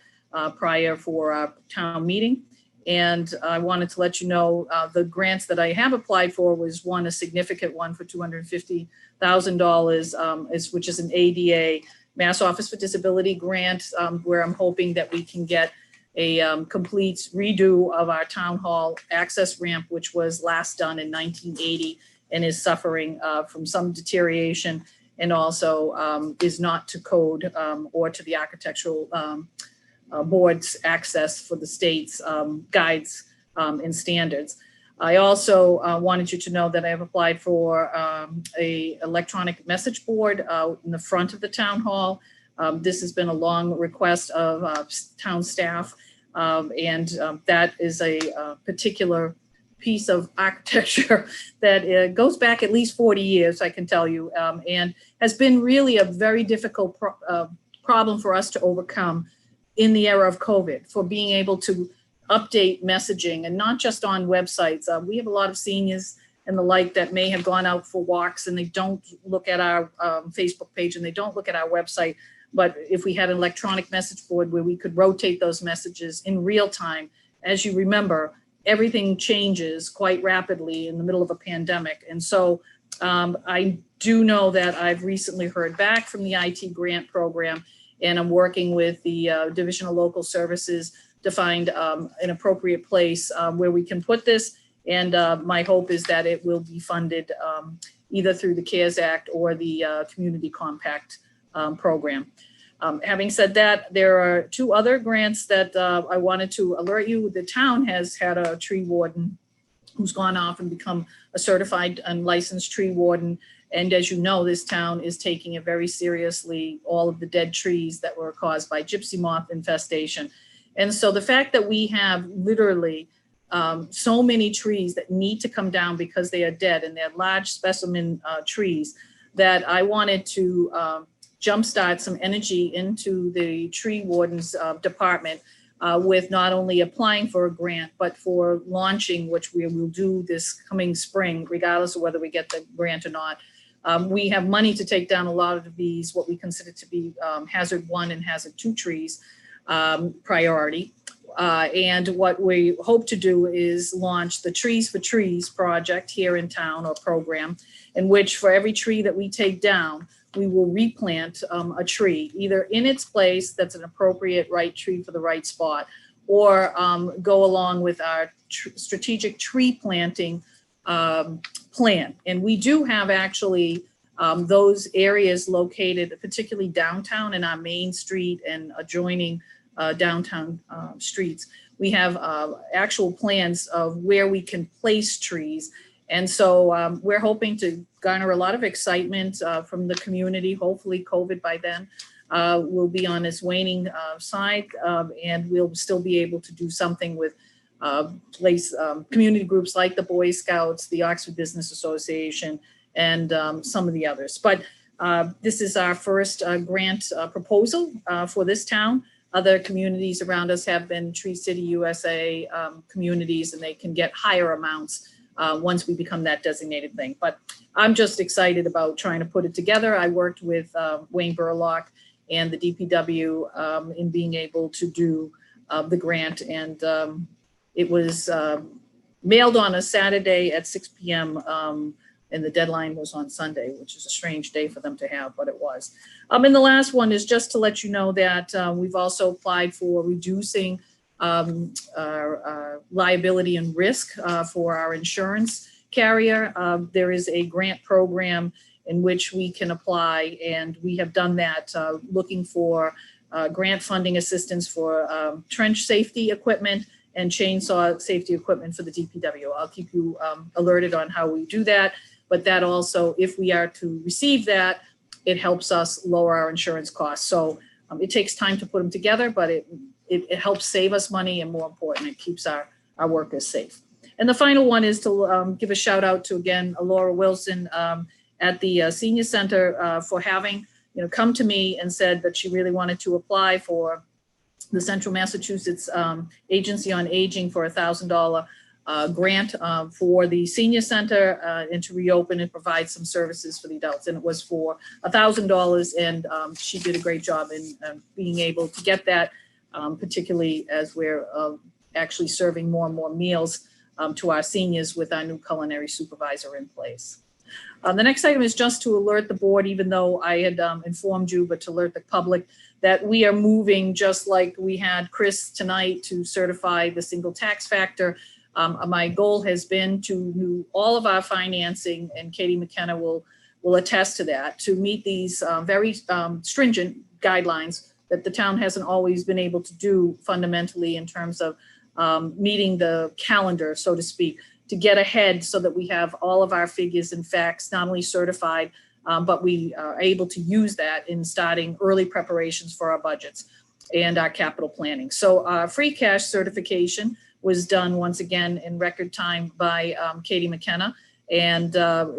prior for our town meeting. And I wanted to let you know the grants that I have applied for was one, a significant one for $250,000, which is an ADA, Mass Office for Disability grant, where I'm hoping that we can get a complete redo of our town hall access ramp, which was last done in 1980 and is suffering from some deterioration, and also is not to code or to the architectural board's access for the state's guides and standards. I also wanted you to know that I have applied for a electronic message board in the front of the town hall. This has been a long request of town staff, and that is a particular piece of architecture that goes back at least 40 years, I can tell you, and has been really a very difficult problem for us to overcome in the era of COVID, for being able to update messaging, and not just on websites. We have a lot of seniors and the like that may have gone out for walks and they don't look at our Facebook page and they don't look at our website. But if we had an electronic message board where we could rotate those messages in real time, as you remember, everything changes quite rapidly in the middle of a pandemic. And so I do know that I've recently heard back from the IT grant program, and I'm working with the Division of Local Services to find an appropriate place where we can put this. And my hope is that it will be funded either through the CARES Act or the Community Compact program. Having said that, there are 2 other grants that I wanted to alert you. The town has had a tree warden who's gone off and become a certified and licensed tree warden. And as you know, this town is taking it very seriously, all of the dead trees that were caused by gypsy moth infestation. And so the fact that we have literally so many trees that need to come down because they are dead and they're large specimen trees, that I wanted to jumpstart some energy into the tree wardens department with not only applying for a grant, but for launching, which we will do this coming spring, regardless of whether we get the grant or not. We have money to take down a lot of these, what we consider to be hazard 1 and hazard 2 trees priority. And what we hope to do is launch the Trees for Trees project here in town, or program, in which for every tree that we take down, we will replant a tree, either in its place that's an appropriate right tree for the right spot, or go along with our strategic tree planting plan. And we do have actually those areas located, particularly downtown in our main street and adjoining downtown streets. We have actual plans of where we can place trees. And so we're hoping to garner a lot of excitement from the community. Hopefully COVID by then will be on its waning side, and we'll still be able to do something with community groups like the Boy Scouts, the Oxford Business Association, and some of the others. But this is our first grant proposal for this town. Other communities around us have been Tree City USA communities, and they can get higher amounts once we become that designated thing. But I'm just excited about trying to put it together. I worked with Wayne Burlock and the DPW in being able to do the grant, and it was mailed on a Saturday at 6 p.m. And the deadline was on Sunday, which is a strange day for them to have, but it was. And the last one is just to let you know that we've also applied for reducing our liability and risk for our insurance carrier. There is a grant program in which we can apply, and we have done that looking for grant funding assistance for trench safety equipment and chainsaw safety equipment for the DPW. I'll keep you alerted on how we do that. But that also, if we are to receive that, it helps us lower our insurance costs. So it takes time to put them together, but it helps save us money, and more important, it keeps our workers safe. And the final one is to give a shout out to, again, Laura Wilson at the Senior Center for having come to me and said that she really wanted to apply for the Central Massachusetts Agency on Aging for $1,000 grant for the senior center and to reopen and provide some services for the adults. And it was for $1,000, and she did a great job in being able to get that, particularly as we're actually serving more and more meals to our seniors with our new culinary supervisor in place. The next item is just to alert the board, even though I had informed you, but to alert the public that we are moving, just like we had Chris tonight, to certify the single tax factor. My goal has been to do all of our financing, and Katie McKenna will attest to that, to meet these very stringent guidelines that the town hasn't always been able to do fundamentally in terms of meeting the calendar, so to speak, to get ahead so that we have all of our figures and facts not only certified, but we are able to use that in starting early preparations for our budgets and our capital planning. So free cash certification was done once again in record time by Katie McKenna, and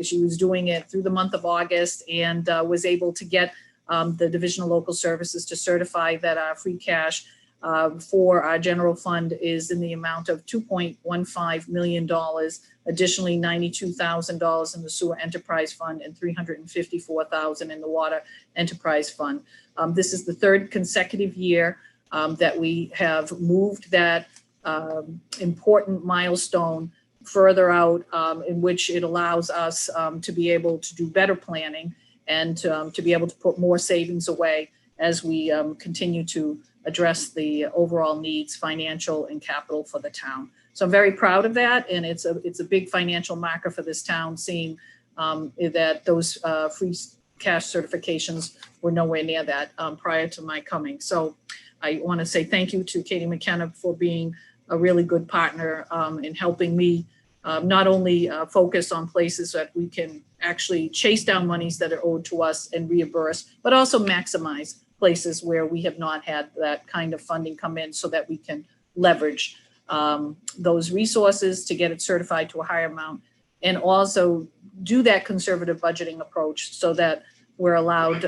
she was doing it through the month of August, and was able to get the Division of Local Services to certify that our free cash for our general fund is in the amount of $2.15 million. Additionally, $92,000 in the sewer enterprise fund and $354,000 in the water enterprise fund. This is the third consecutive year that we have moved that important milestone further out, in which it allows us to be able to do better planning and to be able to put more savings away as we continue to address the overall needs, financial and capital, for the town. So I'm very proud of that, and it's a big financial marker for this town, seeing that those free cash certifications were nowhere near that prior to my coming. So I want to say thank you to Katie McKenna for being a really good partner in helping me not only focus on places that we can actually chase down monies that are owed to us and reimburse, but also maximize places where we have not had that kind of funding come in, so that we can leverage those resources to get it certified to a higher amount, and also do that conservative budgeting approach so that we're allowed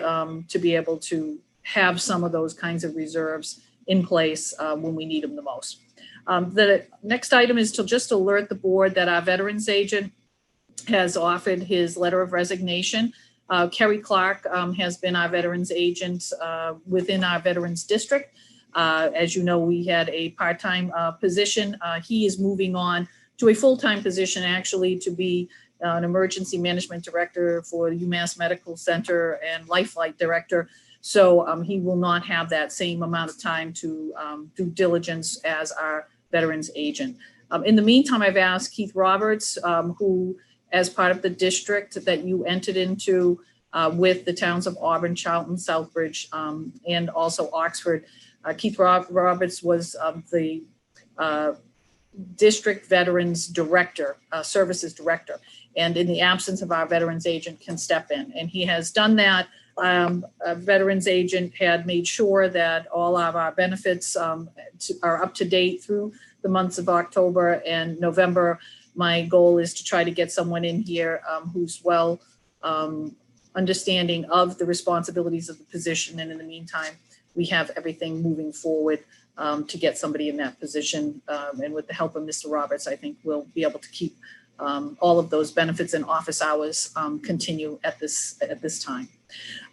to be able to have some of those kinds of reserves in place when we need them the most. The next item is to just alert the board that our veterans agent has offered his letter of resignation. Kerry Clark has been our veterans agent within our veterans district. As you know, we had a part-time position. He is moving on to a full-time position, actually, to be an emergency management director for the UMass Medical Center and Lifelight director. So he will not have that same amount of time to do diligence as our veterans agent. In the meantime, I've asked Keith Roberts, who, as part of the district that you entered into with the towns of Auburn, Charlton, Southbridge, and also Oxford. Keith Roberts was the district veterans director, services director, and in the absence of our veterans agent, can step in. And he has done that. A veterans agent had made sure that all of our benefits are up to date through the months of October and November. My goal is to try to get someone in here who's well understanding of the responsibilities of the position. And in the meantime, we have everything moving forward to get somebody in that position. And with the help of Mr. Roberts, I think we'll be able to keep all of those benefits and office hours continue at this time.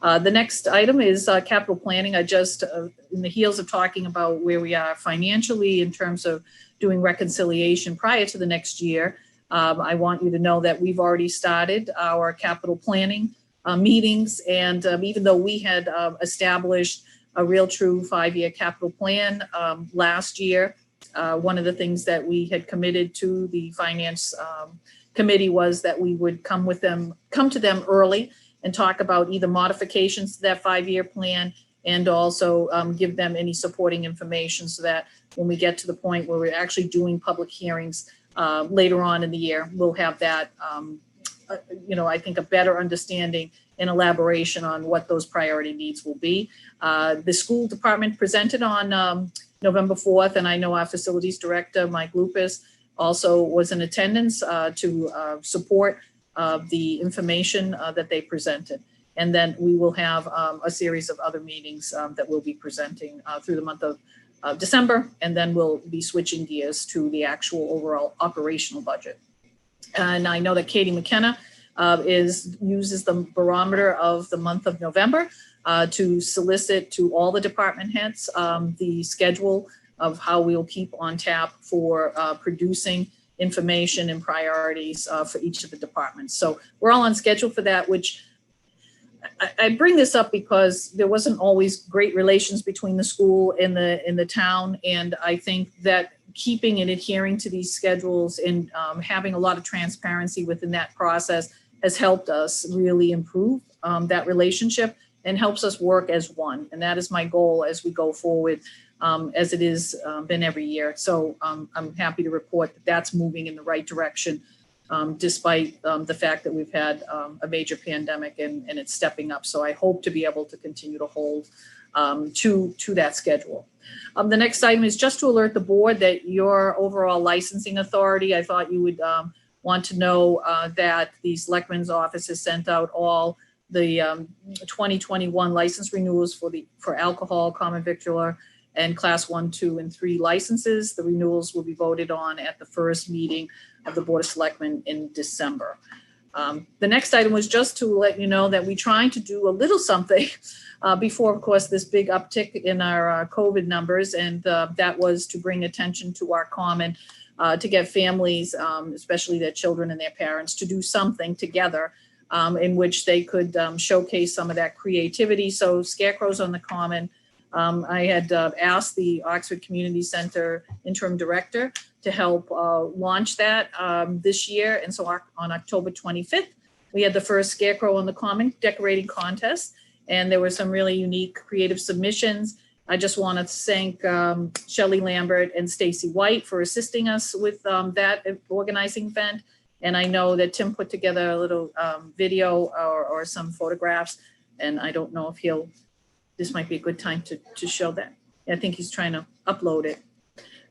The next item is capital planning. I just, in the heels of talking about where we are financially in terms of doing reconciliation prior to the next year, I want you to know that we've already started our capital planning meetings. And even though we had established a real true 5-year capital plan last year, one of the things that we had committed to the finance committee was that we would come to them early and talk about either modifications to that 5-year plan, and also give them any supporting information, so that when we get to the point where we're actually doing public hearings later on in the year, we'll have that, I think, a better understanding and elaboration on what those priority needs will be. The school department presented on November 4th, and I know our facilities director, Mike Lupus, also was in attendance to support the information that they presented. And then we will have a series of other meetings that we'll be presenting through the month of December, and then we'll be switching gears to the actual overall operational budget. And I know that Katie McKenna uses the barometer of the month of November to solicit to all the department heads the schedule of how we'll keep on tap for producing information and priorities for each of the departments. So we're all on schedule for that, which I bring this up because there wasn't always great relations between the school and the town. And I think that keeping and adhering to these schedules and having a lot of transparency within that process has helped us really improve that relationship and helps us work as one. And that is my goal as we go forward, as it is been every year. So I'm happy to report that that's moving in the right direction, despite the fact that we've had a major pandemic and it's stepping up. So I hope to be able to continue to hold to that schedule. The next item is just to alert the board that your overall licensing authority, I thought you would want to know that the Selectmen's office has sent out all the 2021 license renewals for alcohol, common victular, and Class 1, 2, and 3 licenses. The renewals will be voted on at the first meeting of the Board of Selectmen in December. The next item was just to let you know that we're trying to do a little something before, of course, this big uptick in our COVID numbers, and that was to bring attention to our common, to get families, especially their children and their parents, to do something together in which they could showcase some of that creativity. So Scarecrows on the Common, I had asked the Oxford Community Center interim director to help launch that this year. And so on October 25th, we had the first Scarecrow on the Common decorating contest, and there were some really unique creative submissions. I just want to thank Shelley Lambert and Stacy White for assisting us with that organizing event. And I know that Tim put together a little video or some photographs, and I don't know if this might be a good time to show that. I think he's trying to upload it,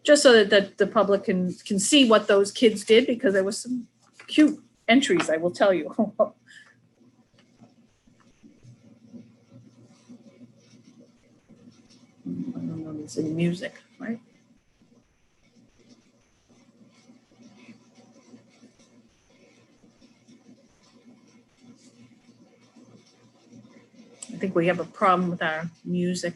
just so that the public can see what those kids did, because there was some cute entries, I will tell you. I don't know if there's any music, right? I think we have a problem with our music.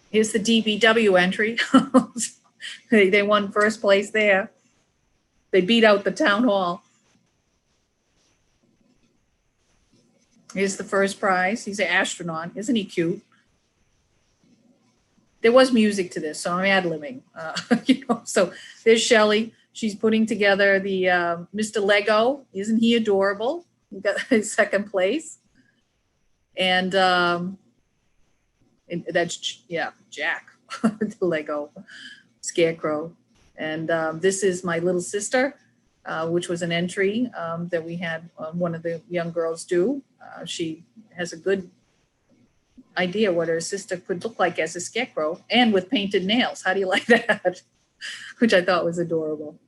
Here's the DBW entry. They won first place there. They beat out the town hall. Here's the first prize. He's an astronaut. Isn't he cute? There was music to this, so I'm ad-libbing. So there's Shelley. She's putting together the Mr. Lego. Isn't he adorable? He got his second place. And that's, yeah, Jack, the Lego Scarecrow. And this is my little sister, which was an entry that we had one of the young girls do. She has a good idea what her sister could look like as a scarecrow, and with painted nails. How do you like that? Which I thought was adorable.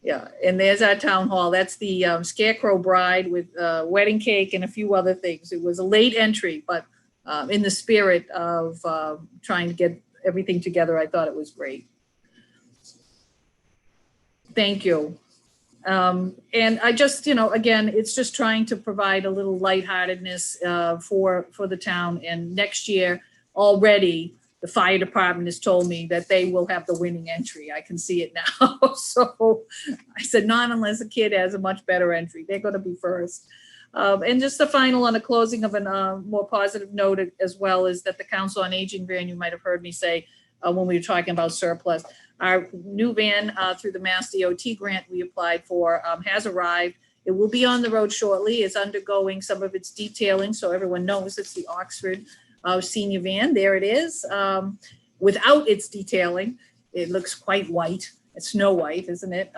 Yeah, and there's our town hall. That's the Scarecrow Bride with wedding cake and a few other things. It was a late entry, but in the spirit of trying to get everything together, I thought it was great. Thank you. And I just, again, it's just trying to provide a little lightheartedness for the town. And next year already, the fire department has told me that they will have the winning entry. I can see it now. So I said, not unless a kid has a much better entry. They're going to be first. And just the final on the closing of a more positive note as well is that the Council on Aging van, you might have heard me say when we were talking about surplus, our new van through the Mass DOT grant we applied for has arrived. It will be on the road shortly. It's undergoing some of its detailing, so everyone knows it's the Oxford senior van. There it is. Without its detailing, it looks quite white. It's Snow White, isn't it?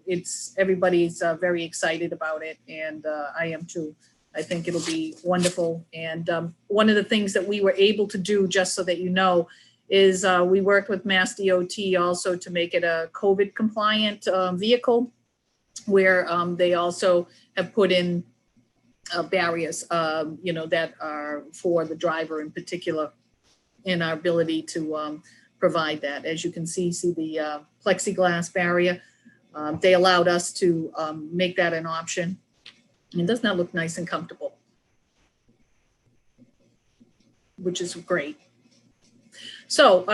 It's everybody's very excited about it, and I am too. I think it'll be wonderful. And one of the things that we were able to do, just so that you know, is we worked with Mass DOT also to make it a COVID compliant vehicle, where they also have put in barriers, that are for the driver in particular, in our ability to provide that. As you can see the plexiglass barrier. They allowed us to make that an option. And doesn't that look nice and comfortable? Which is great. So,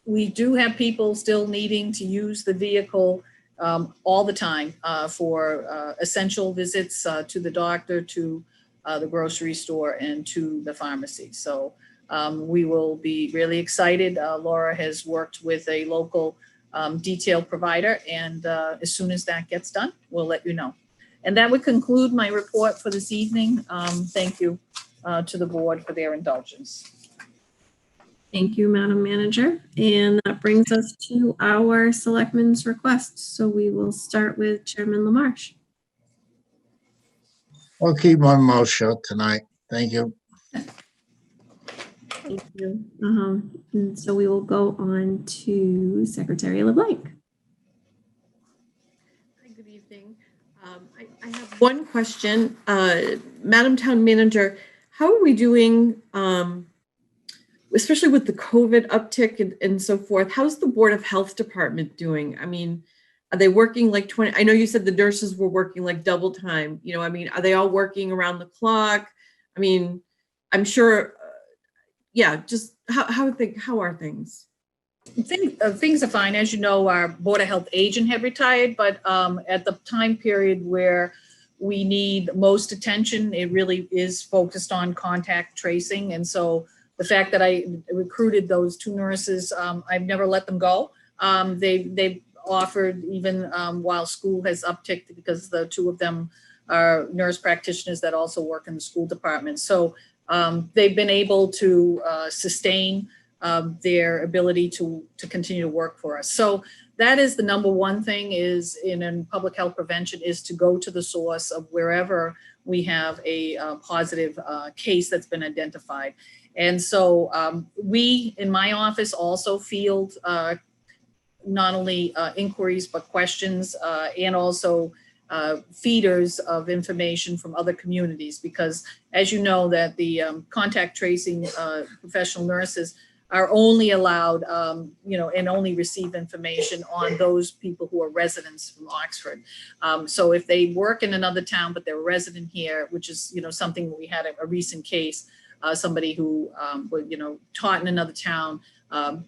we do have people still needing to use the vehicle all the time for essential visits to the doctor, to the grocery store, and to the pharmacy. So we will be really excited. Laura has worked with a local detail provider, and as soon as that gets done, we'll let you know. And that would conclude my report for this evening. Thank you to the board for their indulgence. Thank you, Madam Manager. And that brings us to our selectmen's requests. So we will start with Chairman LaMarche. I'll keep my mouth shut tonight. Thank you. Thank you. And so we will go on to Secretary LeBlanc. Hi, good evening. I have one question. Madam Town Manager, how are we doing, especially with the COVID uptick and so forth? How's the Board of Health Department doing? I mean, are they working like 20? I know you said the nurses were working like double time. You know, I mean, are they all working around the clock? I mean, I'm sure, yeah, just how are things? Things are fine. As you know, our Board of Health agent had retired, but at the time period where we need most attention, it really is focused on contact tracing. And so the fact that I recruited those 2 nurses, I've never let them go. They've offered, even while school has upticked, because the 2 of them are nurse practitioners that also work in the school department. So they've been able to sustain their ability to continue to work for us. So that is the number one thing, is in public health prevention, is to go to the source of wherever we have a positive case that's been identified. And so we in my office also field not only inquiries but questions and also feeders of information from other communities, because as you know that the contact tracing professional nurses are only allowed, and only receive information on those people who are residents from Oxford. So if they work in another town, but they're a resident here, which is, something we had a recent case, somebody who, taught in another town,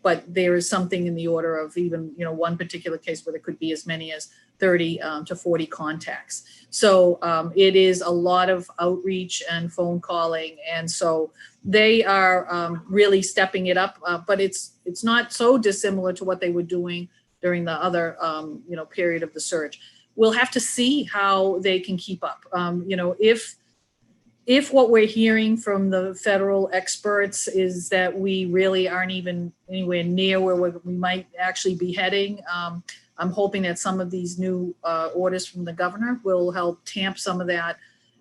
but there is something in the order of even, one particular case where there could be as many as 30 to 40 contacts. So it is a lot of outreach and phone calling. And so they are really stepping it up, but it's not so dissimilar to what they were doing during the other, period of the surge. We'll have to see how they can keep up. If what we're hearing from the federal experts is that we really aren't even anywhere near where we might actually be heading, I'm hoping that some of these new orders from the governor will help tamp some of that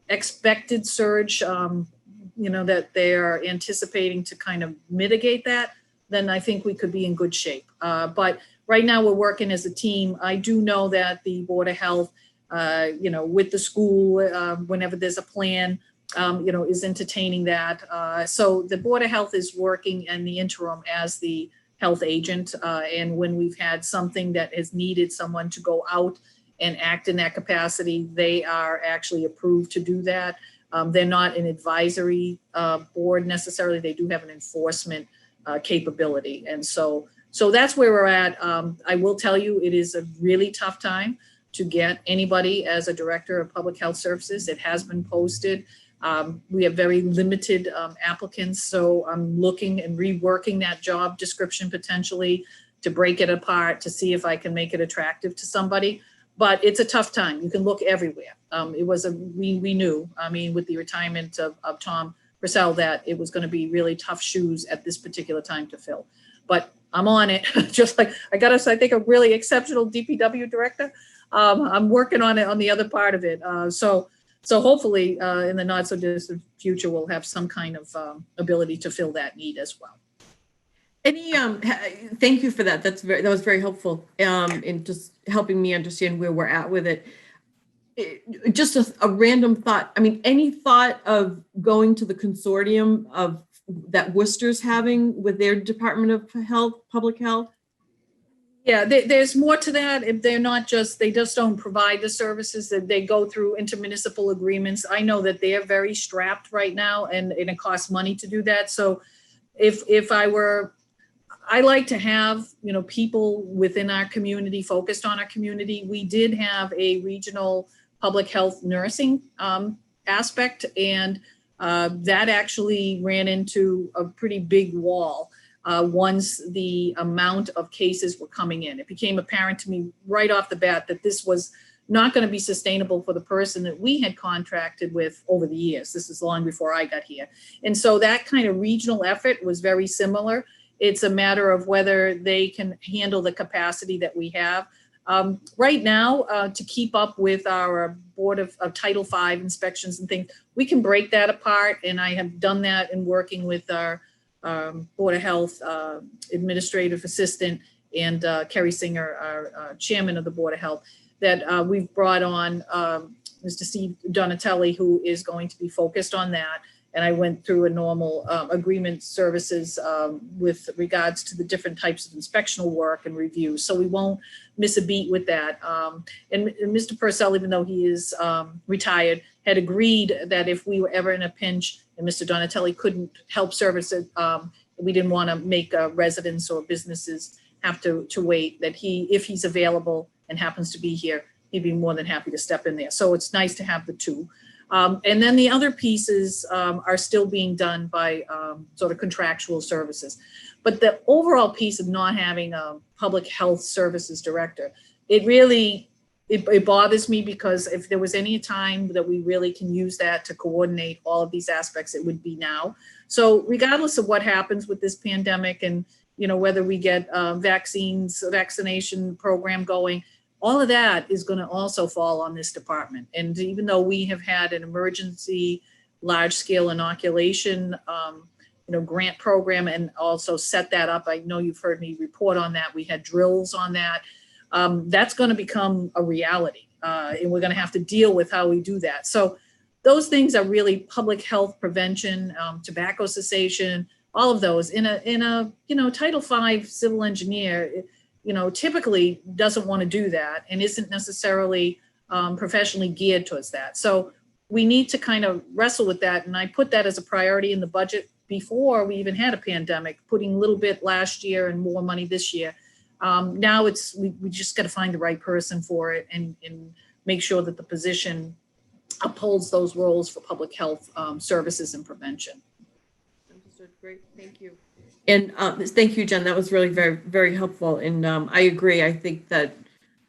expected surge, that they are anticipating to kind of mitigate that. Then I think we could be in good shape. But right now we're working as a team. I do know that the Board of Health, with the school, whenever there's a plan, is entertaining that. So the Board of Health is working in the interim as the health agent. And when we've had something that has needed someone to go out and act in that capacity, they are actually approved to do that. They're not an advisory board necessarily. They do have an enforcement capability. And so that's where we're at. I will tell you, it is a really tough time to get anybody as a director of public health services. It has been posted. We have very limited applicants, so I'm looking and reworking that job description potentially to break it apart to see if I can make it attractive to somebody. But it's a tough time. You can look everywhere. We knew, with the retirement of Tom Purcell, that it was going to be really tough shoes at this particular time to fill. But I'm on it. Just like I got us, I think, a really exceptional DPW director. I'm working on it on the other part of it. So hopefully in the not so distant future, we'll have some kind of ability to fill that need as well. Thank you for that. That was very helpful in just helping me understand where we're at with it. Just a random thought. Any thought of going to the consortium of that Worcester's having with their Department of Health, Public Health? Yeah, there's more to that. If they just don't provide the services, that they go through intermunicipal agreements. I know that they're very strapped right now, and it costs money to do that. So I like to have, people within our community focused on our community. We did have a regional public health nursing aspect, and That actually ran into a pretty big wall once the amount of cases were coming in. It became apparent to me right off the bat that this was not going to be sustainable for the person that we had contracted with over the years. This is long before I got here. And so that kind of regional effort was very similar. It's a matter of whether they can handle the capacity that we have. Right now, to keep up with our Board of Title V inspections and things, we can break that apart. And I have done that in working with our Board of Health Administrative Assistant and Kerry Singer, our Chairman of the Board of Health, that we've brought on Mr. Steve Donatelli, who is going to be focused on that. And I went through a normal agreement services with regards to the different types of inspectional work and reviews. So we won't miss a beat with that. And Mr. Purcell, even though he is retired, had agreed that if we were ever in a pinch and Mr. Donatelli couldn't help service it, we didn't want to make residents or businesses have to wait, that if he's available and happens to be here, he'd be more than happy to step in there. So it's nice to have the two. And then the other pieces are still being done by sort of contractual services. But the overall piece of not having a public health services director, it really, it bothers me, because if there was any time that we really can use that to coordinate all of these aspects, it would be now. So regardless of what happens with this pandemic and, you know, whether we get vaccination program going, all of that is going to also fall on this department. And even though we have had an emergency large-scale inoculation, grant program, and also set that up, I know you've heard me report on that. We had drills on that. That's going to become a reality, and we're going to have to deal with how we do that. So those things are really public health prevention, tobacco cessation, all of those in a Title V civil engineer. Typically doesn't want to do that and isn't necessarily professionally geared towards that. So we need to kind of wrestle with that. And I put that as a priority in the budget before we even had a pandemic, putting a little bit last year and more money this year. Now we just got to find the right person for it and make sure that the position upholds those roles for public health services and prevention. Understood. Great. Thank you. And thank you, Jen. That was really very, very helpful. And I agree. I think that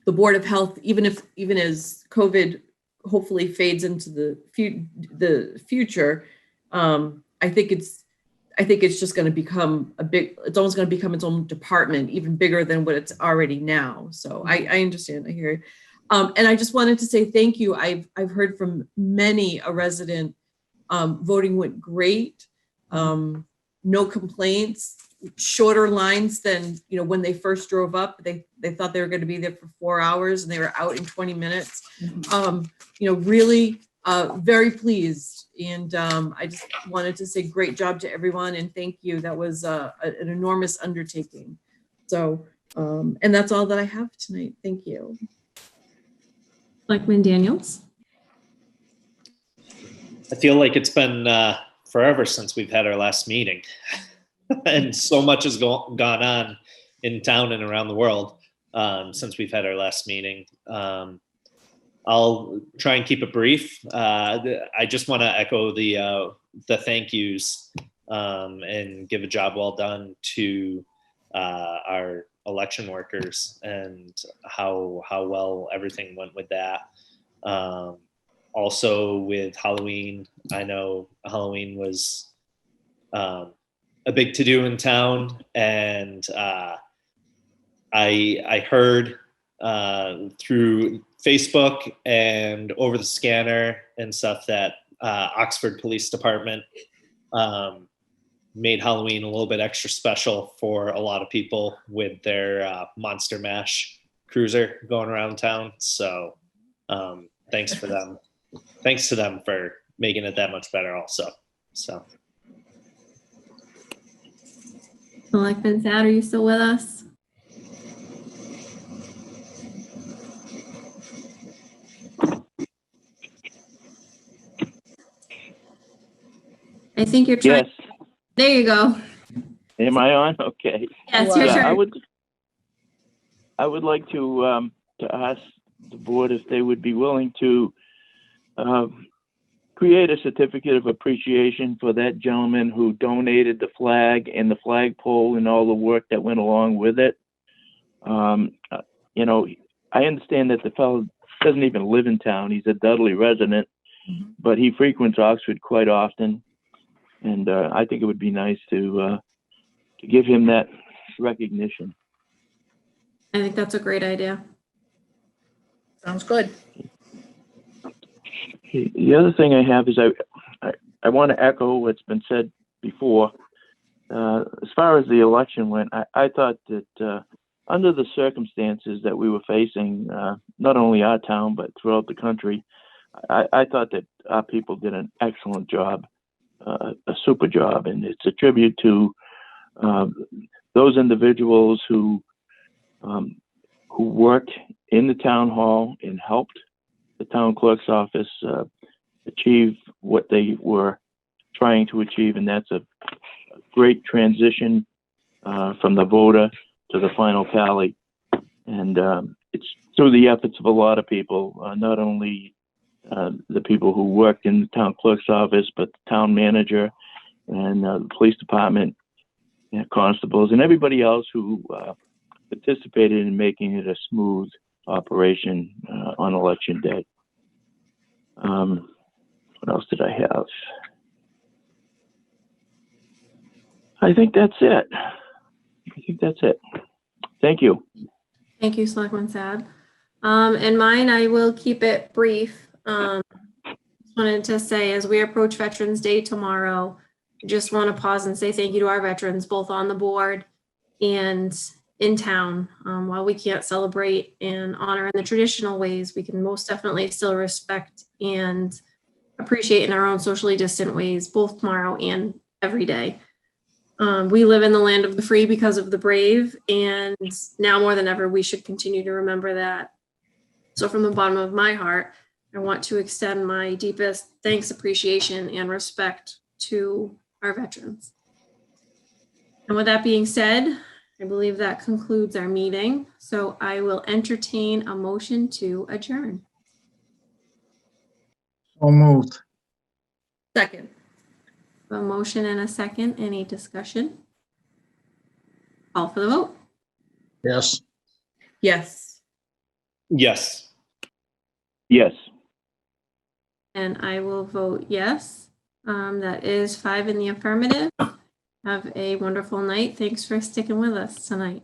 the Board of Health, even as COVID hopefully fades into the future, I think it's just going to become it's almost going to become its own department, even bigger than what it's already now. So I understand. I hear it. And I just wanted to say thank you. I've heard from many a resident. Voting went great. No complaints, shorter lines than, when they first drove up, they thought they were going to be there for 4 hours and they were out in 20 minutes. Really very pleased. And I just wanted to say great job to everyone and thank you. That was an enormous undertaking. So, and that's all that I have tonight. Thank you. Selectman Daniels. I feel like it's been forever since we've had our last meeting. And so much has gone on in town and around the world since we've had our last meeting. I'll try and keep it brief. I just want to echo the thank yous and give a job well done to our election workers and how well everything went with that. Also with Halloween, I know Halloween was a big to-do in town, and I heard through Facebook and over the scanner and stuff that Oxford Police Department made Halloween a little bit extra special for a lot of people with their Monster Mash cruiser going around town. So thanks for them. Thanks to them for making it that much better also. So. Selectman Sad, are you still with us? I think you're trying. Yes. There you go. Am I on? Okay. Yes, your turn. I would like to ask the board if they would be willing to create a certificate of appreciation for that gentleman who donated the flag and the flagpole and all the work that went along with it. You know, I understand that the fellow doesn't even live in town. He's a Dudley resident, but he frequents Oxford quite often. And I think it would be nice to give him that recognition. I think that's a great idea. Sounds good. The other thing I have is I want to echo what's been said before. As far as the election went, I thought that under the circumstances that we were facing, not only our town, but throughout the country, I thought that our people did an excellent job, a super job. And it's a tribute to those individuals who worked in the town hall and helped the town clerk's office achieve what they were trying to achieve. And that's a great transition from the voter to the final tally. And it's through the efforts of a lot of people, not only the people who worked in the town clerk's office, but the town manager and the police department, and constables, and everybody else who participated in making it a smooth operation on election day. What else did I have? I think that's it. Thank you. Thank you, Selectman Sad. And mine, I will keep it brief. Just wanted to say, as we approach Veterans Day tomorrow, I just want to pause and say thank you to our veterans, both on the board and in town. While we can't celebrate and honor in the traditional ways, we can most definitely still respect and appreciate in our own socially distant ways, both tomorrow and every day. We live in the land of the free because of the brave, and now more than ever, we should continue to remember that. So from the bottom of my heart, I want to extend my deepest thanks, appreciation, and respect to our veterans. And with that being said, I believe that concludes our meeting. So I will entertain a motion to adjourn. So moved. Second. A motion and a second. Any discussion? Call for the vote. Yes. Yes. Yes. Yes. And I will vote yes. That is 5 in the affirmative. Have a wonderful night. Thanks for sticking with us tonight.